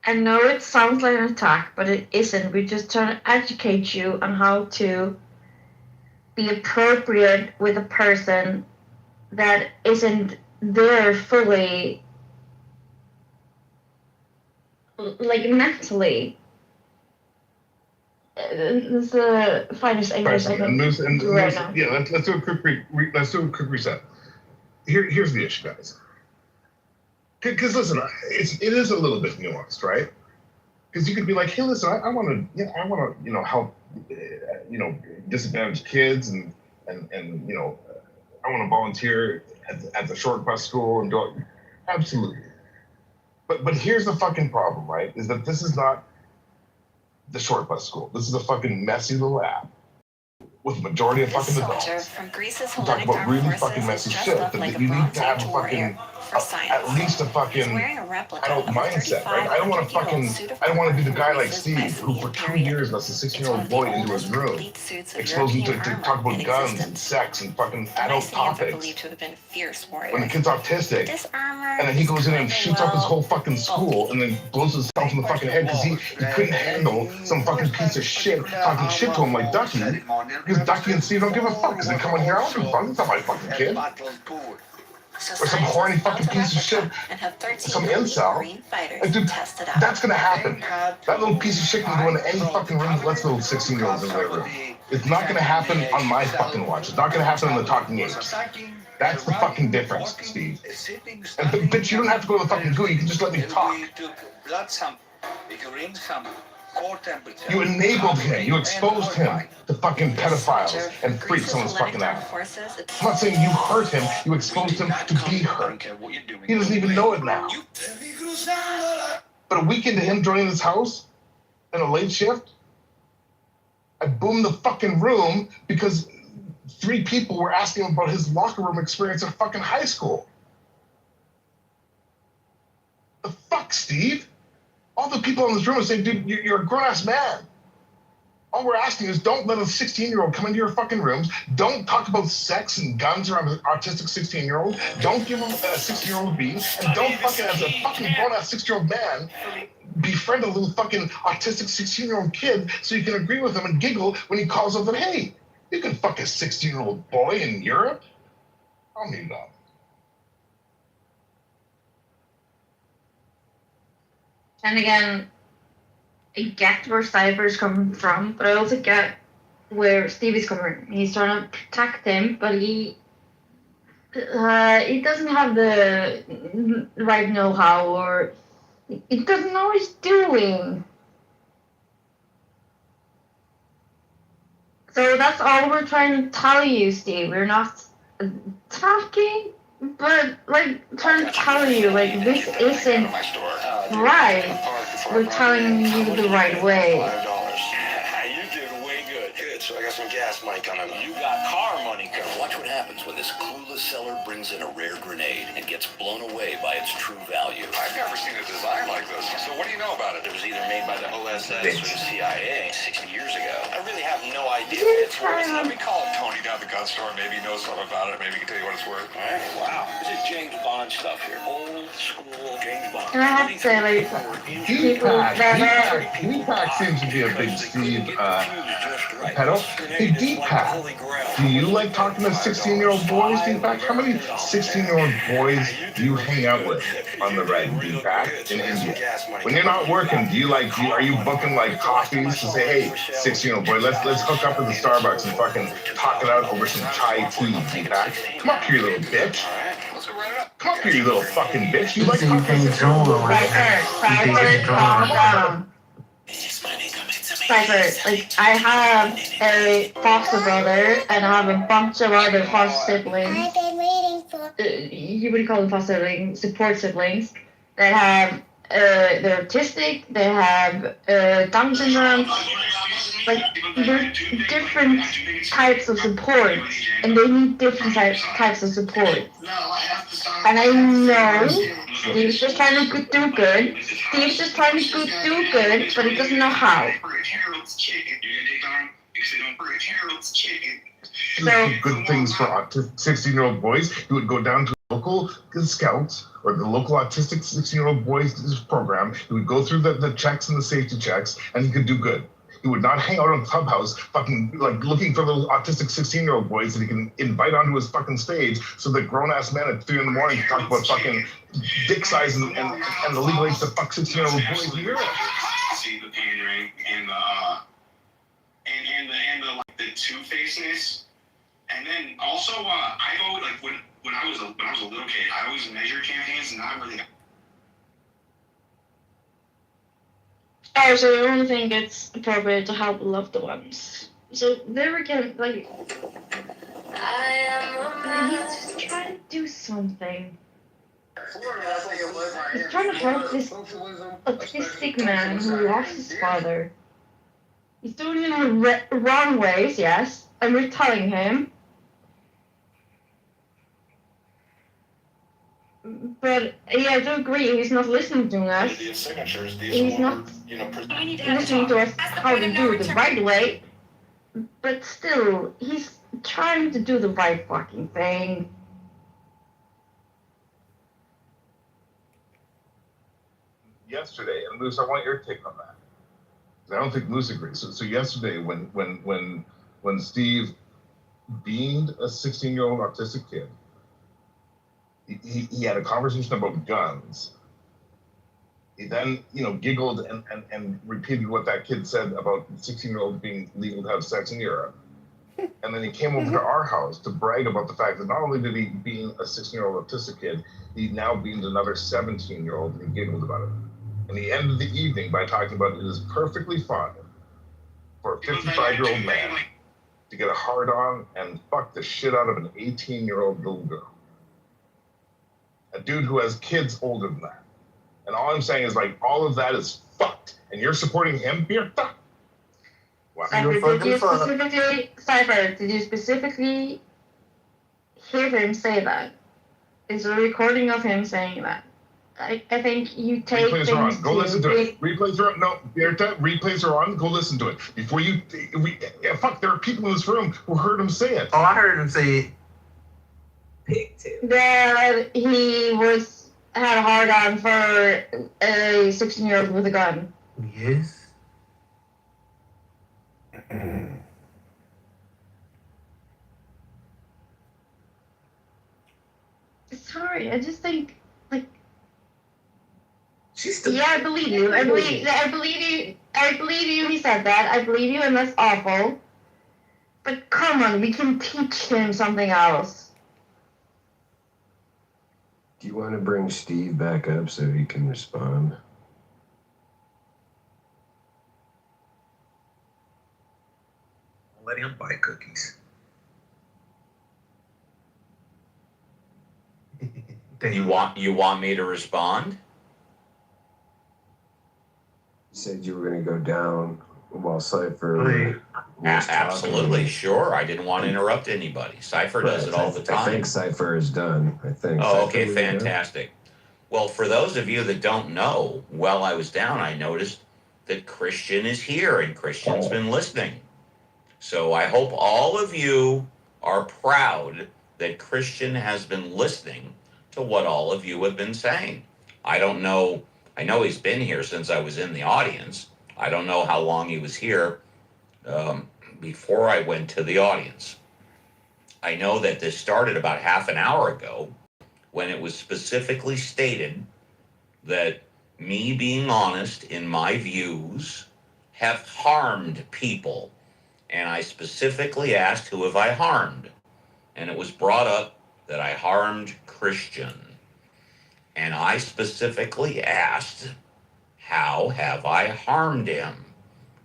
Speaker 21: I know it sounds like an attack, but it isn't. We're just trying to educate you on how to be appropriate with a person that isn't there fully, like mentally. It's the finest English I can do right now.
Speaker 16: Yeah, let's do a quick reset. Here's the issue, guys. Because listen, it is a little bit nuanced, right? Because you could be like, hey, listen, I want to, help, disadvantaged kids, and I want to volunteer at the short bus school and do it. Absolutely. But here's the fucking problem, right? Is that this is not the short bus school. This is a fucking messy little app with a majority of fucking adults.
Speaker 4: From Greece's
Speaker 16: Talk about really fucking messy shit. That you need to have a fucking, at least a fucking adult mindset, right? I don't want to be the guy like Steve who for 2 years lets a 16-year-old boy into his room, expose him to talk about guns and sex and fucking adult topics. When the kid's autistic, and then he goes in and shoots up his whole fucking school and then blows himself in the fucking head because he couldn't handle some fucking piece of shit talking shit to him like Ducky. Because Ducky and Steve don't give a fuck because they come in here, I don't give a fuck, it's not my fucking kid. Or some horny fucking piece of shit, some incel. Like, dude, that's gonna happen. That little piece of shit can go into any fucking room that lets little 16-year-olds in their room. It's not gonna happen on my fucking watch. It's not gonna happen on the Talking Apes. That's the fucking difference, Steve. And bitch, you don't have to go to the fucking goo, you can just let me talk. You enabled him. You exposed him to fucking pedophiles and freaks on his fucking app. I'm not saying you hurt him. You exposed him to be hurt. He doesn't even know it now. But a week into him joining this house in a late shift, I boomed the fucking room because 3 people were asking him about his locker room experience at fucking high school. The fuck, Steve? All the people in this room are saying, dude, you're a grown-ass man. All we're asking is don't let a 16-year-old come into your fucking rooms. Don't talk about sex and guns around an autistic 16-year-old. Don't give him a 16-year-old beat. And don't fucking, as a fucking grown-ass 6-year-old man, befriend a little fucking autistic 16-year-old kid so you can agree with him and giggle when he calls up and, hey, you can fuck a 16-year-old boy in Europe? I'll need that.
Speaker 21: And again, I get where Cyber's coming from, but I also get where Stevie's coming from. He's trying to protect him, but he doesn't have the right know-how, or he doesn't know what he's doing. So that's all we're trying to tell you, Steve. We're not talking, but like trying to tell you, like, this isn't right. We're telling you the right way.
Speaker 22: You did way good. Good, so I got some gas money coming. You got car money coming.
Speaker 5: Watch what happens when this clueless seller brings in a rare grenade and gets blown away by its true value.
Speaker 22: I've never seen a design like this. So what do you know about it?
Speaker 5: It was either made by the OSS or the CIA 60 years ago. I really have no idea.
Speaker 22: It's worth. Let me call Tony down at the gun store. Maybe he knows something about it. Maybe he can tell you what it's worth.
Speaker 5: All right, wow. This is James Bond stuff here. Old school James Bond.
Speaker 21: And I have to say, like,
Speaker 16: Deepak seems to be a big Steve pedo. Hey, Deepak, do you like talking to 16-year-old boys, Deepak? How many 16-year-old boys do you hang out with on the reg, Deepak, in India? When you're not working, are you booking like coffees to say, hey, 16-year-old boy, let's hook up at the Starbucks and fucking talk it out over some chai tea, Deepak? Come up here, you little bitch. Come up here, you little fucking bitch. You like talking
Speaker 21: Cyber, like, I have a foster brother and I have a bunch of other foster siblings. I've been waiting for. You would call them foster siblings, support siblings that have they're autistic, they have Down syndrome. Like, there's different types of support, and they need different types of support. And I know Steve's just trying to do good. Steve's just trying to do good, but he doesn't know how.
Speaker 16: So, good things for 16-year-old boys. You would go down to local scouts or the local autistic 16-year-old boys program. He would go through the checks and the safety checks, and he could do good. He would not hang out on Clubhouse fucking like looking for little autistic 16-year-old boys that he can invite onto his fucking stage so that grown-ass men at 3 in the morning can talk about fucking dick size and the legal age to fuck 16-year-old boys in Europe.
Speaker 23: See the pandering and the two-facedness. And then also I always, like, when I was a little kid, I always measured campaigns, and not really.
Speaker 21: I also don't think it's appropriate to help loved ones. So there again, like, he's just trying to do something. He's trying to help this autistic man who lost his father. He's doing it in the wrong ways, yes, and we're telling him. But yeah, I do agree, he's not listening to us. He's not listening to us how to do it the right way. But still, he's trying to do the right fucking thing.
Speaker 16: Yesterday, and Moose, I want your take on that. I don't think Moose agrees. So yesterday, when Steve beamed a 16-year-old autistic kid, he had a conversation about guns. He then, giggled and repeated what that kid said about 16-year-olds being legal to have sex in Europe. And then he came over to our house to brag about the fact that not only did he beam a 16-year-old autistic kid, he now beamed another 17-year-old, and he giggled about it. And he ended the evening by talking about it is perfectly fine for a 55-year-old man to get a hard-on and fuck the shit out of an 18-year-old little girl. A dude who has kids older than that. And all I'm saying is, like, all of that is fucked. And you're supporting him? You're fucked. Wow.
Speaker 21: Cypher, did you specifically hear him say that? It's a recording of him saying that. I think you take
Speaker 16: replays are on. Go listen to it. Replays are on. No, replays are on. Go listen to it. Before you... fuck, there are people in this room who heard him say it.
Speaker 2: Oh, I heard him say pigtail.
Speaker 21: That he had a hard on for a 16-year-old with a gun.
Speaker 2: Yes.
Speaker 21: Sorry, I just think, like,
Speaker 2: she's still.
Speaker 21: Yeah, I believe you. I believe you. I believe you. He said that. I believe you, and that's awful. But come on, we can teach him something else.
Speaker 18: Do you want to bring Steve back up so he can respond?
Speaker 2: Let him buy cookies.
Speaker 19: You want me to respond?
Speaker 18: You said you were going to go down while Cypher was
Speaker 19: Absolutely,
Speaker 18: talking.
Speaker 19: sure. I didn't want to interrupt anybody. Cypher does it all the time.
Speaker 18: I think Cypher is done. I think.
Speaker 19: Oh, okay, fantastic. Well, for those of you that don't know, while I was down, I noticed that Christian is here and Christian's been listening. So I hope all of you are proud that Christian has been listening to what all of you have been saying. I don't know. I know he's been here since I was in the audience. I don't know how long he was here before I went to the audience. I know that this started about half an hour ago when it was specifically stated that me being honest in my views have harmed people. And I specifically asked, who have I harmed? And it was brought up that I harmed Christian. And I specifically asked, how have I harmed him?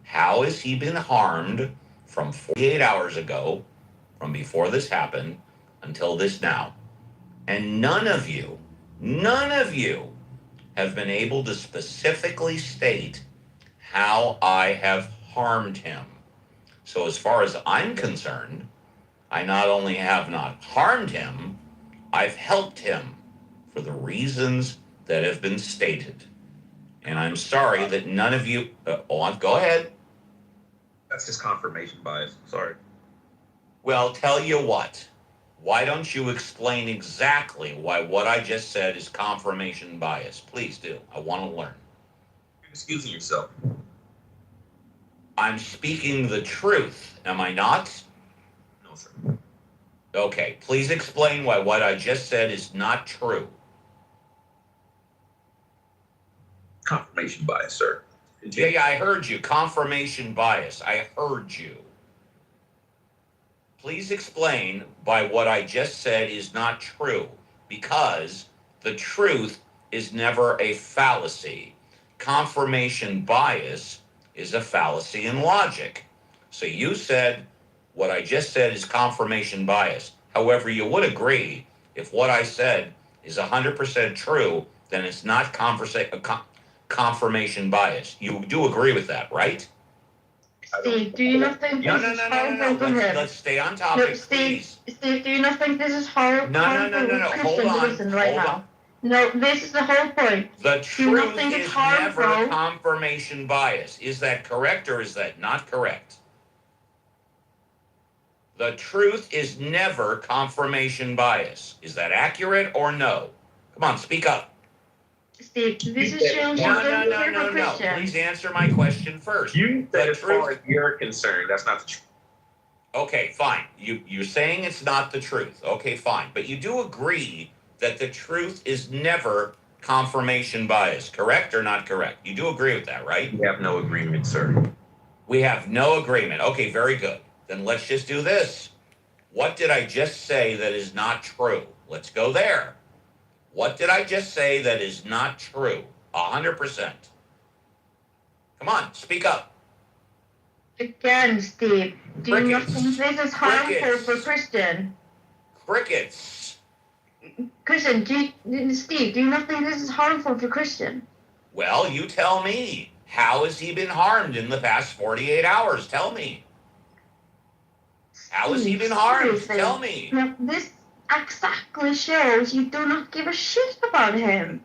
Speaker 19: How has he been harmed from 48 hours ago, from before this happened, until this now? And none of you have been able to specifically state how I have harmed him. So as far as I'm concerned, I not only have not harmed him, I've helped him for the reasons that have been stated. And I'm sorry that none of you... go ahead.
Speaker 2: That's just confirmation bias. Sorry.
Speaker 19: Well, tell you what. Why don't you explain exactly why what I just said is confirmation bias? Please do. I want to learn.
Speaker 2: You're excusing yourself.
Speaker 19: I'm speaking the truth, am I not?
Speaker 2: No, sir.
Speaker 19: Okay, please explain why what I just said is not true.
Speaker 2: Confirmation bias, sir.
Speaker 19: Yeah, I heard you. Confirmation bias. I heard you. Please explain why what I just said is not true, because the truth is never a fallacy. confirmation bias is a fallacy in logic. So you said what I just said is confirmation bias. However, you would agree if what I said is 100% true, then it's not confirmation bias. You do agree with that, right?
Speaker 21: Steve, do you not think
Speaker 19: No,
Speaker 21: this
Speaker 19: no,
Speaker 21: is
Speaker 19: no, no, no,
Speaker 21: horrible
Speaker 19: no.
Speaker 21: to him?
Speaker 19: Let's stay on
Speaker 21: No,
Speaker 19: topic,
Speaker 21: Steve,
Speaker 19: please.
Speaker 21: Steve, do you not think this is horrible?
Speaker 19: No. Hold on.
Speaker 21: Listen right
Speaker 19: Hold
Speaker 21: now.
Speaker 19: on.
Speaker 21: No, this is the whole point.
Speaker 19: The
Speaker 21: Do you not
Speaker 19: truth
Speaker 21: think it's
Speaker 19: is never
Speaker 21: harmful?
Speaker 19: confirmation bias. Is that correct or is that not correct? The truth is never confirmation bias. Is that accurate or no? Come on, speak up.
Speaker 21: Steve, this is showing you don't care for
Speaker 19: No.
Speaker 21: Christians.
Speaker 19: Please answer my question first.
Speaker 2: You said
Speaker 19: The
Speaker 2: as far
Speaker 19: truth.
Speaker 2: as you're concerned, that's not the truth.
Speaker 19: Okay, fine. You're saying it's not the truth. Okay, fine. But you do agree that the truth is never confirmation bias, correct or not correct? You do agree with that, right?
Speaker 2: We have no agreement, sir.
Speaker 19: We have no agreement. Okay, very good. Then let's just do this. What did I just say that is not true? Let's go there. What did I just say that is not true? 100%. Come on, speak up.
Speaker 21: Again, Steve, do you not think this is harmful for Christian?
Speaker 19: Crickets.
Speaker 21: Christian, Steve, do you not think this is harmful for Christian?
Speaker 19: Well, you tell me. How has he been harmed in the past 48 hours? Tell me. How has he been harmed?
Speaker 21: Seriously.
Speaker 19: Tell me.
Speaker 21: Now, this exactly shows you do not give a shit about him.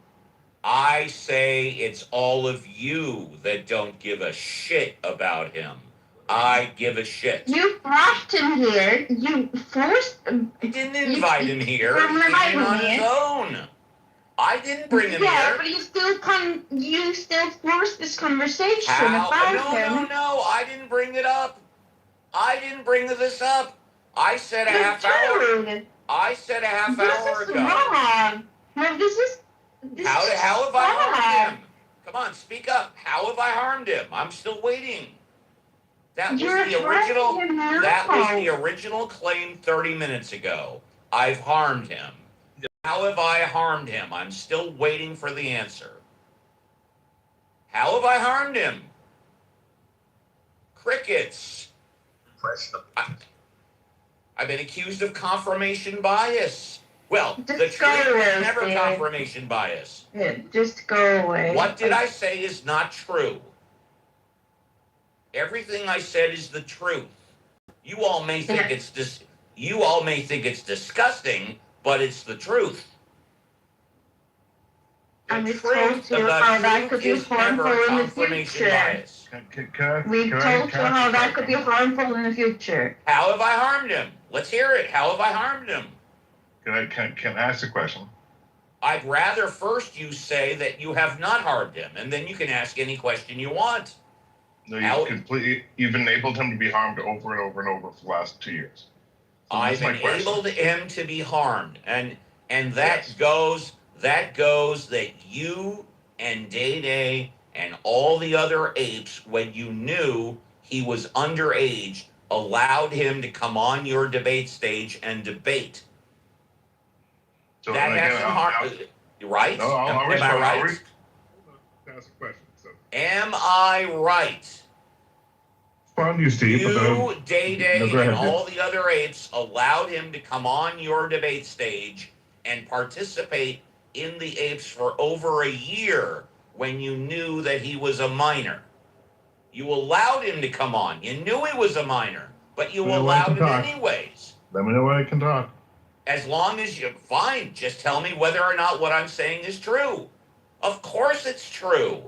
Speaker 19: I say it's all of you that don't give a shit about him. I give a shit.
Speaker 21: You brought him here. You forced him.
Speaker 19: I didn't invite him here. He came on his own. I didn't bring him here.
Speaker 21: Yeah, but you still forced this conversation about him.
Speaker 19: No, I didn't bring it up. I didn't bring this up. I said a half hour. I said a half hour ago.
Speaker 21: This is wrong. No, this is
Speaker 19: how have I harmed him? Come on, speak up. How have I harmed him? I'm still waiting. That was the original claim 30 minutes ago. I've harmed him. How have I harmed him? I'm still waiting for the answer. How have I harmed him? Crickets. I've been accused of confirmation bias. Well, the truth is never confirmation bias.
Speaker 21: Yeah, just go away.
Speaker 19: What did I say is not true? Everything I said is the truth. You all may think it's disgusting, but it's the truth.
Speaker 21: And we told you how that could be harmful in the future. We told you how that could be harmful in the future.
Speaker 19: How have I harmed him? Let's hear it. How have I harmed him?
Speaker 16: Can I ask a question?
Speaker 19: I'd rather first you say that you have not harmed him, and then you can ask any question you want.
Speaker 16: No, you've enabled him to be harmed over and over and over for the last 2 years. So
Speaker 19: I've enabled him to be harmed, and that goes that you and Day Day and all the other apes, when you knew he was underage, allowed him to come on your debate stage and debate.
Speaker 16: So
Speaker 19: that hasn't harmed, right?
Speaker 16: No,
Speaker 19: Am I right?
Speaker 16: Ask a question. So.
Speaker 19: Am I right?
Speaker 16: Respond to you, Steve.
Speaker 19: You, Day Day, and all the other apes allowed him to come on your debate stage and participate in the apes for over a year when you knew that he was a minor. You allowed him to come on. You knew he was a minor, but you allowed it anyways.
Speaker 16: Let me know when I can talk.
Speaker 19: As long as you're fine, just tell me whether or not what I'm saying is true. Of course it's true.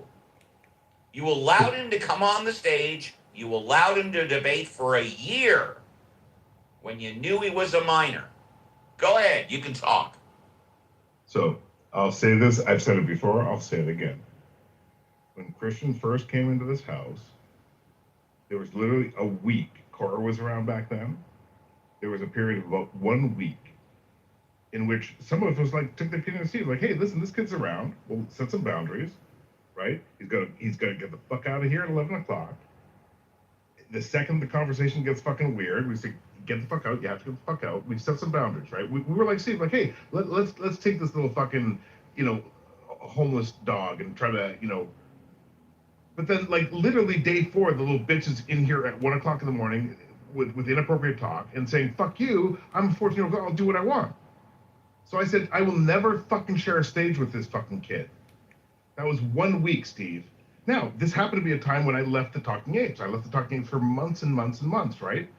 Speaker 19: You allowed him to come on the stage. You allowed him to debate for a year when you knew he was a minor. Go ahead, you can talk.
Speaker 16: So I'll say this. I've said it before. I'll say it again. When Christian first came into this house, there was literally a week. Cora was around back then. There was a period of about 1 week in which some of us was like, took the opinion of Steve, like, hey, listen, this kid's around. We'll set some boundaries, right? He's gonna get the fuck out of here at 11 o'clock. The second the conversation gets fucking weird, we say, get the fuck out. You have to get the fuck out. We set some boundaries, right? We were like, Steve, like, hey, let's take this little fucking, homeless dog and try to, But then, like, literally day 4, the little bitch is in here at 1 o'clock in the morning with inappropriate talk and saying, fuck you, I'm a 14-year-old girl, I'll do what I want. So I said, I will never fucking share a stage with this fucking kid. That was 1 week, Steve. Now, this happened to be a time when I left the Talking Apes. I left the Talking Apes for months and months and months, right?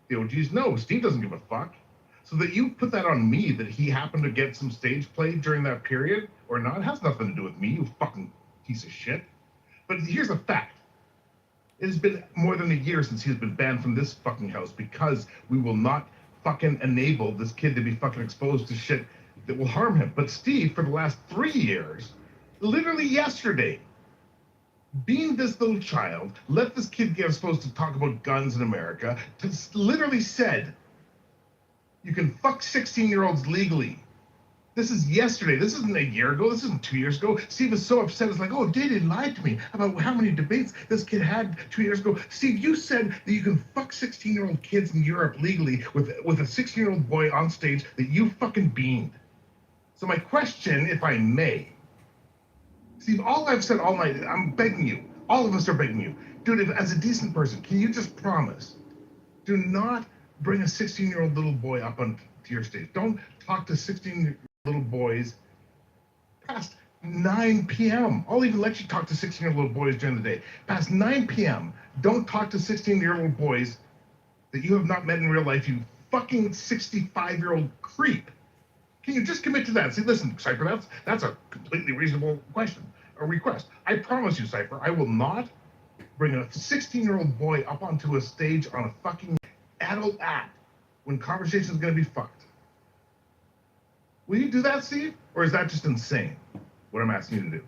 Speaker 16: The OGs know, Steve doesn't give a fuck. So that you put that on me, that he happened to get some stage play during that period or not, has nothing to do with me, you fucking piece of shit. But here's a fact. It has been more than a year since he has been banned from this fucking house because we will not fucking enable this kid to be fucking exposed to shit that will harm him. But Steve, for the last 3 years, literally yesterday, being this little child, let this kid get exposed to talk about guns in America, literally said, you can fuck 16-year-olds legally. This is yesterday. This isn't a year ago. This isn't 2 years ago. Steve is so upset. It's like, oh, Diddy lied to me about how many debates this kid had 2 years ago. Steve, you said that you can fuck 16-year-old kids in Europe legally with a 16-year-old boy on stage that you fucking beamed. So my question, if I may, Steve, all I've said all night, I'm begging you, all of us are begging you, dude, as a decent person, can you just promise, do not bring a 16-year-old little boy up onto your stage. Don't talk to 16 little boys past 9 p.m. I'll even let you talk to 16-year-old little boys during the day. Past 9 p.m., don't talk to 16-year-old boys that you have not met in real life, you fucking 65-year-old creep. Can you just commit to that? See, listen, Cypher, that's a completely reasonable question, a request. I promise you, Cypher, I will not bring a 16-year-old boy up onto a stage on a fucking adult act when conversation is going to be fucked. Will you do that, Steve? Or is that just insane, what I'm asking you to do?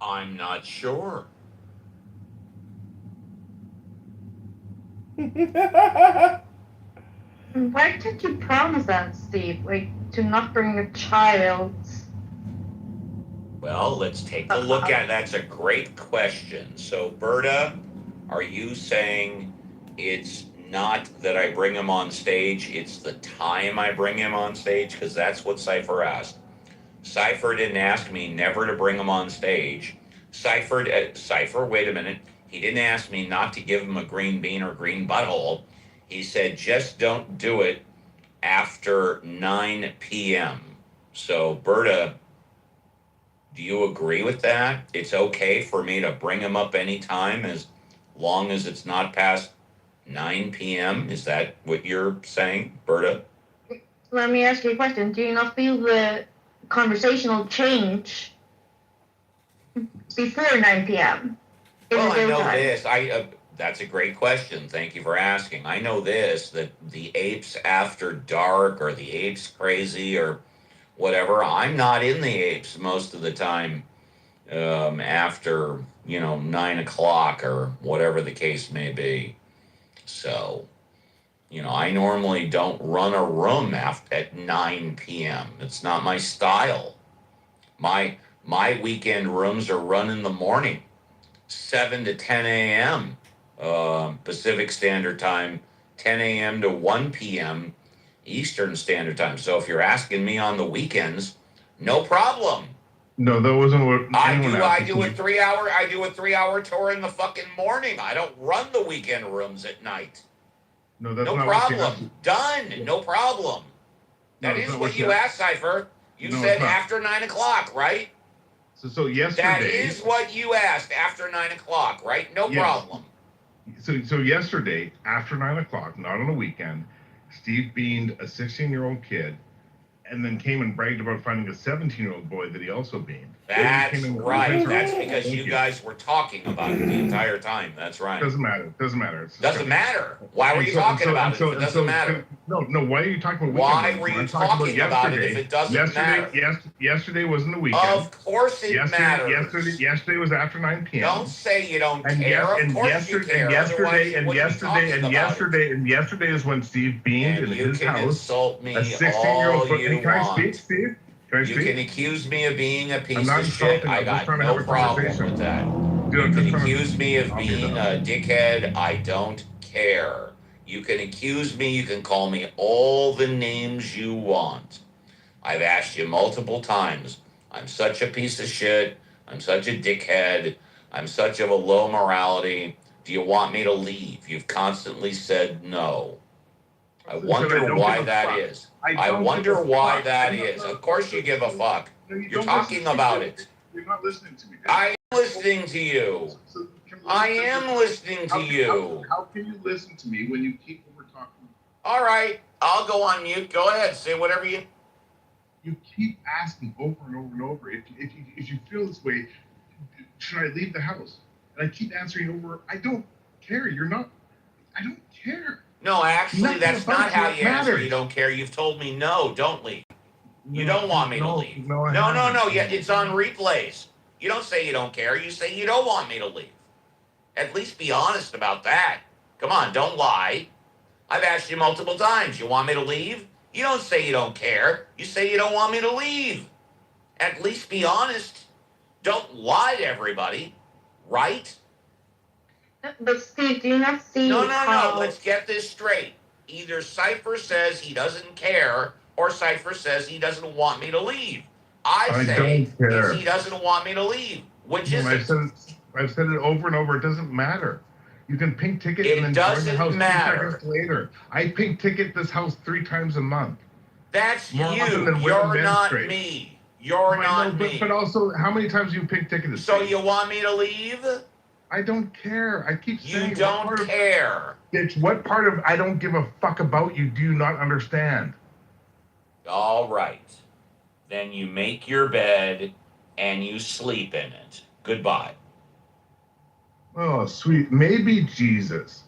Speaker 19: I'm not sure.
Speaker 21: Why did you promise that, Steve? Like, to not bring a child?
Speaker 19: Well, let's take a look at that's a great question. So, Berta, are you saying it's not that I bring him on stage, it's the time I bring him on stage? Because that's what Cypher asked. Cypher didn't ask me never to bring him on stage. Cypher, wait a minute. He didn't ask me not to give him a green bean or green butthole. He said, just don't do it after 9 p.m. So, Berta, do you agree with that? It's okay for me to bring him up anytime as long as it's not past 9 p.m.? Is that what you're saying, Berta?
Speaker 21: Let me ask you a question. Do you not feel the conversational change before 9 p.m.?
Speaker 19: Well, I know this. That's a great question. Thank you for asking. I know this, that the apes after dark or the apes crazy or whatever, I'm not in the apes most of the time after, 9 o'clock or whatever the case may be. So, I normally don't run a room at 9 p.m. It's not my style. My weekend rooms are run in the morning, 7 to 10 a.m. Pacific Standard Time, 10 a.m. to 1 p.m. Eastern Standard Time. So if you're asking me on the weekends, no problem.
Speaker 16: No, that wasn't what
Speaker 19: I do a 3-hour tour in the fucking morning. I don't run the weekend rooms at night.
Speaker 16: No, that's
Speaker 19: no
Speaker 16: not
Speaker 19: problem. Done. No problem. That is what you asked, Cypher. You said after 9 o'clock, right?
Speaker 16: So yesterday.
Speaker 19: That is what you asked, after 9 o'clock, right? No problem.
Speaker 16: So yesterday, after 9 o'clock, not on a weekend, Steve beamed a 16-year-old kid and then came and bragged about finding a 17-year-old boy that he also beamed.
Speaker 19: That's right. That's because you guys were talking about it the entire time. That's right.
Speaker 16: Doesn't matter. Doesn't matter.
Speaker 19: Doesn't matter. Why were you talking about it if it doesn't matter?
Speaker 16: No. Why are you talking about
Speaker 19: Why were you talking about it if it doesn't matter?
Speaker 16: Yesterday wasn't a weekend.
Speaker 19: Of course it matters.
Speaker 16: Yesterday was after 9 p.m.
Speaker 19: Don't say you don't care. Of course you care.
Speaker 16: Yesterday is when Steve beamed in his house.
Speaker 19: You can insult me
Speaker 16: a 16-year-old
Speaker 19: all you
Speaker 16: Can I
Speaker 19: want.
Speaker 16: speak, Steve? Can I speak?
Speaker 19: You can accuse me of being a piece
Speaker 16: I'm not
Speaker 19: of shit.
Speaker 16: insulting,
Speaker 19: I
Speaker 16: I'm just
Speaker 19: got
Speaker 16: trying to
Speaker 19: no
Speaker 16: have a
Speaker 19: problem
Speaker 16: conversation.
Speaker 19: with that.
Speaker 16: Dude,
Speaker 19: You can accuse me of being a dickhead. I don't care. You can accuse me, you can call me all the names you want. I've asked you multiple times. I'm such a piece of shit. I'm such a dickhead. I'm such of a low morality. Do you want me to leave? You've constantly said no. I wonder why that is. I wonder why that is. Of course you give a fuck. You're talking about it.
Speaker 16: You're not listening to me.
Speaker 19: I am listening to you. I am listening to you.
Speaker 16: How can you listen to me when you keep over talking?
Speaker 19: All right, I'll go on mute. Go ahead, say whatever you.
Speaker 16: You keep asking over and over and over. If you feel this way, should I leave the house? And I keep answering over. I don't care. You're not. I don't care.
Speaker 19: No, actually,
Speaker 16: Nothing
Speaker 19: that's not
Speaker 16: about
Speaker 19: how
Speaker 16: you
Speaker 19: you answer.
Speaker 16: matters.
Speaker 19: You don't care. You've told me no, don't leave. You don't want me to leave.
Speaker 16: No,
Speaker 19: No. Yeah, it's on replays. You don't say you don't care. You say you don't want me to leave. At least be honest about that. Come on, don't lie. I've asked you multiple times. You want me to leave? You don't say you don't care. You say you don't want me to leave. At least be honest. Don't lie to everybody, right?
Speaker 21: But Steve, do you not see
Speaker 19: No.
Speaker 21: how...
Speaker 19: Let's get this straight. Either Cypher says he doesn't care, or Cypher says he doesn't want me to leave. I say
Speaker 16: don't care.
Speaker 19: he doesn't want me to leave. Which is it?
Speaker 16: I've said it over and over. It doesn't matter. You can pink ticket
Speaker 19: It
Speaker 16: and then join the
Speaker 19: doesn't
Speaker 16: house
Speaker 19: matter.
Speaker 16: 2 seconds later. I pink ticket this house 3 times a month.
Speaker 19: That's
Speaker 16: More often
Speaker 19: you.
Speaker 16: than women
Speaker 19: You're not
Speaker 16: menstruate.
Speaker 19: me. You're not me.
Speaker 16: But also, how many times do you pink ticketed?
Speaker 19: So you want me to leave?
Speaker 16: I don't care. I keep saying
Speaker 19: you don't care.
Speaker 16: Bitch, what part of I don't give a fuck about you do you not understand?
Speaker 19: All right. Then you make your bed and you sleep in it. Goodbye.
Speaker 16: Oh, sweet. Maybe Jesus.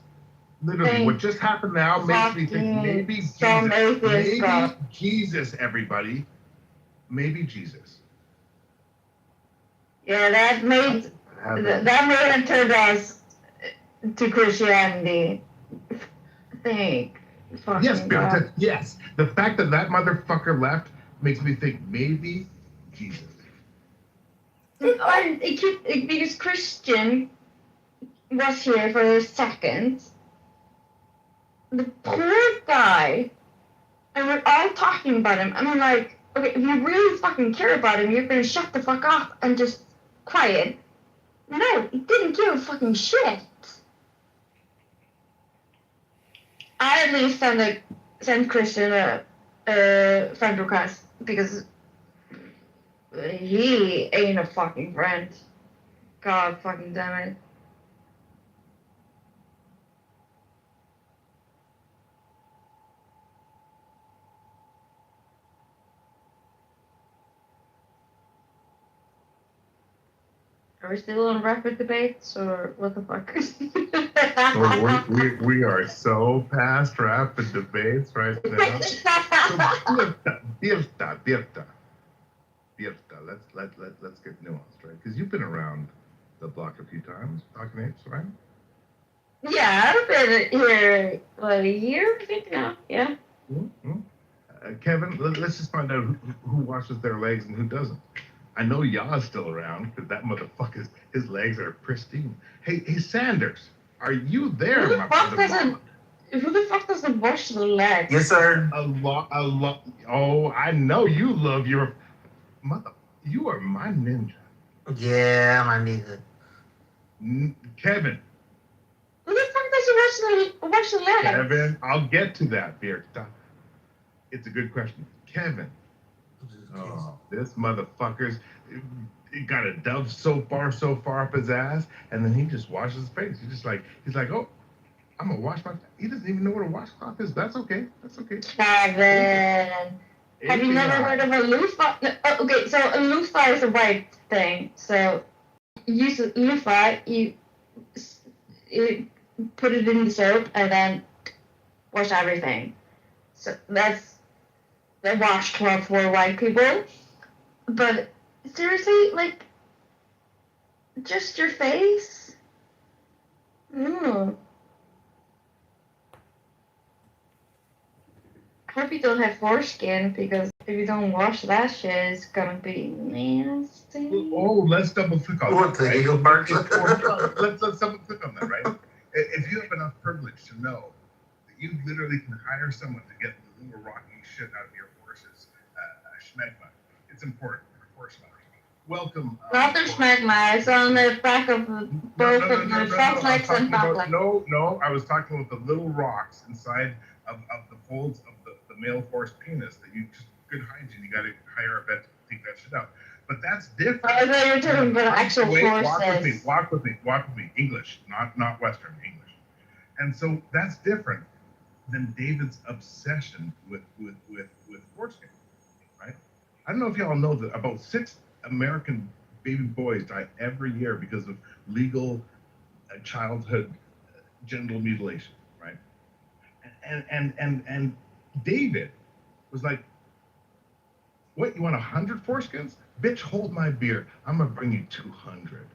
Speaker 16: Literally,
Speaker 21: Thank
Speaker 16: what just happened now makes me think maybe Jesus. Maybe Jesus, everybody. Maybe Jesus.
Speaker 21: Yeah, that made him turn us to Christianity. I think.
Speaker 16: Yes, yes. The fact that motherfucker left makes me think maybe Jesus.
Speaker 21: Because Christian was here for a second. The poor guy, and we're all talking about him. I mean, like, okay, if you really fucking care about him, you're gonna shut the fuck up and just quiet. No, he didn't give a fucking shit. I at least send Christian a friend request because he ain't a fucking friend. God fucking damn it. Are we still on rapid debates or what the fuck?
Speaker 16: we are so past rapid debates right now. Let's get nuanced, right? Because you've been around the block a few times, talking apes, right?
Speaker 21: Yeah, I've been here, what, a year, I think now? Yeah.
Speaker 16: Mm-hmm. Kevin, let's just find out who washes their legs and who doesn't. I know Yaw's still around because that motherfucker, his legs are pristine. Hey, Sanders, are you there,
Speaker 21: Who the fuck doesn't wash the legs?
Speaker 16: Yes, sir. A lot. Oh, I know you love your mother. You are my ninja.
Speaker 17: Yeah, my ninja.
Speaker 16: Kevin.
Speaker 21: Who the fuck doesn't wash the legs?
Speaker 16: Kevin, I'll get to that, Birta. It's a good question. Kevin. Oh, this motherfucker's he got a Dove so far up his ass, and then he just washes his face. He's like, oh, I'm gonna wash my. He doesn't even know what a washcloth is. That's okay.
Speaker 21: Kevin, have you never heard of a loofah? No, okay, so a loofah is a white thing. So you use a loofah, you put it in the soap, and then wash everything. So that's the washcloth for white people. But seriously, like, just your face? I hope you don't have foreskin, because if you don't wash that shit, it's gonna be nasty.
Speaker 16: Oh, let's double click on that. Right? Let's double click on that, right? If you have enough privilege to know, You literally can hire someone to get the little rocky shit out of your horse's schmegma. It's important. Horse money. Welcome.
Speaker 21: Not the schmegma. It's on the back of both of the front legs and back legs.
Speaker 16: No. I was talking about the little rocks inside of the folds of the male horse penis that you just good hygiene. You got to hire a vet to take that shit out. But that's different.
Speaker 21: I thought you were talking about actual horses.
Speaker 16: Walk with me. English, not Western English. And so that's different than David's obsession with foreskin, right? I don't know if y'all know that about 6 American baby boys die every year because of legal childhood genital mutilation, right? And David was like, what, you want 100 foreskins? Bitch, hold my beer. I'm gonna bring you 200.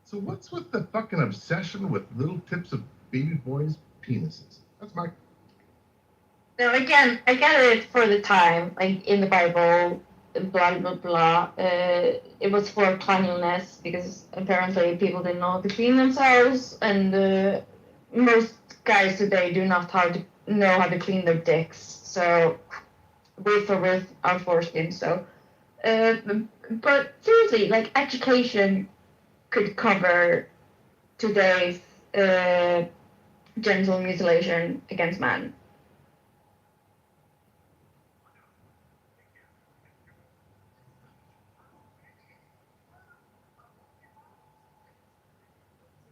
Speaker 16: So what's with the fucking obsession with little tips of baby boys' penises? That's my...
Speaker 21: Now again, I get it for the time, like in the Bible, blah blah blah. It was for cleanliness because apparently people didn't know how to clean themselves, and most guys today do not know how to clean their dicks. So with our foreskin. So, but seriously, like education could cover today's genital mutilation against men.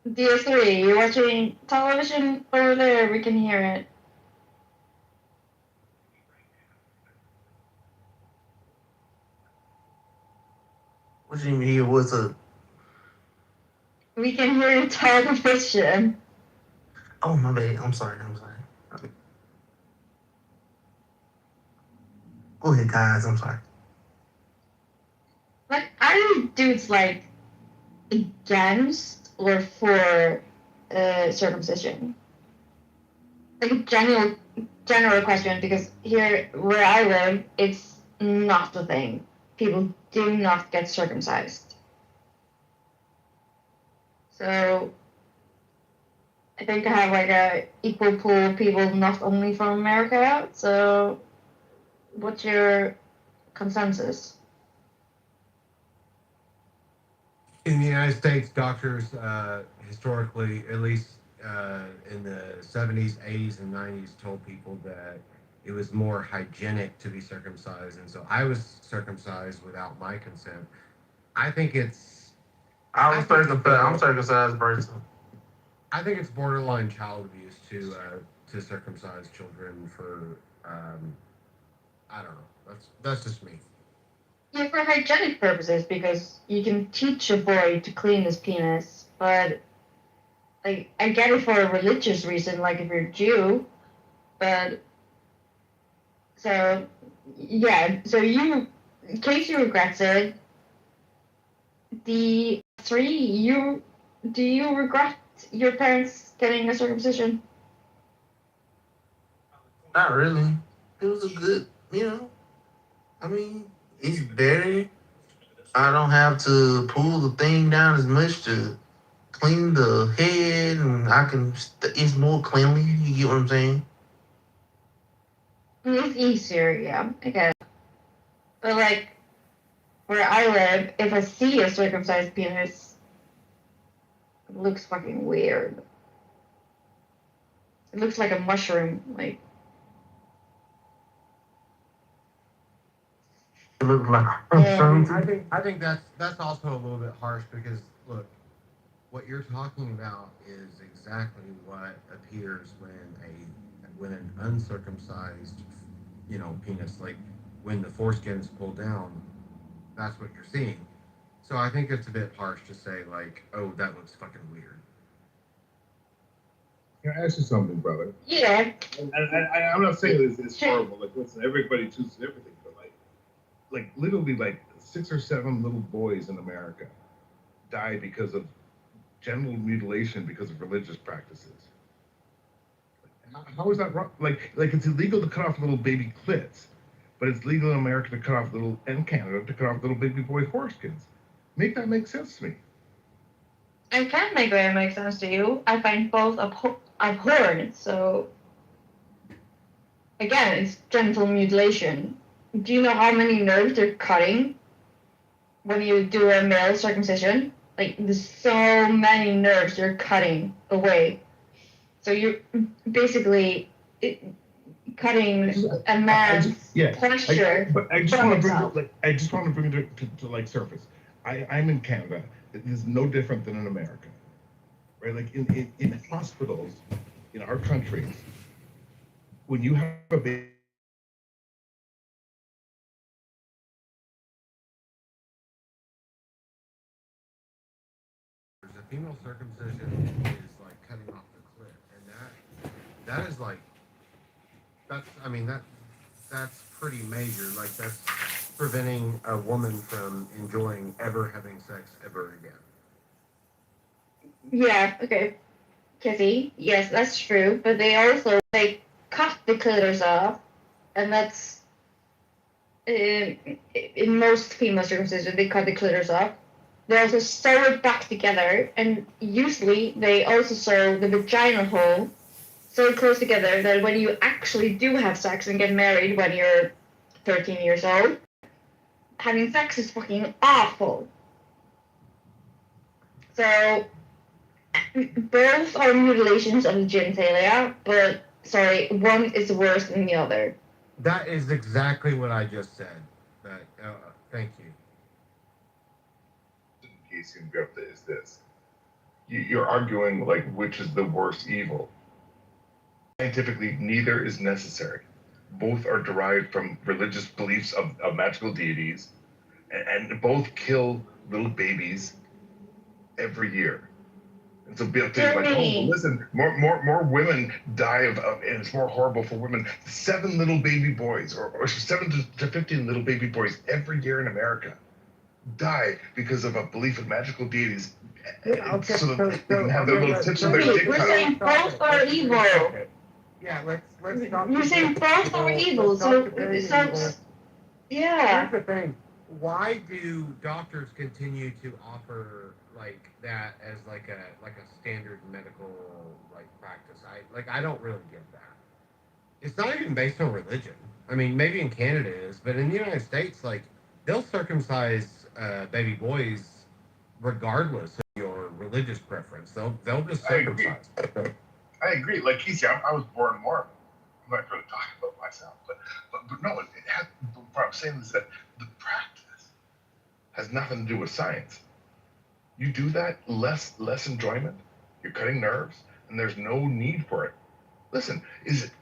Speaker 21: DS3, you're watching television over there, we can hear it.
Speaker 1: What do you mean here? What's up?
Speaker 21: We can hear your television.
Speaker 1: Oh, my bad. I'm sorry. Go ahead, guys. I'm sorry.
Speaker 21: Like, are you dudes like against or for circumcision? Like a general question, because here where I live, it's not a thing. People do not get circumcised. So I think I have like a equal pool of people not only from America. So what's your consensus?
Speaker 4: In the United States, doctors historically, at least in the 70s, 80s, and 90s, told people that it was more hygienic to be circumcised. And so I was circumcised without my consent. I think it's...
Speaker 1: I'm circumcised person.
Speaker 4: I think it's borderline child abuse to circumcise children for, I don't know. That's just me.
Speaker 21: Yeah, for hygienic purposes, because you can teach a boy to clean his penis, but like I get it for a religious reason, like if you're a Jew, but so yeah, so you, in case you regrets it, do you regret your parents getting a circumcision?
Speaker 1: Not really. It was a good, I mean, it's better. I don't have to pull the thing down as much to clean the head, and it's more cleanly. You get what I'm saying?
Speaker 21: It's easier, yeah, I get it. But like, where I live, if I see a circumcised penis, it looks fucking weird. It looks like a mushroom, like.
Speaker 1: It looks like
Speaker 4: I think that's also a little bit harsh because look, what you're talking about is exactly what appears when an uncircumcised, penis, like when the foreskin is pulled down, that's what you're seeing. So I think it's a bit harsh to say like, oh, that looks fucking weird.
Speaker 16: Can I ask you something, brother?
Speaker 21: Yeah.
Speaker 16: I'm not saying it's horrible. Like, listen, everybody chooses everything, but like literally, like 6 or 7 little boys in America die because of genital mutilation because of religious practices. How is that wrong? Like it's illegal to cut off little baby clits, but it's legal in America to cut off and Canada to cut off little baby boy foreskins. Make that make sense to me.
Speaker 21: I can make that make sense to you. I find both abhorrent, so again, it's genital mutilation. Do you know how many nerves they're cutting when you do a male circumcision? Like, there's so many nerves they're cutting away. So you're basically cutting a man's posture.
Speaker 16: But I just
Speaker 21: from
Speaker 16: want to bring
Speaker 21: himself.
Speaker 16: it to like surface. I'm in Canada. It is no different than in America, right? Like in hospitals, in our countries, when you have a baby.
Speaker 4: There's a female circumcision is like cutting off the clit, and that is like that's pretty major. Like that's preventing a woman from enjoying ever having sex ever again.
Speaker 21: Yeah, okay. Kizzy, yes, that's true. But they also cut the clitoris off, and that's in most female circumcision they cut the clitoris off. They also sew it back together, and usually they also sew the vaginal hole so close together that when you actually do have sex and get married when you're 13 years old, having sex is fucking awful. So both are mutilations of the genitalia, but sorry, one is worse than the other.
Speaker 4: That is exactly what I just said. That thank you.
Speaker 16: Case in Gupta is this. You're arguing like which is the worst evil. Scientifically, neither is necessary. Both are derived from religious beliefs of magical deities, and both kill little babies every year. And so people think like, oh, well, listen, more women die and it's more horrible for women. 7 little baby boys, or 7 to 15 little baby boys every year in America die because of a belief in magical deities.
Speaker 4: Okay,
Speaker 16: so that they can have their little tips of their dick
Speaker 21: We're
Speaker 16: cut
Speaker 21: saying
Speaker 16: off.
Speaker 21: both are evil.
Speaker 4: Yeah, let's stop.
Speaker 21: You're saying both are evil, so yeah.
Speaker 4: Here's the thing. Why do doctors continue to offer like that as like a standard medical like practice? I don't really get that. It's not even based on religion. I mean, maybe in Canada it is, but in the United States, like they'll circumcise baby boys regardless of your religious preference. They'll just circumcise.
Speaker 16: I agree. Like Casey, I was born Mormon. I'm not going to talk about myself, but no, it has, what I'm saying is that the practice has nothing to do with science. You do that, less enjoyment. You're cutting nerves, and there's no need for it. Listen,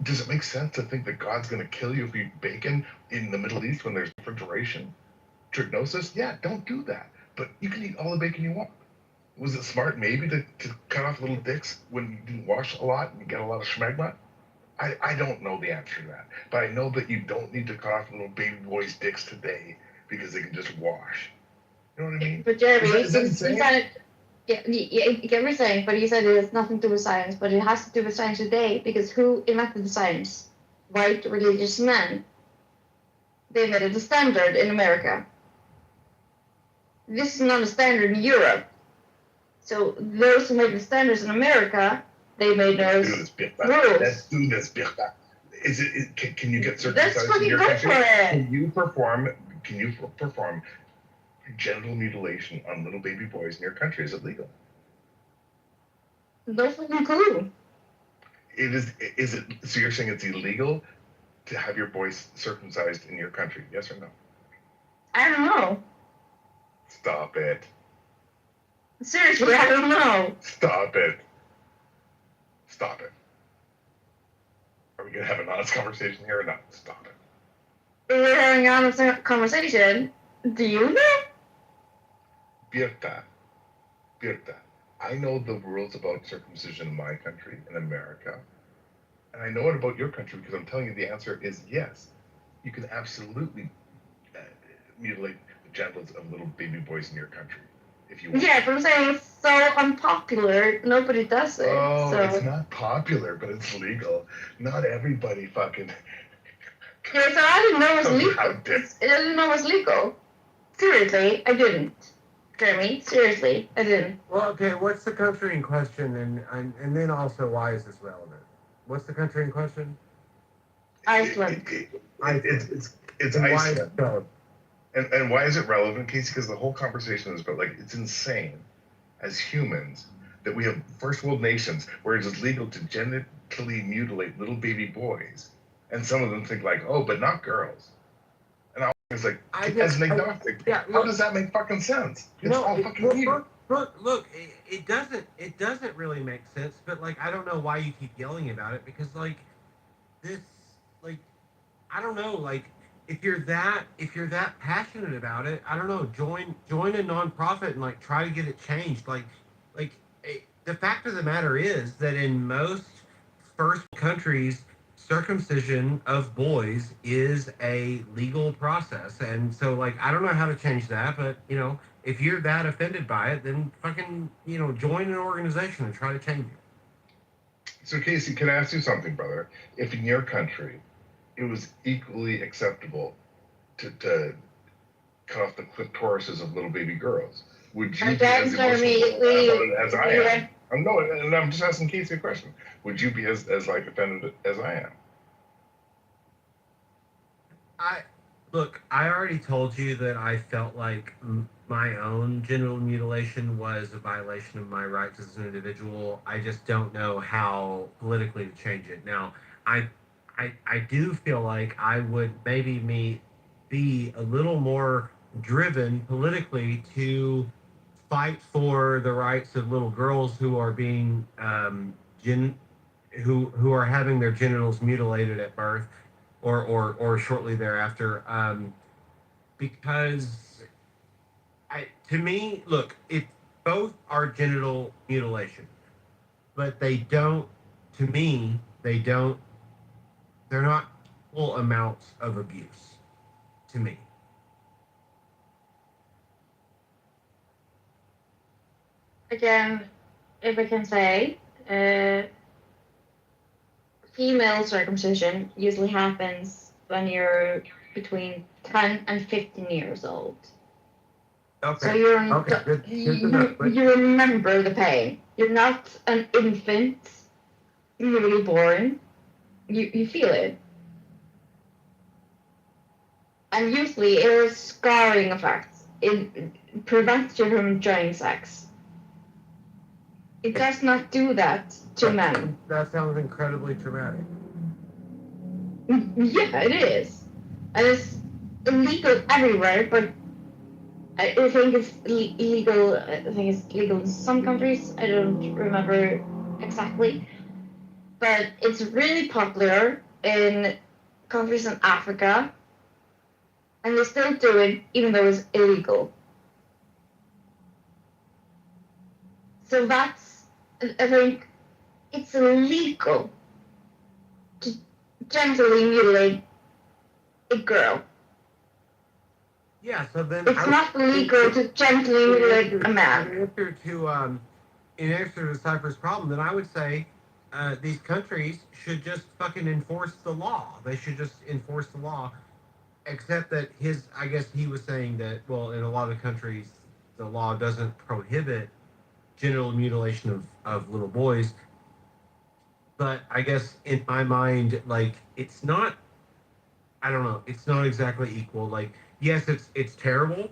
Speaker 16: does it make sense to think that God's going to kill you if you eat bacon in the Middle East when there's refrigeration? Trichnosis? Yeah, don't do that. But you can eat all the bacon you want. Was it smart maybe to cut off little dicks when you didn't wash a lot and you get a lot of schmegma? I don't know the answer to that. But I know that you don't need to cut off little baby boys' dicks today because they can just wash. You know what I mean?
Speaker 21: But Jeremy,
Speaker 16: is that insane?
Speaker 21: Yeah, I get what you're saying, but you said it has nothing to do with science, but it has to do with science today, because who invented the science? White religious men. They made it a standard in America. This is not a standard in Europe. So those who made the standards in America, they made those rules.
Speaker 16: Let's do this, Birta. Can you get circumcised in your country? Can you perform genital mutilation on little baby boys in your country? Is it legal?
Speaker 21: No fucking clue.
Speaker 16: Is it? So you're saying it's illegal to have your boys circumcised in your country? Yes or no?
Speaker 21: I don't know.
Speaker 16: Stop it.
Speaker 21: Seriously, I don't know.
Speaker 16: Stop it. Stop it. Are we gonna have an honest conversation here or not? Stop it.
Speaker 21: We're having an honest conversation. Do you know?
Speaker 16: Birta, I know the rules about circumcision in my country, in America, and I know it about your country because I'm telling you the answer is yes. You can absolutely mutilate the genitals of little baby boys in your country if you want.
Speaker 21: Yeah, but I'm saying it's so unpopular, nobody does it.
Speaker 16: Oh,
Speaker 21: so.
Speaker 16: It's not popular, but it's legal. Not everybody fucking.
Speaker 21: Yeah, so I didn't know it was legal. I didn't know it was legal. Seriously, I didn't. Jeremy, seriously, I didn't.
Speaker 4: Well, okay, what's the country in question, and then also why is this relevant? What's the country in question?
Speaker 21: Iceland.
Speaker 16: It's Iceland. And why is it relevant, Casey? Because the whole conversation is about, like, it's insane as humans that we have first world nations where it is legal to genetically mutilate little baby boys, and some of them think like, oh, but not girls. And I was like, as an agnostic, how does that make fucking sense? It's all fucking evil.
Speaker 4: Look, it doesn't really make sense. But like, I don't know why you keep yelling about it, because like this, like, I don't know, like, if you're that passionate about it, I don't know, join a nonprofit and like try to get it changed. The fact of the matter is that in most first countries, circumcision of boys is a legal process, and so like I don't know how to change that, but if you're that offended by it, then fucking join an organization and try to change it.
Speaker 16: So Casey, can I ask you something, brother? If in your country it was equally acceptable to cut off the clitorises of little baby girls, would you be as emotional about it as I am? I'm just asking Casey a question. Would you be as like offended as I am?
Speaker 4: I already told you that I felt like my own genital mutilation was a violation of my rights as an individual. I just don't know how politically to change it. Now, I do feel like I would maybe be a little more driven politically to fight for the rights of little girls who are being who are having their genitals mutilated at birth or shortly thereafter, because to me, look, it both are genital mutilation, but they don't. To me, they don't. They're not equal amounts of abuse. To me.
Speaker 21: Again, if I can say, female circumcision usually happens when you're between 10 and 15 years old.
Speaker 4: Okay.
Speaker 21: So you're
Speaker 4: good
Speaker 21: you remember the pain. You're not an infant, newly born. You feel it. And usually it has scarring effects. It prevents you from enjoying sex. It does not do that to men.
Speaker 4: That sounds incredibly traumatic.
Speaker 21: Yeah, it is. And it's illegal everywhere, but I think it's illegal. I think it's legal in some countries. I don't remember exactly. But it's really popular in countries in Africa. And they still do it even though it's illegal. So that's, I think, it's illegal to gently mutilate a girl.
Speaker 4: Yeah, so then
Speaker 21: it's not illegal to gently mutilate a man.
Speaker 4: In answer to Cypher's problem, then I would say these countries should just fucking enforce the law. They should just enforce the law. Except that I guess he was saying that, well, in a lot of countries, the law doesn't prohibit genital mutilation of little boys. But I guess in my mind, like, it's not, I don't know, it's not exactly equal. Like, yes, it's terrible,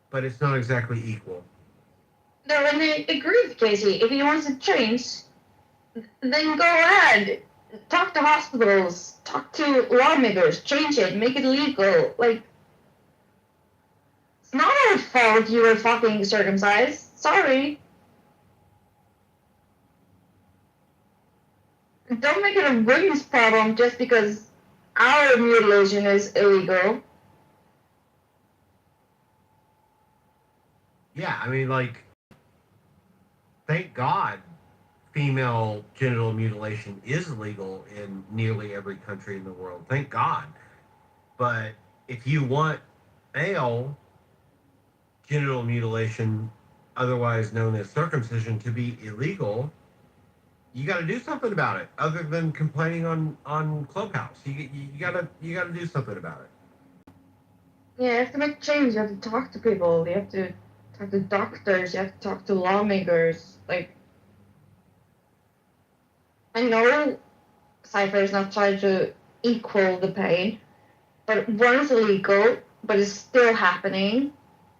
Speaker 4: but it's not exactly equal.
Speaker 21: No, and I agree with Casey. If he wants to change, then go ahead. Talk to hospitals, talk to lawmakers, change it, make it legal. Like, it's not our fault you were fucking circumcised. Sorry. Don't make it a women's problem just because our mutilation is illegal.
Speaker 4: Yeah, I mean, like, thank God female genital mutilation is legal in nearly every country in the world. Thank God. But if you want male genital mutilation, otherwise known as circumcision, to be illegal, you got to do something about it other than complaining on Clubhouse. You got to do something about it.
Speaker 21: Yeah, you have to make change. You have to talk to people. You have to talk to doctors. You have to talk to lawmakers. Like, I know Cypher is not trying to equal the pain, but one is illegal, but it's still happening,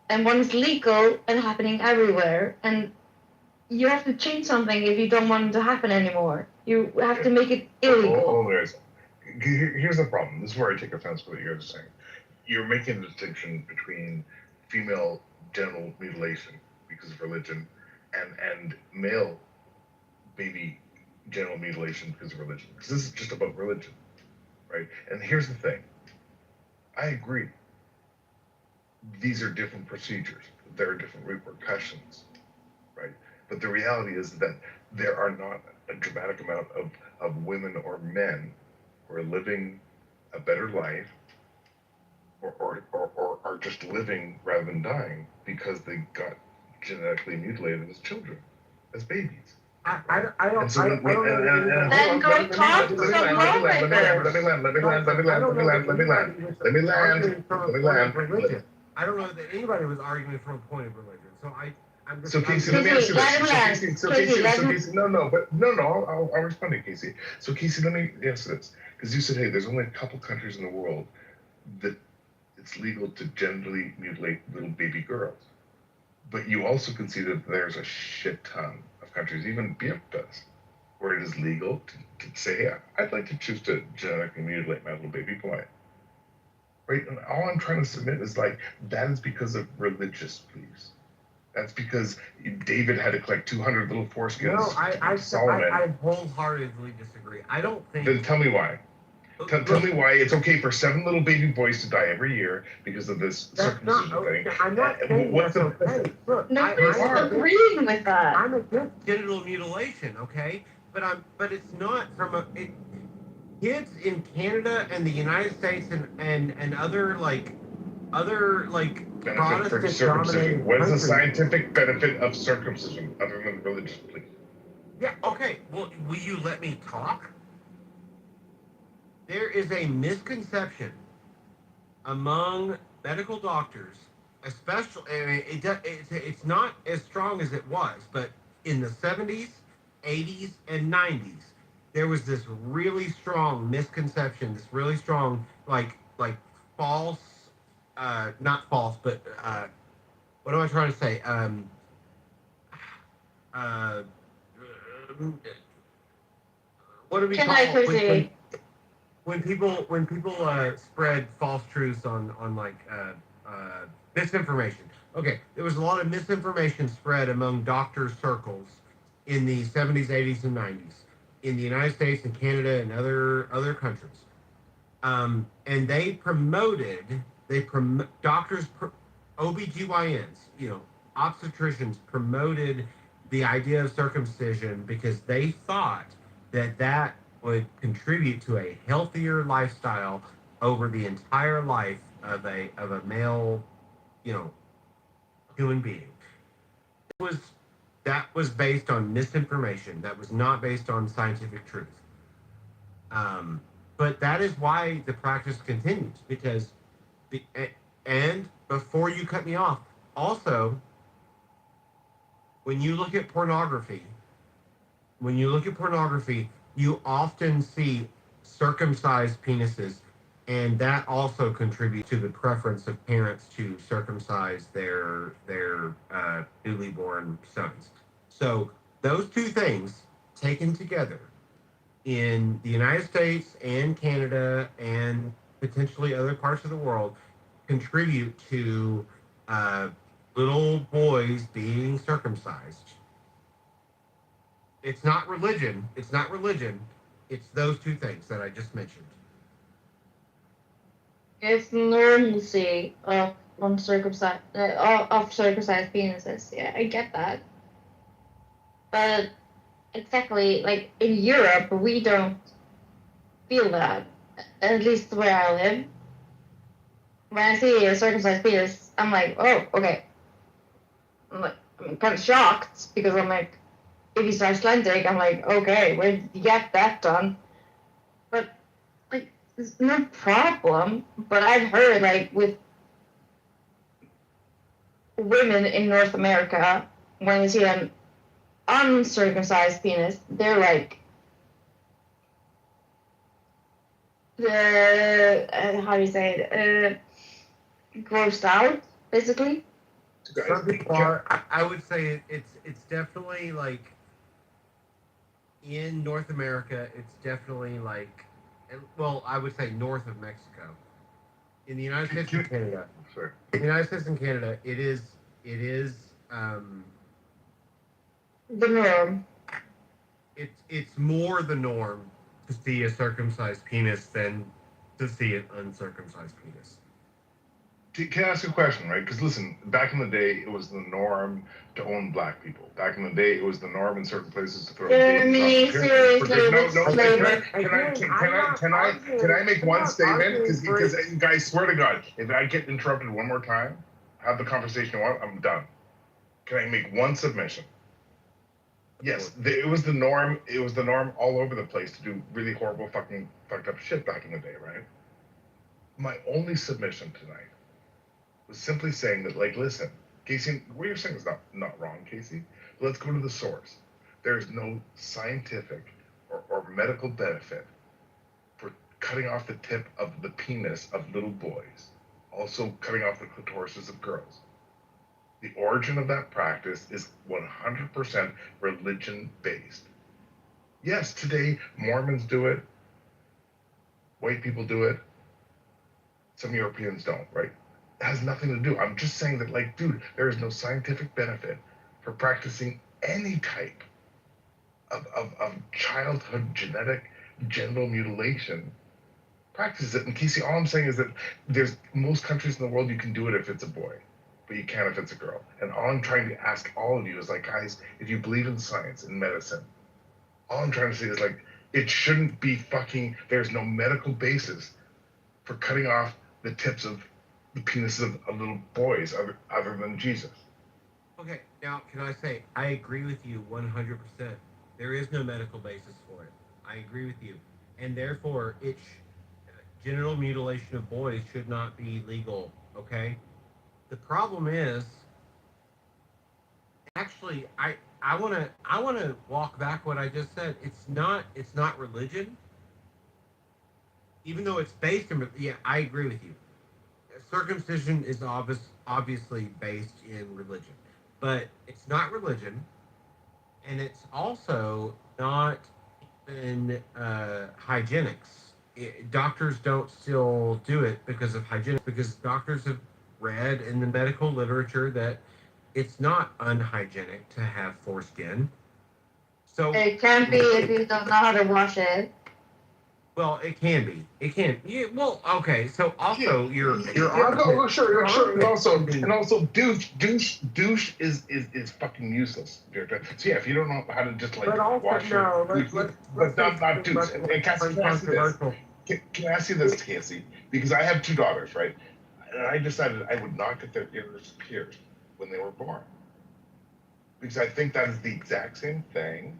Speaker 21: and one is legal and happening everywhere. And you have to change something if you don't want it to happen anymore. You have to make it illegal.
Speaker 16: Hold on, guys. Here's the problem. This is where I take offense with what you guys are saying. You're making a distinction between female genital mutilation because of religion and male baby genital mutilation because of religion. Because this is just about religion, right? And here's the thing. I agree. These are different procedures. There are different repercussions, right? But the reality is that there are not a dramatic amount of women or men who are living a better life or are just living rather than dying because they got genetically mutilated as children, as babies.
Speaker 4: I don't.
Speaker 16: And so
Speaker 4: I don't know.
Speaker 21: Then go talk to some lawmakers.
Speaker 16: Let me land.
Speaker 4: Religion. I don't know that anybody was arguing from a point of religion. So I'm just.
Speaker 16: So Casey, let me ask you this. So Casey, no, I'll respond to Casey. So Casey, let me answer this. Because you said, hey, there's only a couple countries in the world that it's legal to genitally mutilate little baby girls. But you also conceded that there's a shit ton of countries, even BF does, where it is legal to say, yeah, I'd like to choose to genetically mutilate my little baby boy. Right? And all I'm trying to submit is like, that is because of religious beliefs. That's because David had to collect 200 little foreskins.
Speaker 4: No,
Speaker 16: Solomon.
Speaker 4: I wholeheartedly disagree. I don't think.
Speaker 16: Then tell me why. Tell me why it's okay for 7 little baby boys to die every year because of this circumcision thing.
Speaker 4: I'm not saying
Speaker 16: What's
Speaker 4: that's
Speaker 16: the
Speaker 4: okay. Look,
Speaker 21: Nobody's agreeing with that.
Speaker 4: I'm against genital mutilation, okay? But it's not from kids in Canada and the United States and other
Speaker 16: benefit for circumcision? What is the scientific benefit of circumcision other than religious belief?
Speaker 4: Yeah, okay. Well, will you let me talk? There is a misconception among medical doctors, especially, I mean, it's not as strong as it was, but in the 70s, 80s, and 90s, there was this really strong misconception, this really strong, like false, not false, but what am I trying to say? What do we call it? When people spread false truths on like misinformation. Okay, there was a lot of misinformation spread among doctor circles in the 70s, 80s, and 90s in the United States and Canada and other countries. And they promoted, OBGYNs, obstetricians promoted the idea of circumcision because they thought that would contribute to a healthier lifestyle over the entire life of a male, human being. That was based on misinformation. That was not based on scientific truth. But that is why the practice continues because, and before you cut me off, also, when you look at pornography, you often see circumcised penises, and that also contributes to the preference of parents to circumcise their newly born sons. So those two things taken together in the United States and Canada and potentially other parts of the world contribute to little boys being circumcised. It's not religion. It's those two things that I just mentioned.
Speaker 21: It's normalcy of circumcised penises. Yeah, I get that. But exactly, like in Europe, we don't feel that. At least where I live. When I see a circumcised penis, I'm like, oh, okay. I'm kind of shocked because I'm like, if he's Icelandic, I'm like, okay, where did you get that done? But like, it's no problem. But I've heard like with women in North America, when they see an uncircumcised penis, they're like, how do you say it? Grossed out, basically.
Speaker 4: Some people are. I would say it's definitely like in North America. It's definitely like, well, I would say north of Mexico. In the United States and Canada, in the United States and Canada, it is
Speaker 21: the norm.
Speaker 4: It's more the norm to see a circumcised penis than to see an uncircumcised penis.
Speaker 16: Can I ask you a question, right? Because listen, back in the day, it was the norm to own black people. Back in the day, it was the norm in certain places to throw babies off the pyramid. Can I make one statement? Because guys, swear to God, if I get interrupted one more time, have the conversation you want, I'm done. Can I make one submission? Yes, it was the norm. It was the norm all over the place to do really horrible, fucking fucked up shit back in the day, right? My only submission tonight was simply saying that, like, listen, Casey, what you're saying is not wrong, Casey. But let's go to the source. There is no scientific or medical benefit for cutting off the tip of the penis of little boys, also cutting off the clitorises of girls. The origin of that practice is 100% religion-based. Yes, today Mormons do it, white people do it, some Europeans don't, right? It has nothing to do. I'm just saying that, like, dude, there is no scientific benefit for practicing any type of childhood genetic genital mutilation. Practice it. And Casey, all I'm saying is that there's most countries in the world you can do it if it's a boy, but you can't if it's a girl. And all I'm trying to ask all of you is, like, guys, if you believe in science, in medicine, all I'm trying to say is, like, it shouldn't be fucking, there's no medical basis for cutting off the tips of the penises of little boys other than Jesus.
Speaker 4: Okay, now can I say I agree with you 100%. There is no medical basis for it. I agree with you, and therefore genital mutilation of boys should not be legal. Okay, the problem is actually I want to walk back what I just said. It's not religion, even though it's based in. Yeah, I agree with you. Circumcision is obviously based in religion, but it's not religion, and it's also not in hygienics. Doctors don't still do it because of hygienics, because doctors have read in the medical literature that it's not unhygienic to have foreskin. So
Speaker 21: it can be if you don't know how to wash it.
Speaker 4: Well, it can be. It can. Yeah, well, okay. So also your
Speaker 16: sure. And also douche is fucking useless. So yeah, if you don't know how to just like wash but not douche. And Cassie, can I ask you this? Can I ask you this, Cassie? Because I have two daughters, right? And I decided I would not get their ears pierced when they were born, because I think that is the exact same thing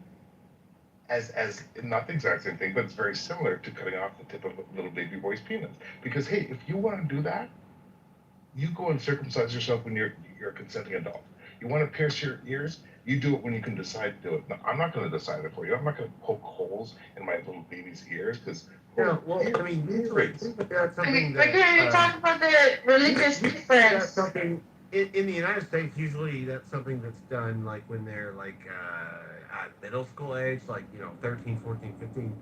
Speaker 16: as not the exact same thing, but it's very similar to cutting off the tip of a little baby boy's penis. Because hey, if you want to do that, you go and circumcise yourself when you're a consenting adult. You want to pierce your ears, you do it when you can decide to do it. No, I'm not going to decide it for you. I'm not going to poke holes in my little baby's ears because.
Speaker 4: Yeah, well, I mean, usually that's something
Speaker 21: We're going to talk about the religious difference.
Speaker 4: Something in the United States. Usually, that's something that's done like when they're like at middle school age, like 13, 14, 15.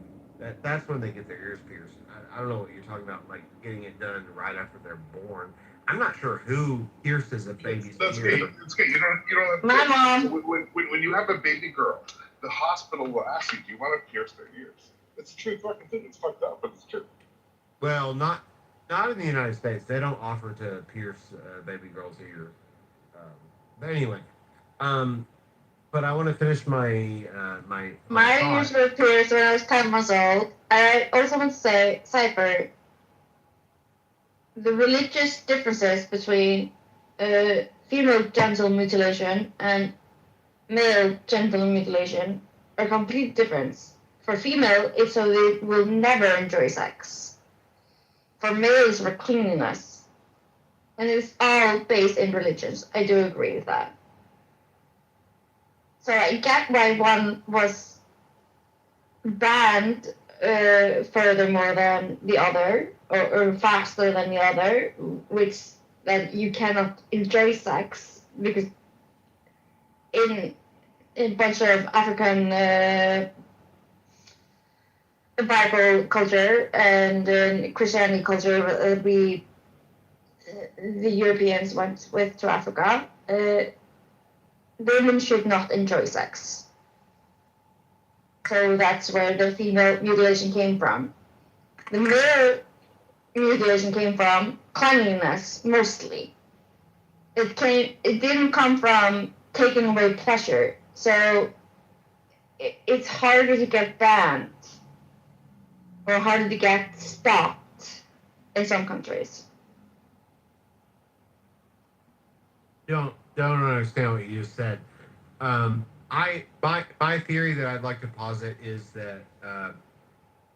Speaker 4: That's when they get their ears pierced. I don't know what you're talking about, like getting it done right after they're born. I'm not sure who pierces a baby's ears.
Speaker 16: It's okay. You don't have to.
Speaker 21: My mom.
Speaker 16: When you have a baby girl, the hospital will ask you, do you want to pierce their ears? It's a true fucking thing. It's fucked up, but it's true.
Speaker 4: Well, not in the United States. They don't offer to pierce baby girls' ears. But anyway, but I want to finish my
Speaker 21: My ears were pierced when I was 10 months old. I also want to say, Cypher, the religious differences between female genital mutilation and male genital mutilation are completely different. For female, it's so they will never enjoy sex. For male, it's for cleanliness. And it's all based in religions. I do agree with that. So I get why one was banned furthermore than the other, or faster than the other, which that you cannot enjoy sex because in a bunch of African Bible culture and Christianity culture, the Europeans went with to Africa. Women should not enjoy sex. So that's where the female mutilation came from. The male mutilation came from cleanliness, mostly. It didn't come from taking away pleasure. So it's harder to get banned or harder to get stopped in some countries.
Speaker 4: Don't understand what you just said. My theory that I'd like to posit is that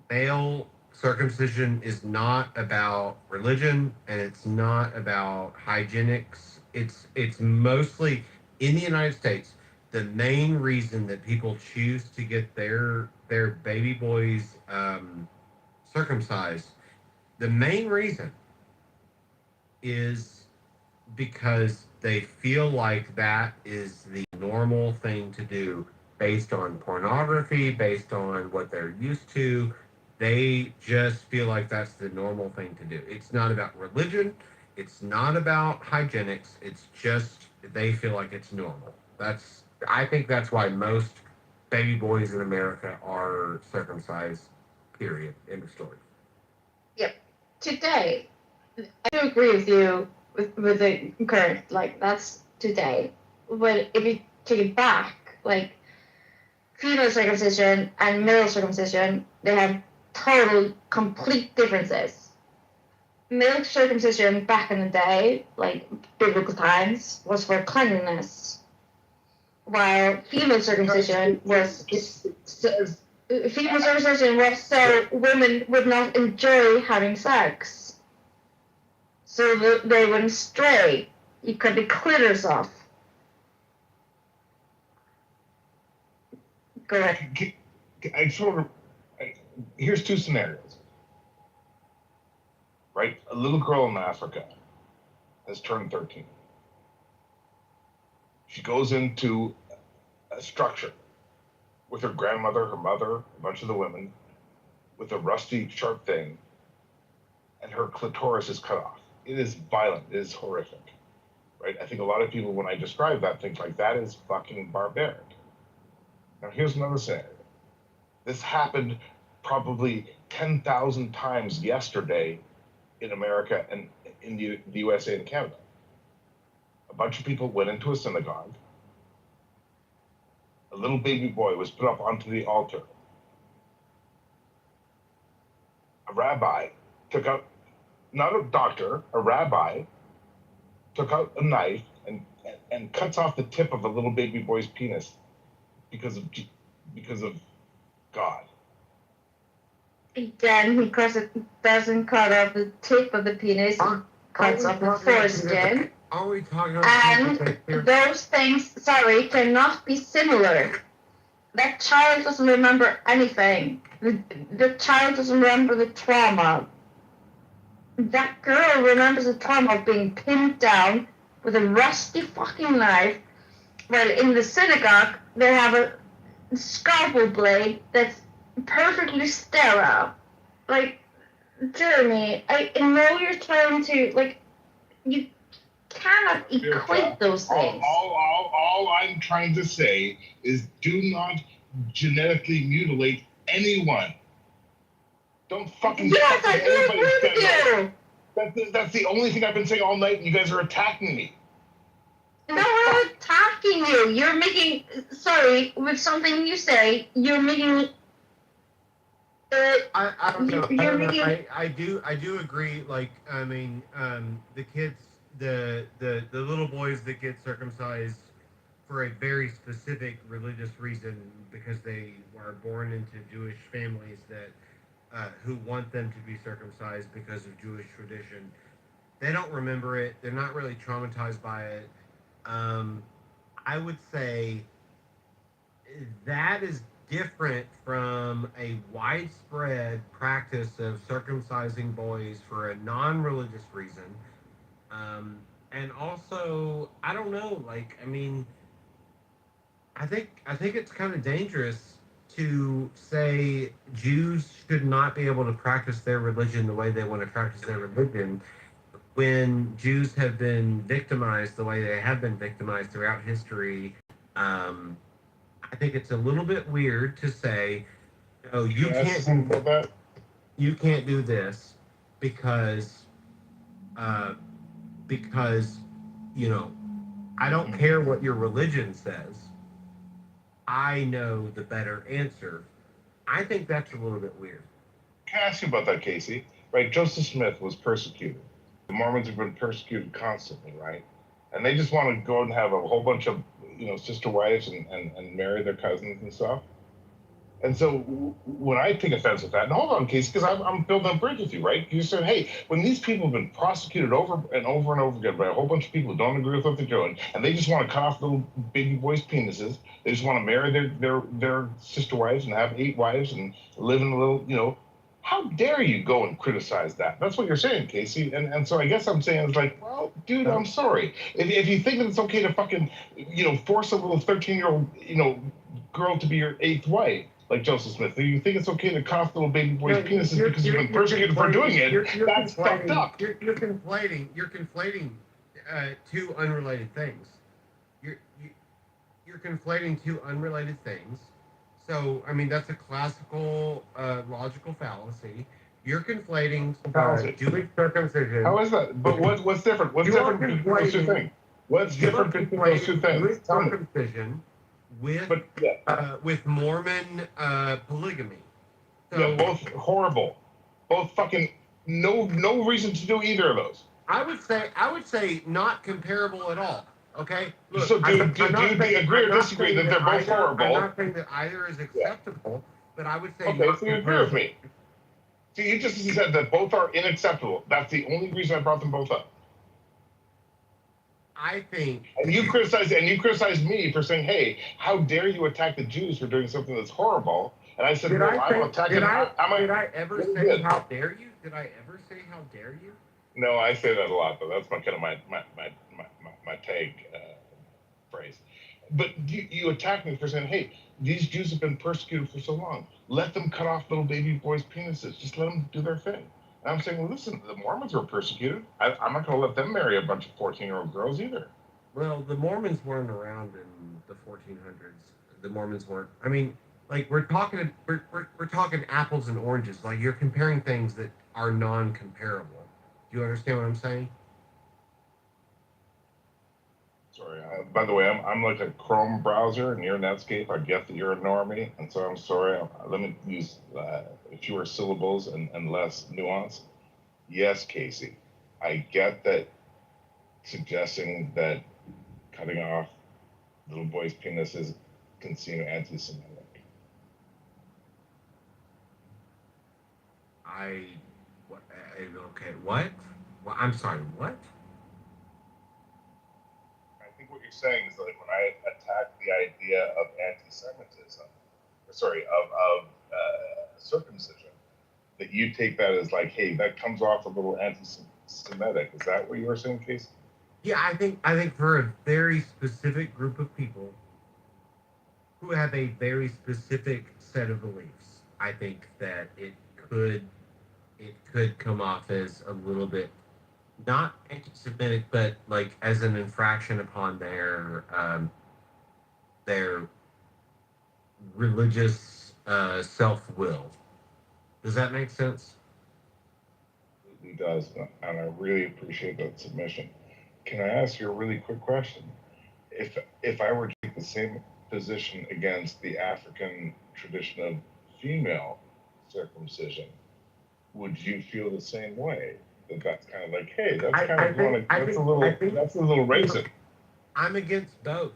Speaker 4: male circumcision is not about religion and it's not about hygienics. It's mostly in the United States. The main reason that people choose to get their baby boys circumcised, the main reason is because they feel like that is the normal thing to do based on pornography, based on what they're used to. They just feel like that's the normal thing to do. It's not about religion. It's not about hygienics. It's just they feel like it's normal. I think that's why most baby boys in America are circumcised. Period. End of story.
Speaker 21: Yep. Today, I do agree with you with the current, like, that's today. But if you take it back, like, female circumcision and male circumcision, they have total, complete differences. Male circumcision back in the day, like biblical times, was for cleanliness, while female circumcision was so women would not enjoy having sex. So they wouldn't stray. You cut the clitoris off. Go ahead.
Speaker 16: I sort of, here's two scenarios. Right? A little girl in Africa has turned 13. She goes into a structure with her grandmother, her mother, a bunch of the women, with a rusty, sharp thing, and her clitoris is cut off. It is violent. It is horrific. Right? I think a lot of people, when I describe that, think like, that is fucking barbaric. Now, here's another scenario. This happened probably 10,000 times yesterday in America and in the USA and Canada. A bunch of people went into a synagogue. A little baby boy was put up onto the altar. A rabbi took out, not a doctor, a rabbi took out a knife and cuts off the tip of a little baby boy's penis because of God.
Speaker 21: Again, because it doesn't cut off the tip of the penis, it cuts off the foreskin.
Speaker 4: Are we talking about
Speaker 21: And those things, cannot be similar. That child doesn't remember anything. The child doesn't remember the trauma. That girl remembers the trauma of being pinned down with a rusty fucking knife, while in the synagogue they have a scalpel blade that's perfectly sterile. Like, Jeremy, I know you're trying to, like, you cannot equate those things.
Speaker 16: All I'm trying to say is do not genetically mutilate anyone. Don't fucking.
Speaker 21: Yes, I do agree with you.
Speaker 16: That's the only thing I've been saying all night, and you guys are attacking me.
Speaker 21: No, I'm not attacking you. You're making, with something you say, you're making.
Speaker 4: I don't know. I do agree. Like, I mean, the kids, the little boys that get circumcised for a very specific religious reason because they are born into Jewish families that who want them to be circumcised because of Jewish tradition. They don't remember it. They're not really traumatized by it. I would say that is different from a widespread practice of circumcising boys for a non-religious reason. And also, I don't know. Like, I mean, I think it's kind of dangerous to say Jews should not be able to practice their religion the way they want to practice their religion when Jews have been victimized the way they have been victimized throughout history. Um, I think it's a little bit weird to say, "Oh, you can't do this because uh, because you know I don't care what your religion says. I know the better answer." I think that's a little bit weird.
Speaker 16: Can I ask you about that, Casey? Right, Joseph Smith was persecuted. The Mormons have been persecuted constantly, right? And they just want to go and have a whole bunch of, sister wives and marry their cousins and stuff. And so when I take offense with that, and hold on, Casey, because I'm building a bridge with you, right? You said, hey, when these people have been prosecuted over and over and over again by a whole bunch of people who don't agree with what they're doing, and they just want to cut off little baby boys' penises, they just want to marry their sister wives and have 8 wives and live in a little, how dare you go and criticize that? That's what you're saying, Casey. And so I guess I'm saying it's like, well, dude, I'm sorry. If you think that it's okay to fucking, force a little 13-year-old, girl to be your 8th wife, like Joseph Smith, if you think it's okay to cut off little baby boys' penises because you've been persecuted for doing it, that's fucked up.
Speaker 4: You're conflating two unrelated things. You're conflating two unrelated things. So, I mean, that's a classical logical fallacy. You're conflating Jewish circumcision.
Speaker 16: How is that? But what's different? What's different between those two things? What's different between those two things?
Speaker 4: Jewish circumcision with Mormon polygamy. So,
Speaker 16: yeah, both horrible. Both fucking no reason to do either of those.
Speaker 4: I would say not comparable at all. Okay. Look,
Speaker 16: so do you agree or disagree that they're both horrible?
Speaker 4: I'm not saying that either is acceptable, but I would say
Speaker 16: okay. So you agree with me? See, you just said that both are unacceptable. That's the only reason I brought them both up.
Speaker 4: I think.
Speaker 16: And you criticized me for saying, "Hey, how dare you attack the Jews for doing something that's horrible?" And I said, I'm attacking.
Speaker 4: Did I ever say how dare you? Did I ever say how dare you?
Speaker 16: No, I say that a lot, though. That's my kind of my tag phrase. But you attack me for saying, "Hey, these Jews have been persecuted for so long. Let them cut off little baby boys' penises. Just let them do their thing." And I'm saying, well, listen, the Mormons were persecuted. I'm not going to let them marry a bunch of 14-year-old girls either.
Speaker 4: Well, the Mormons weren't around in the 1400s. The Mormons weren't. I mean, like we're talking apples and oranges. Like you're comparing things that are non-comparable. Do you understand what I'm saying?
Speaker 16: Sorry. By the way, I'm like a Chrome browser and you're Netscape. I get that you're a normie, and so I'm sorry. Let me use fewer syllables and less nuance. Yes, Casey, I get that suggesting that cutting off little boys' penises can seem anti-Semitic.
Speaker 4: Okay, what? Well, I'm sorry, what?
Speaker 16: I think what you're saying is that like, when I attack the idea of anti-Semitism, of circumcision, that you take that as like, hey, that comes off a little anti-Semitic. Is that what you were saying, Casey?
Speaker 4: Yeah, I think for a very specific group of people who have a very specific set of beliefs, I think that it could come off as a little bit not anti-Semitic, but like as an infraction upon their religious self-will. Does that make sense?
Speaker 16: It does, and I really appreciate that submission. Can I ask you a really quick question? If I were to take the same position against the African tradition of female circumcision, would you feel the same way? That's kind of like, hey, that's a little racist.
Speaker 4: I'm against both,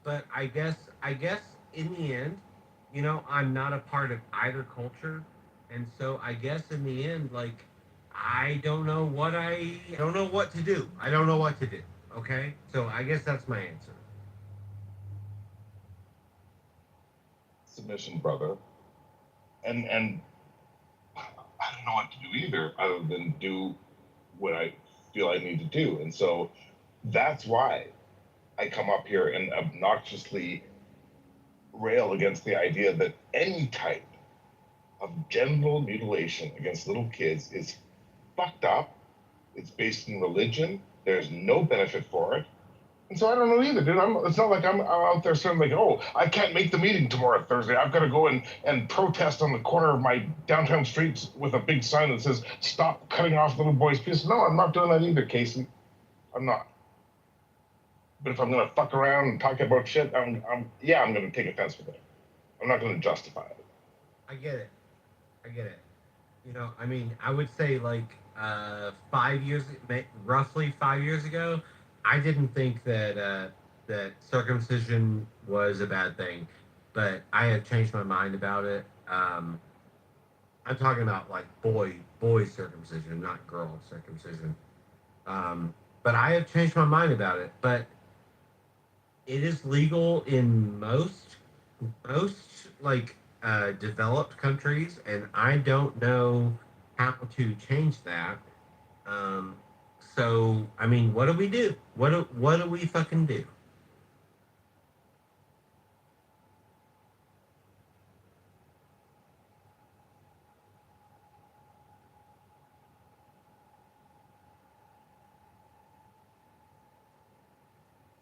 Speaker 4: but I guess in the end, I'm not a part of either culture, and so I guess in the end, like, I don't know what to do. I don't know what to do. Okay, so I guess that's my answer.
Speaker 16: submission, brother. And I don't know what to do either, other than do what I feel I need to do. And so that's why I come up here and obnoxiously rail against the idea that any type of genital mutilation against little kids is fucked up. It's based in religion. There's no benefit for it. And so I don't know either, dude. It's not like I'm out there saying like, oh, I can't make the meeting tomorrow, Thursday. I've got to go and protest on the corner of my downtown streets with a big sign that says, stop cutting off little boys' pieces. No, I'm not doing that either, Casey. I'm not. But if I'm going to fuck around and talk about shit, I'm going to take offense with it. I'm not going to justify it.
Speaker 4: I get it. I get it. You know, I mean, I would say like 5 years, roughly 5 years ago, I didn't think that circumcision was a bad thing, but I have changed my mind about it. I'm talking about like boy circumcision, not girl circumcision. But I have changed my mind about it. But it is legal in most like developed countries, and I don't know how to change that. Um, so I mean, what do we do? What do we fucking do?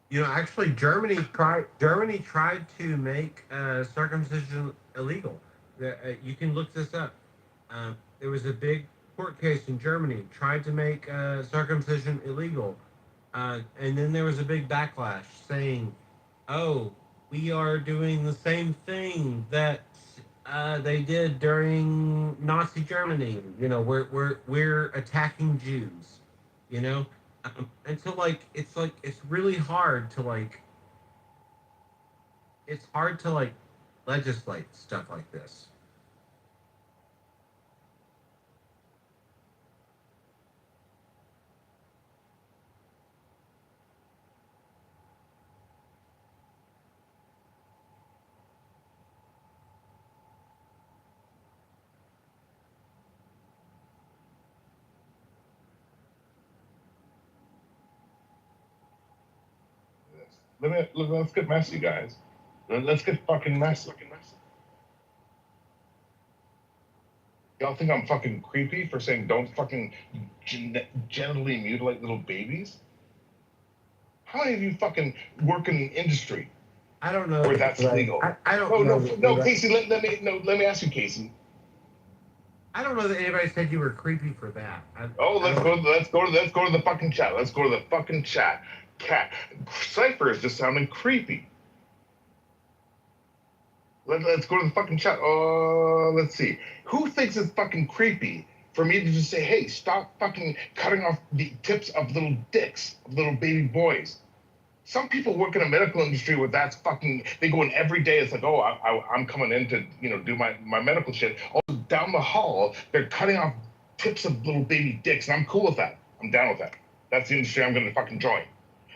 Speaker 4: You know, actually, Germany tried to make circumcision illegal. You can look this up. There was a big court case in Germany tried to make circumcision illegal, and then there was a big backlash saying, "Oh, we are doing the same thing that they did during Nazi Germany. You know, we're attacking Jews. You know." And so like it's really hard to like it's hard to like legislate stuff like this.
Speaker 16: Let's get messy, guys. Let's get fucking messy. Y'all think I'm fucking creepy for saying don't fucking genitally mutilate little babies? How many of you fucking work in the industry
Speaker 4: I don't know
Speaker 16: where that's legal?
Speaker 4: I don't know.
Speaker 16: Casey. Let me ask you, Casey.
Speaker 4: I don't know that anybody said you were creepy for that.
Speaker 16: Let's go to the fucking chat. Let's go to the fucking chat. Cat Cypher is just sounding creepy. Let's go to the fucking chat. Let's see. Who thinks it's fucking creepy for me to just say, hey, stop fucking cutting off the tips of little dicks of little baby boys? Some people work in the medical industry where that's fucking, they go in every day. It's like, oh, I'm coming in to, do my medical shit. Also, down the hall, they're cutting off tips of little baby dicks, and I'm cool with that. I'm down with that. That's the industry I'm going to fucking join.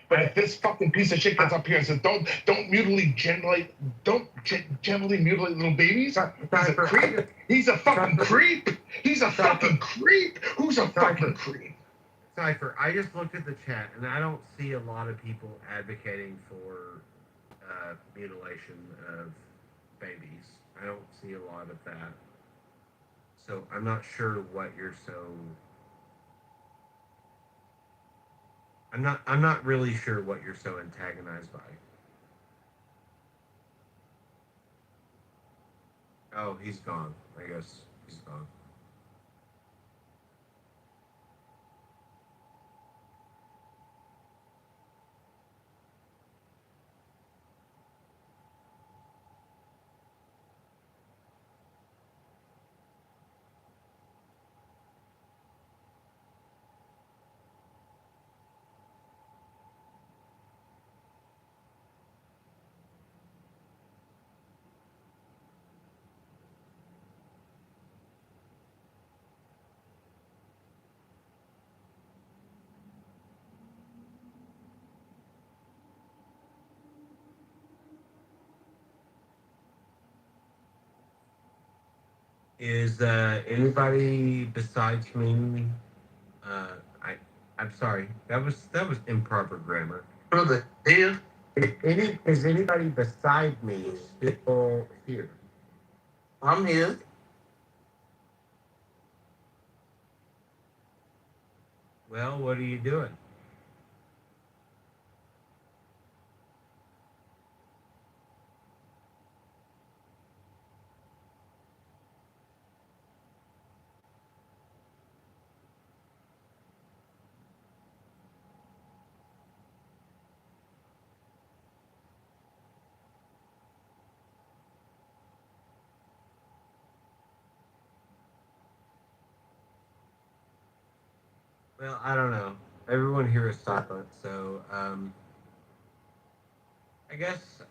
Speaker 16: But if this fucking piece of shit gets up here and says, don't gently mutilate little babies, he's a creep. He's a fucking creep. He's a fucking creep. Who's a fucking creep?
Speaker 4: Cypher, I just looked at the chat and I don't see a lot of people advocating for mutilation of babies. I don't see a lot of that. So I'm not sure what you're so. I'm not really sure what you're so antagonized by. Oh, he's gone. I guess he's gone. Is anybody besides me? I'm sorry. That was improper grammar.
Speaker 1: Brother, hell,
Speaker 4: Is anybody beside me still here?
Speaker 1: I'm here.
Speaker 4: Well, what are you doing? Well, I don't know. Everyone here is silent, so I guess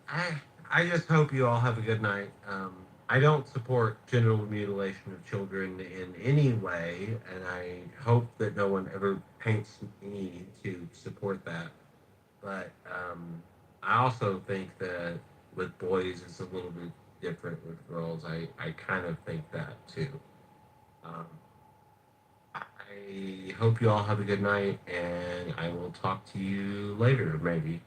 Speaker 4: I just hope you all have a good night. I don't support genital mutilation of children in any way, and I hope that no one ever paints me to support that. But I also think that with boys it's a little bit different with girls. I kind of think that too. Um, I hope you all have a good night, and I will talk to you later, maybe.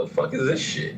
Speaker 3: The fuck is this shit?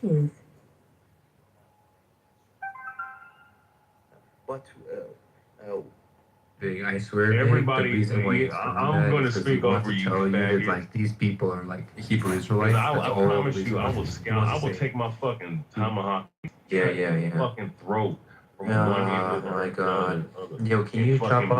Speaker 21: Jeez.
Speaker 3: But
Speaker 4: Big, I swear,
Speaker 7: Everybody-
Speaker 4: Big, the reason why
Speaker 7: yeah,
Speaker 4: he's doing
Speaker 7: I'm
Speaker 4: that
Speaker 7: gonna
Speaker 4: is 'cause
Speaker 7: speak
Speaker 4: he wants
Speaker 7: over
Speaker 4: to
Speaker 7: you,
Speaker 4: tell you that
Speaker 7: faggot.
Speaker 4: like these people are like Hebrew Israelites.
Speaker 7: I
Speaker 4: That's all the
Speaker 7: promise
Speaker 4: reason
Speaker 7: you,
Speaker 4: why
Speaker 7: I will
Speaker 4: he
Speaker 7: scout.
Speaker 4: wants
Speaker 7: I
Speaker 4: to
Speaker 7: will
Speaker 4: say
Speaker 7: take my fucking tomahawk.
Speaker 4: Yeah.
Speaker 7: Fucking throat from one end
Speaker 4: Oh
Speaker 7: of the
Speaker 4: my
Speaker 7: earth to
Speaker 4: god.
Speaker 7: the other.
Speaker 4: Yo, can you chop
Speaker 7: Fucking
Speaker 4: off